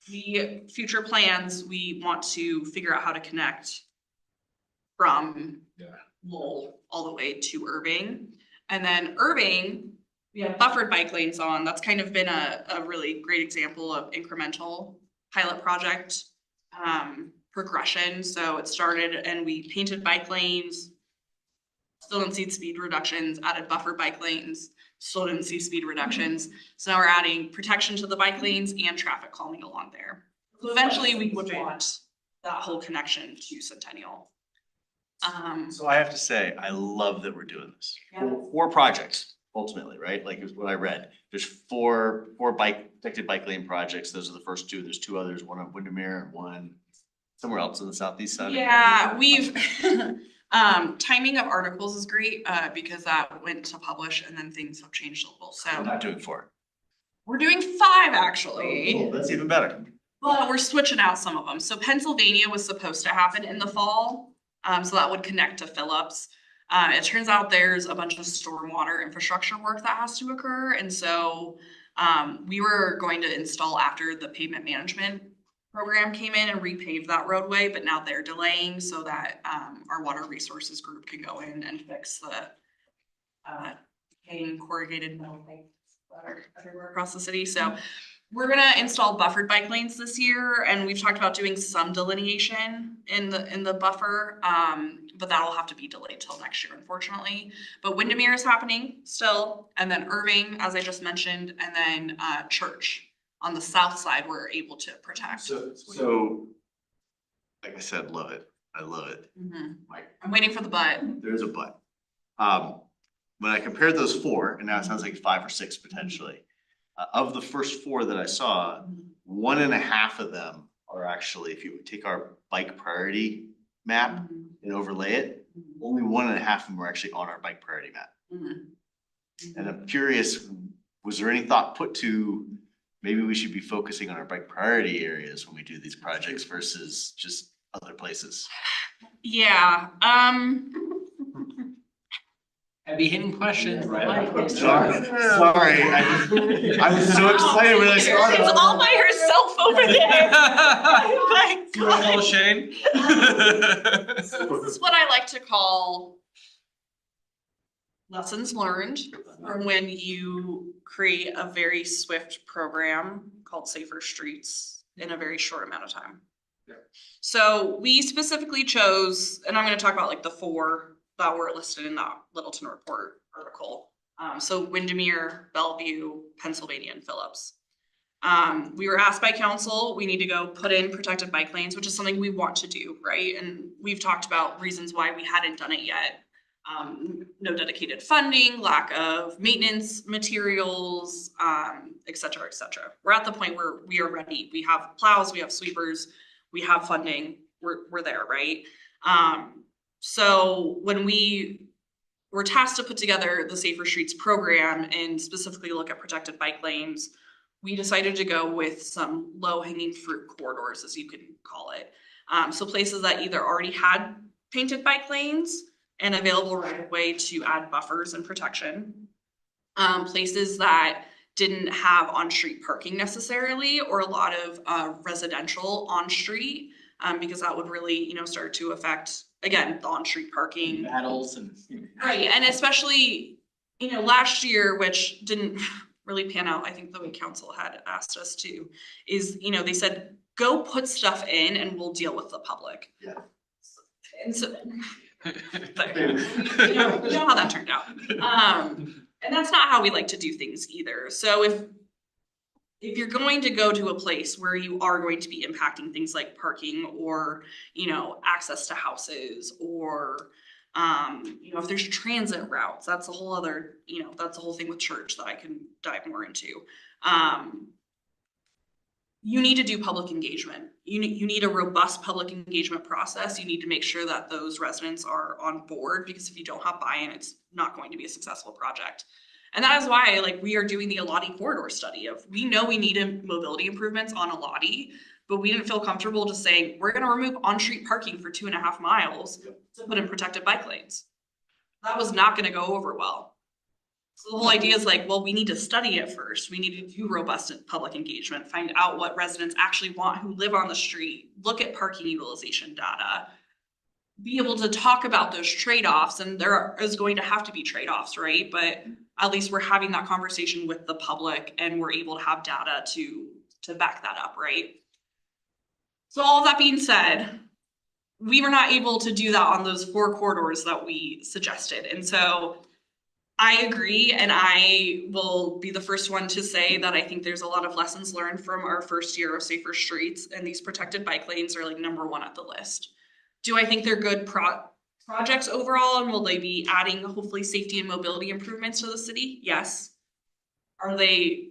The future plans, we want to figure out how to connect from Lowell all the way to Irving. And then Irving, we have buffered bike lanes on. That's kind of been a really great example of incremental pilot project progression. So it started and we painted bike lanes, still didn't see speed reductions, added buffer bike lanes, still didn't see speed reductions. So now we're adding protection to the bike lanes and traffic calming along there. So eventually we would want that whole connection to Centennial. So I have to say, I love that we're doing this. Four projects ultimately, right? Like is what I read. There's four protected bike lane projects. Those are the first two. There's two others, one on Windermere and one somewhere else on the southeast side. Yeah, we've timing of articles is great because that went to publish and then things have changed a little. So I'm not doing four. we're doing 5 actually. Cool, that's even better. Well, we're switching out some of them. So Pennsylvania was supposed to happen in the fall. So that would connect to Phillips. It turns out there's a bunch of stormwater infrastructure work that has to occur. And so we were going to install after the pavement management program came in and repaved that roadway, but now they're delaying so that our water resources group can go in and fix the hanging corrugated metal things that are everywhere across the city. So we're gonna install buffered bike lanes this year, and we've talked about doing some delineation in the buffer, but that'll have to be delayed till next year, unfortunately. But Windermere is happening still, and then Irving, as I just mentioned, and then Church on the south side we're able to protect. So like I said, love it. I love it. I'm waiting for the but. There's a but. When I compared those four, and now it sounds like 5 or 6 potentially. Of the first 4 that I saw, 1.5 of them are actually, if you take our bike priority map and overlay it, only 1.5 of them are actually on our bike priority map. And I'm curious, was there any thought put to maybe we should be focusing on our bike priority areas when we do these projects versus just other places? Yeah. Heavy hitting questions. Sorry, I was so excited when I saw She's that. all by herself over there. Oh my Oh, God. Shane. So this is what I like to call lessons learned from when you create a very swift program called Safer Streets in a very short amount of time. So we specifically chose, and I'm going to talk about like the 4 that were listed in that Littleton report article. So Windermere, Bellevue, Pennsylvania, and Phillips. We were asked by council, we need to go put in protected bike lanes, which is something we want to do, right? And we've talked about reasons why we hadn't done it yet. No dedicated funding, lack of maintenance materials, et cetera, et cetera. We're at the point where we are ready. We have plows, we have sweepers, we have funding, we're there, right? So when we were tasked to put together the Safer Streets program and specifically look at protected bike lanes, we decided to go with some low-hanging fruit corridors, as you can call it. So places that either already had painted bike lanes and available right of way to add buffers and protection. Places that didn't have on-street parking necessarily, or a lot of residential on-street, because that would really, start to affect, again, the on-street parking. Battles and. Right, and especially, last year, which didn't really pan out, I think the way council had asked us to, is, they said, go put stuff in and we'll deal with the public. Yeah. And so, you know how that turned out. And that's not how we like to do things either. So if you're going to go to a place where you are going to be impacting things like parking or, access to houses or, if there's transit routes, that's a whole other, that's a whole thing with church that I can dive more into. You need to do public engagement. You need a robust public engagement process. You need to make sure that those residents are on board, because if you don't have buy-in, it's not going to be a successful project. And that is why, we are doing the Elati corridor study of, we know we need mobility improvements on Elati, but we didn't feel comfortable just saying, we're going to remove on-street parking for 2.5 miles to put in protected bike lanes. That was not going to go over well. So the whole idea is like, well, we need to study it first. We need to do robust public engagement, find out what residents actually want who live on the street, look at parking utilization data, be able to talk about those trade-offs, and there is going to have to be trade-offs, right? But at least we're having that conversation with the public and we're able to have data to back that up, right? So all of that being said, we were not able to do that on those 4 corridors that we suggested. And so I agree, and I will be the first one to say that I think there's a lot of lessons learned from our first year of Safer Streets, and these protected bike lanes are like #1 at the list. Do I think they're good projects overall, and will they be adding hopefully safety and mobility improvements to the city? Yes. Are they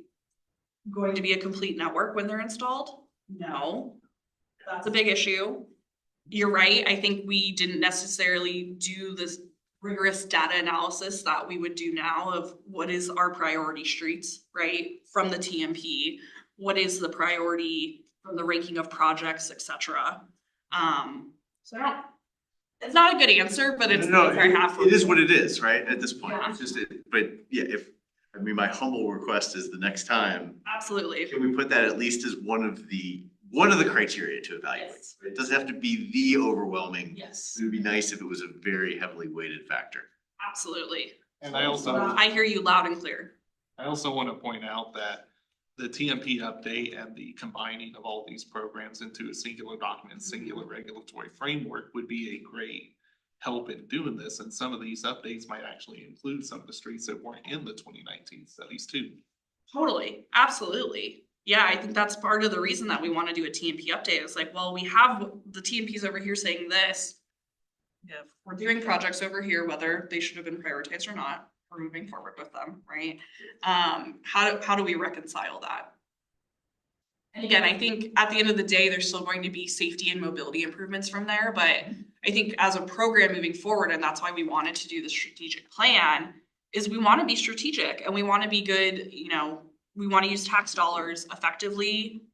going to be a complete network when they're installed? No. That's a big issue. You're right. I think we didn't necessarily do this rigorous data analysis that we would do now of what is our priority streets, right? From the TMP, what is the priority from the ranking of projects, et cetera. So it's not a good answer, but it's the answer I have. It is what it is, right? At this point, Yeah. it's just, but yeah, my humble request is the next time, Absolutely. can we put that at least as one of the criteria to evaluate? Yes. It doesn't have to be the overwhelming. Yes, It would be nice if it was a very heavily weighted factor. absolutely. And I also. I hear you loud and clear. I also want to point out that the TMP update and the combining of all these programs into a singular document, singular regulatory framework would be a great help in doing this. And some of these updates might actually include some of the streets that weren't in the 2019 studies too. Totally, absolutely. Yeah, I think that's part of the reason that we want to do a TMP update. It's like, well, we have the TMPs over here saying this. If we're doing projects over here, whether they should have been prioritized or not, we're moving forward with them, right? How do we reconcile that? And again, I think at the end of the day, there's still going to be safety and mobility improvements from there, but I think as a program moving forward, and that's why we wanted to do the strategic plan, is we want to be strategic and we want to be good, we want to use tax dollars effectively,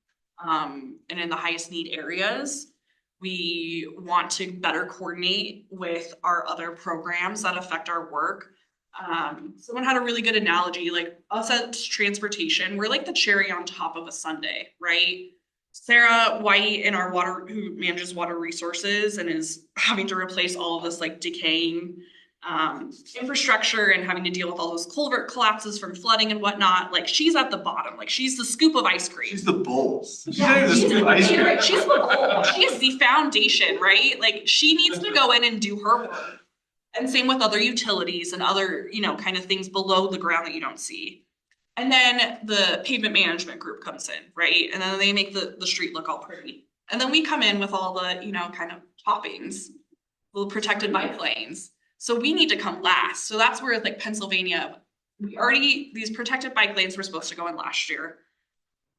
and in the highest need areas. We want to better coordinate with our other programs that affect our work. Someone had a really good analogy, like us at transportation, we're like the cherry on top of a sundae, right? Sarah White in our who manages water resources and is having to replace all of this like decaying infrastructure and having to deal with all those culvert collapses from flooding and whatnot. Like she's at the bottom, like she's the scoop of ice cream. She's the bowl. Yeah, she's the bowl. She is the foundation, right? Like she needs to go in and do her work. And same with other utilities and other, kind of things below the ground that you don't see. And then the pavement management group comes in, right? And then they make the street look all pretty. And then we come in with all the, kind of toppings, the protected bike lanes. So we need to come last. So that's where like Pennsylvania, these protected bike lanes were supposed to go in last year.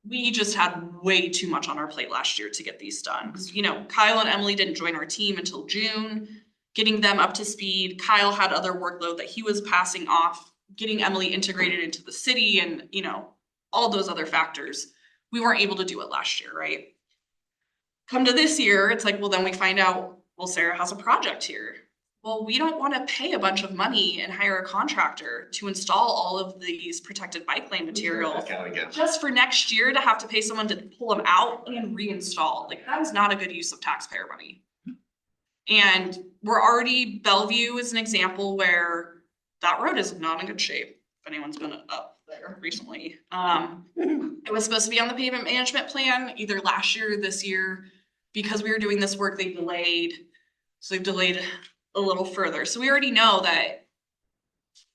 We just had way too much on our plate last year to get these done. Because, Kyle and Emily didn't join our team until June. Getting them up to speed. Kyle had other workload that he was passing off, getting Emily integrated into the city and, all those other factors. We weren't able to do it last year, right? Come to this year, it's like, well, then we find out, well, Sarah has a project here. Well, we don't want to pay a bunch of money and hire a contractor to install all of these protected bike lane materials just for next year to have to pay someone to pull them out and reinstall. Like that is not a good use of taxpayer money. And Bellevue is an example where that road is not in good shape. If anyone's been up there recently. It was supposed to be on the pavement management plan either last year or this year. Because we were doing this work, they delayed. So they've delayed a little further. So we already know that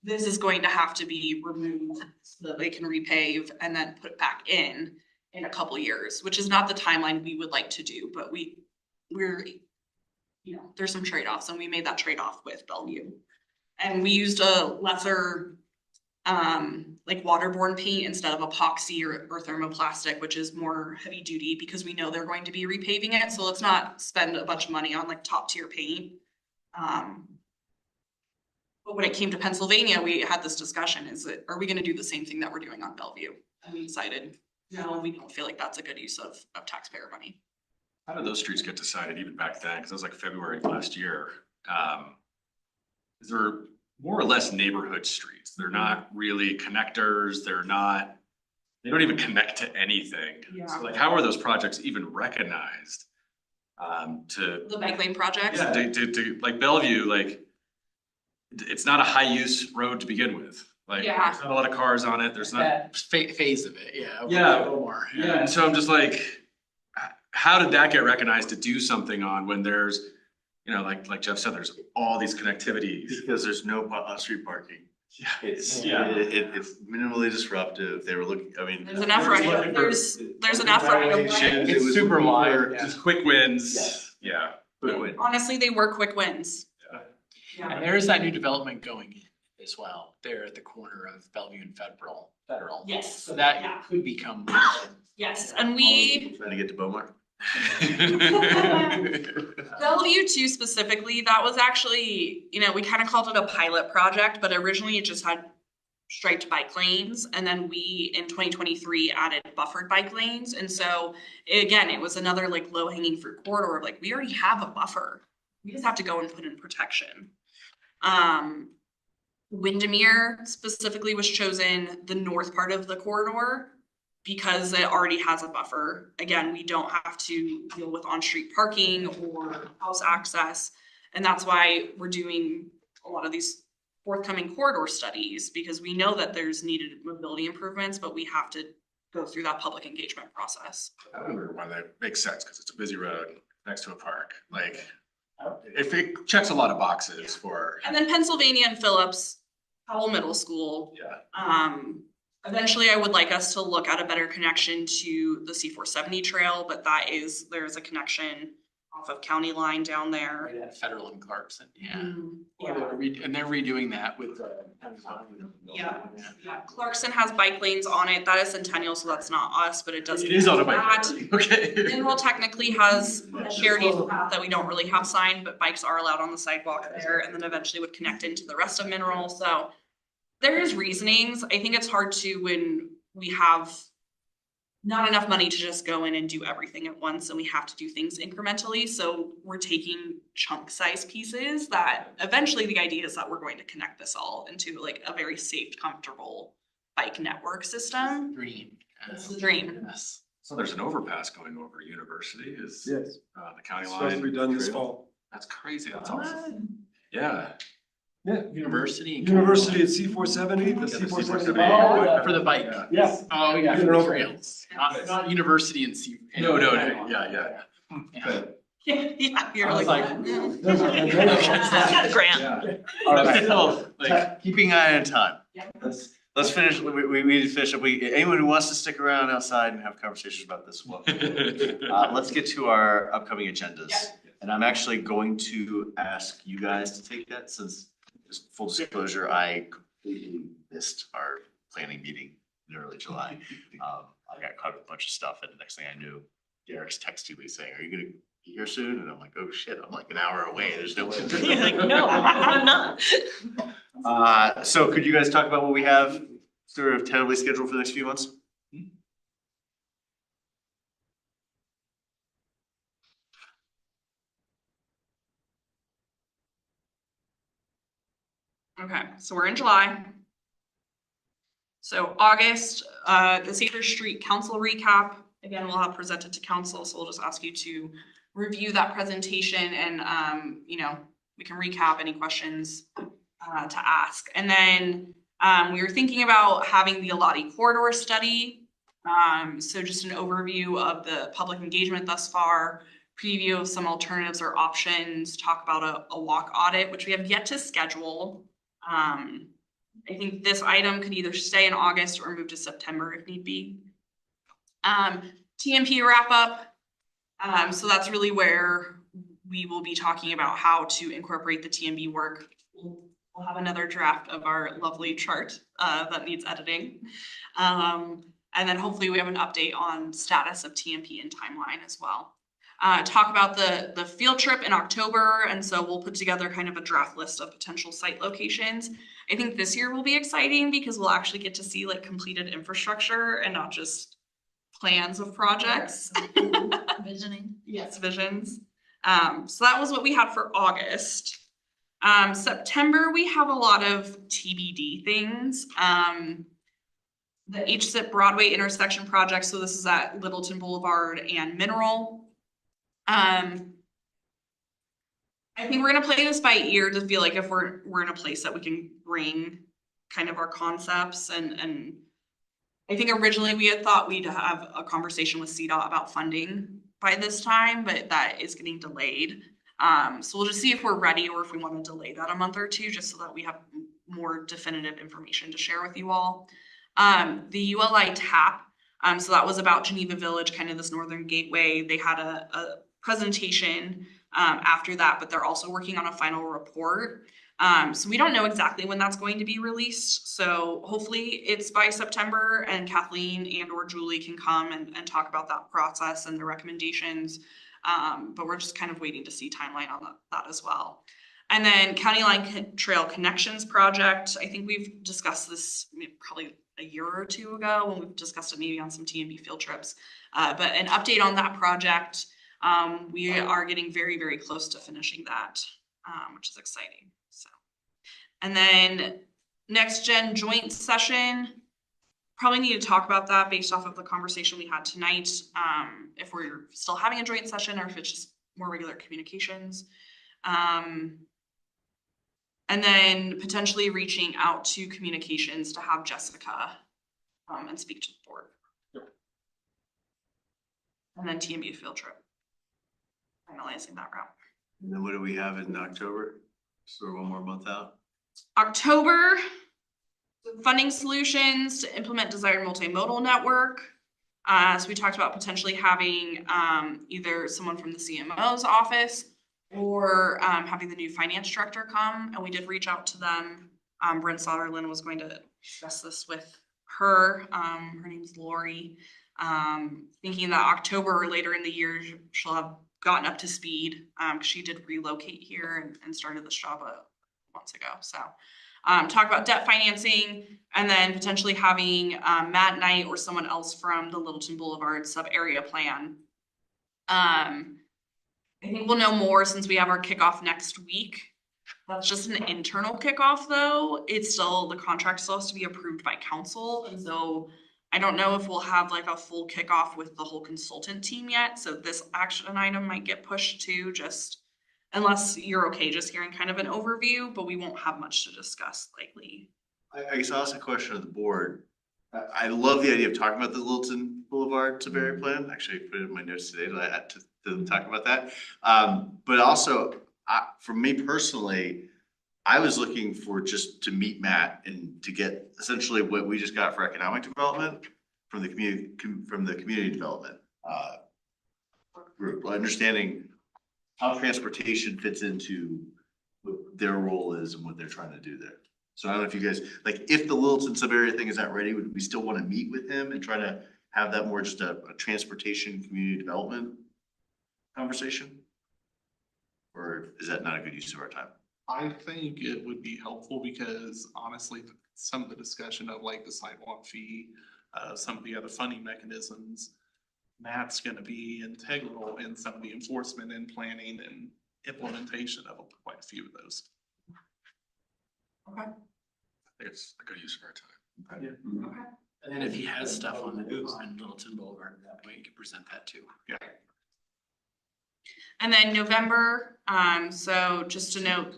this is going to have to be removed so that they can repave and then put back in a couple years, which is not the timeline we would like to do, but we're there's some trade-offs and we made that trade-off with Bellevue. And we used a lesser like waterborne paint instead of epoxy or thermoplastic, which is more heavy duty because we know they're going to be repaving it. So let's not spend a bunch of money on like top tier paint. But when it came to Pennsylvania, we had this discussion, are we gonna do the same thing that we're doing on Bellevue? And we decided, no, we don't feel like that's a good use of taxpayer money. How did those streets get decided even back then? Because that was like February of last year. Is there more or less neighborhood streets. They're not really connectors. They don't even connect to anything. Yeah. So like, how are those projects even recognized? The bike lane projects? Yeah, to like Bellevue, like, it's not a high use road to begin with. Like, Yeah. there's not a lot of cars on it. There's not. That phase of it, yeah. Yeah. A little more. Yeah, and so I'm just like, how did that get recognized to do something on when there's, like Jeff said, there's all these connectivities. Because there's no street parking. Yeah. It's minimally disruptive. They were looking, I mean. There's enough right, there's enough right of way. It It's was super looking wide, for- just quick wins. Yeah. Quick win. Honestly, they were quick wins. And there is that new development going in as well, there at the corner of Bellevue and Federal. Yes. So that Yeah. could become. Yes, and we, Trying to get to Beaumont. Bellevue too specifically, that was actually, we kind of called it a pilot project, but originally it just had striped bike lanes. And then we, in 2023, added buffered bike lanes. And so again, it was another like low hanging fruit corridor. Like, we already have a buffer. We just have to go and put in protection. Windermere specifically was chosen the north part of the corridor because it already has a buffer. Again, we don't have to deal with on-street parking or house access. And that's why we're doing a lot of these forthcoming corridor studies, because we know that there's needed mobility improvements, but we have to go through that public engagement process. I wonder why that makes sense, because it's a busy road next to a park. Like, if it checks a lot of boxes for. And then Pennsylvania and Phillips, Powell Middle School. Yeah. Eventually I would like us to look at a better connection to the C470 trail, but there's a connection off of County Line down there. Right at Federal and Clarkson, yeah. Yeah. And they're redoing that with. Yeah. Clarkson has bike lanes on it. That is Centennial, so that's not us, but it does. It is on a that. bike lane, okay. Mineral technically has a shared use path that we don't really have signed, but bikes are allowed on the sidewalk there, and then eventually would connect into the rest of Mineral. So there's reasonings. I think it's hard to, when we have not enough money to just go in and do everything at once, and we have to do things incrementally. So we're taking chunk size pieces that eventually the idea is that we're going to connect this all into like a very safe, comfortable bike network system. Dream. It's the dream. Yes. So there's an overpass going over University is Yes. The county Supposed to be line. done this fall. That's crazy. That's awesome. Yeah. Yeah. University. and- University at C470, the Yeah, the C470. C470. For the bike. Yeah. Oh, yeah, Get for it the over. trails, not university and C. No, yeah. Yeah, you're I was like. like, Got a grant. Yeah. All right. Still, like, Keeping an eye on time. Yeah. Let's finish, we need to finish up. Anyone who wants to stick around outside and have conversations about this, well, let's get to our upcoming agendas. And I'm actually going to ask you guys to take that, since, just full disclosure, I completely missed our planning meeting in early July. I got caught with a bunch of stuff, and the next thing I knew, Derek's texting me saying, "Are you gonna be here soon?" And I'm like, "Oh shit, I'm like an hour away, there's no way." You're like, no, I'm not. So could you guys talk about what we have sort of tentatively scheduled for the next few months? Okay, so we're in July. So August, the Cedar Street Council recap, again, we'll have presented to council, so we'll just ask you to review that presentation and, we can recap any questions to ask. And then we were thinking about having the Alati corridor study. So just an overview of the public engagement thus far, preview of some alternatives or options, talk about a walk audit, which we have yet to schedule. I think this item could either stay in August or move to September if need be. TMP wrap up. So that's really where we will be talking about how to incorporate the TMB work. We'll have another draft of our lovely chart that needs editing. And then hopefully we have an update on status of TMP and timeline as well. Talk about the field trip in October, and so we'll put together kind of a draft list of potential site locations. I think this year will be exciting because we'll actually get to see like completed infrastructure and not just plans of projects. Visioning. Yes, visions. So that was what we had for August. September, we have a lot of TBD things. The HSIP Broadway intersection project, so this is at Littleton Boulevard and Mineral. I think we're gonna play this by ear to feel like if we're in a place that we can bring kind of our concepts and I think originally we had thought we'd have a conversation with CDOT about funding by this time, but that is getting delayed. So we'll just see if we're ready or if we want to delay that a month or two, just so that we have more definitive information to share with you all. The ULI TAP, so that was about Geneva Village, kind of this northern gateway. They had a presentation after that, but they're also working on a final report. So we don't know exactly when that's going to be released. So hopefully it's by September and Kathleen and or Julie can come and talk about that process and the recommendations. But we're just kind of waiting to see timeline on that as well. And then County Line Trail Connections Project. I think we've discussed this probably a year or two ago when we've discussed it maybe on some TMB field trips. But an update on that project. We are getting very, very close to finishing that, which is exciting. So, and then next gen joint session, probably need to talk about that based off of the conversation we had tonight. If we're still having a joint session or if it's just more regular communications. And then potentially reaching out to communications to have Jessica and speak to the board. And then TMU field trip. Finalizing that route. And then what do we have in October? So we're one more month out. October, funding solutions to implement desired multimodal network. So we talked about potentially having either someone from the CMO's office or having the new finance director come. And we did reach out to them. Brent Soderlin was going to discuss this with her. Her name's Lori. Thinking that October or later in the year, she'll have gotten up to speed. She did relocate here and started this job months ago. So talk about debt financing and then potentially having Matt Knight or someone else from the Littleton Boulevard sub area plan. I think we'll know more since we have our kickoff next week. That's just an internal kickoff though. It's still, the contract still has to be approved by council. And so I don't know if we'll have like a full kickoff with the whole consultant team yet. So this action item might get pushed to just, unless you're okay just hearing kind of an overview, but we won't have much to discuss likely. I guess I'll ask a question of the board. I love the idea of talking about the Littleton Boulevard to Berry plan. Actually, I put it in my notes today to talk about that. But also, for me personally, I was looking for just to meet Matt and to get essentially what we just got for economic development from the community development group, understanding how transportation fits into what their role is and what they're trying to do there. So I don't know if you guys, like, if the Littleton sub-area thing is not ready, would we still want to meet with him and try to have that more just a transportation community development conversation? Or is that not a good use of our time? I think it would be helpful because honestly, some of the discussion of like the sidewalk fee, some of the other funding mechanisms, Matt's gonna be integral in some of the enforcement and planning and implementation of quite a few of those. Okay. I think it's a good use of our time. Yeah. Okay. And then if he has stuff on Littleton Boulevard, that way you can present that too. Yeah. And then November, so just to note,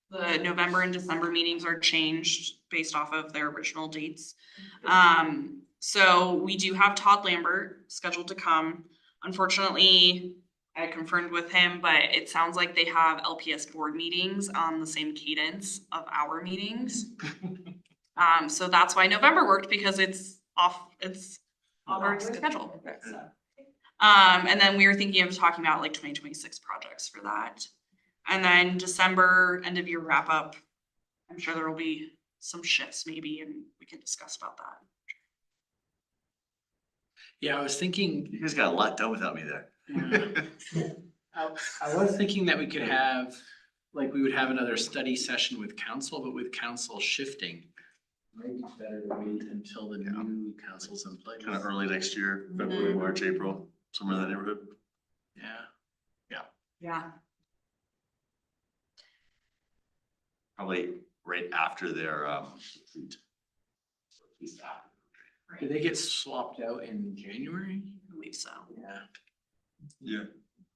the November and December meetings are changed based off of their original dates. So we do have Todd Lambert scheduled to come. Unfortunately, I confirmed with him, but it sounds like they have LPS board meetings on the same cadence of our meetings. So that's why November worked, because it's off our schedule. And then we were thinking of talking about like 2026 projects for that. And then December, end of year wrap up. I'm sure there will be some shifts maybe, and we can discuss about that. Yeah, I was thinking, You guys got a lot done without me there. I was thinking that we could have, like, we would have another study session with council, but with council shifting. Maybe it's better to wait until the new council's in place. Kind of early next year, February, March, April, somewhere in that neighborhood. Yeah. Yeah. probably right after their retreat. Did they get swapped out in January? I believe so. Yeah. Yeah.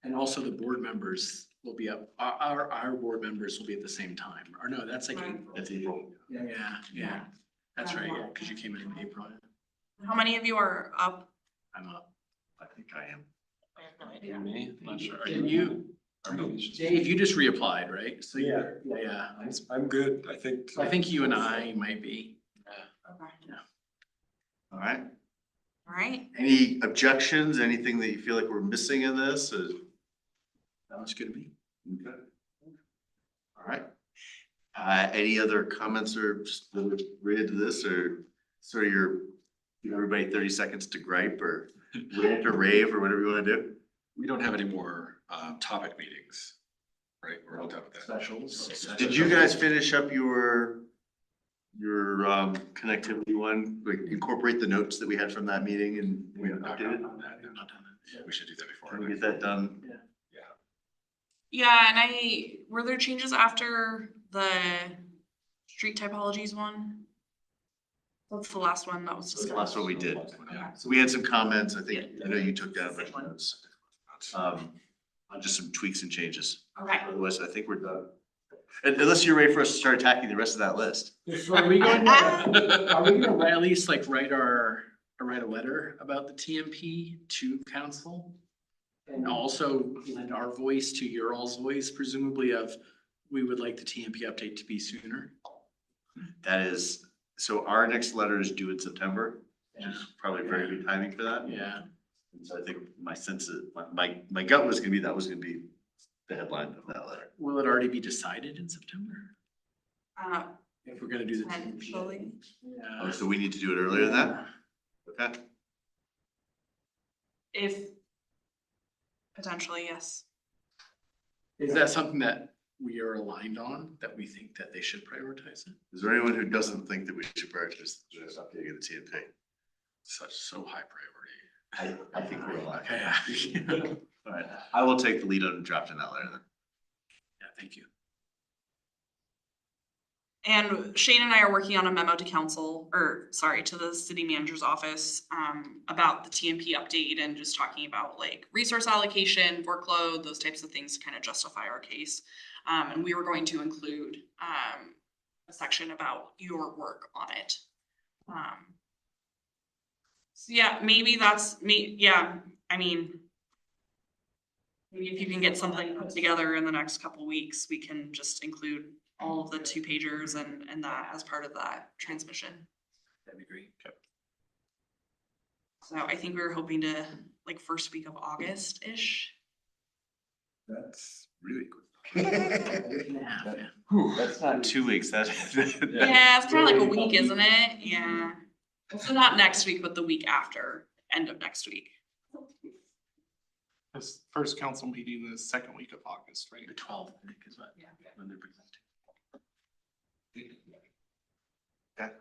And also the board members will be up, our board members will be at the same time, or no, that's like Right. April. That's April. Yeah, that's right, yeah, cause you came in April. How many of you are up? I'm up. I think I am. I have no idea. Me, I'm not sure. Can you, Dave, you just reapplied, right? So Yeah. Yeah, I'm good, I think. so I think you and I might be. Okay. All right. All right. Any objections? Anything that you feel like we're missing in this? Sounds good to me. Okay. All right. Any other comments or just related to this, or sort of give everybody 30 seconds to gripe or rant or rave or whatever you want to do? We don't have any more topic meetings, right? We're all done with that. Specials. Did you guys finish up your connectivity one, like incorporate the notes that we had from that meeting and we updated? Not done that. We should do that before. Can we get that done? Yeah, and were there changes after the street typologies one? What's the last one that was That's the discussed? last one we did. Yeah. So we had some comments. I think, I know you took down a bunch of notes. On just some tweaks and changes. Okay. Otherwise, I think we're done. Unless you're ready for us to start attacking the rest of that list. So are we going to, are we gonna at least like write a letter about the TMP to council? And also lend our voice to your all's voice, presumably of, we would like the TMP update to be sooner. That is, so our next letter is due in September, which Yeah. is probably very good timing for that. Yeah. So I think my sense is, my gut was gonna be, that was gonna be the headline of that letter. Will it already be decided in September? Uh, If we're gonna do the TMP? Potentially. Oh, so we need to do it earlier than that? Okay. If potentially, yes. Is that something that we are aligned on, that we think that they should prioritize it? Is there anyone who doesn't think that we should prioritize the updating of the TMP? So high priority. I think we're aligned. Okay, yeah. All right, I will take the lead on drafting that letter then. Yeah, thank you. And Shane and I are working on a memo to council, or sorry, to the city manager's office, about the TMP update and just talking about like resource allocation, workload, those types of things to kind of justify our case. And we were going to include, a section about your work on it. So yeah, maybe that's me, yeah, I mean, maybe if you can get something put together in the next couple weeks, we can just include all of the 2-pagers and that as part of that transmission. That'd be great. Okay. So I think we were hoping to like first week of August-ish. That's really quick. That's not 2 weeks, that's. Yeah, it's kind of like a week, isn't it? Yeah. So not next week, but the week after, end of next week. This first council meeting, the second week of August, right? The 12th, I think is what, when they're presenting.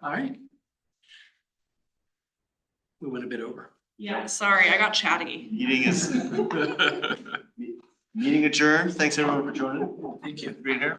All right. We went a bit over. Yeah, sorry, I got chatty. Meeting adjourned. Thanks everyone for joining. Thank you. For being here.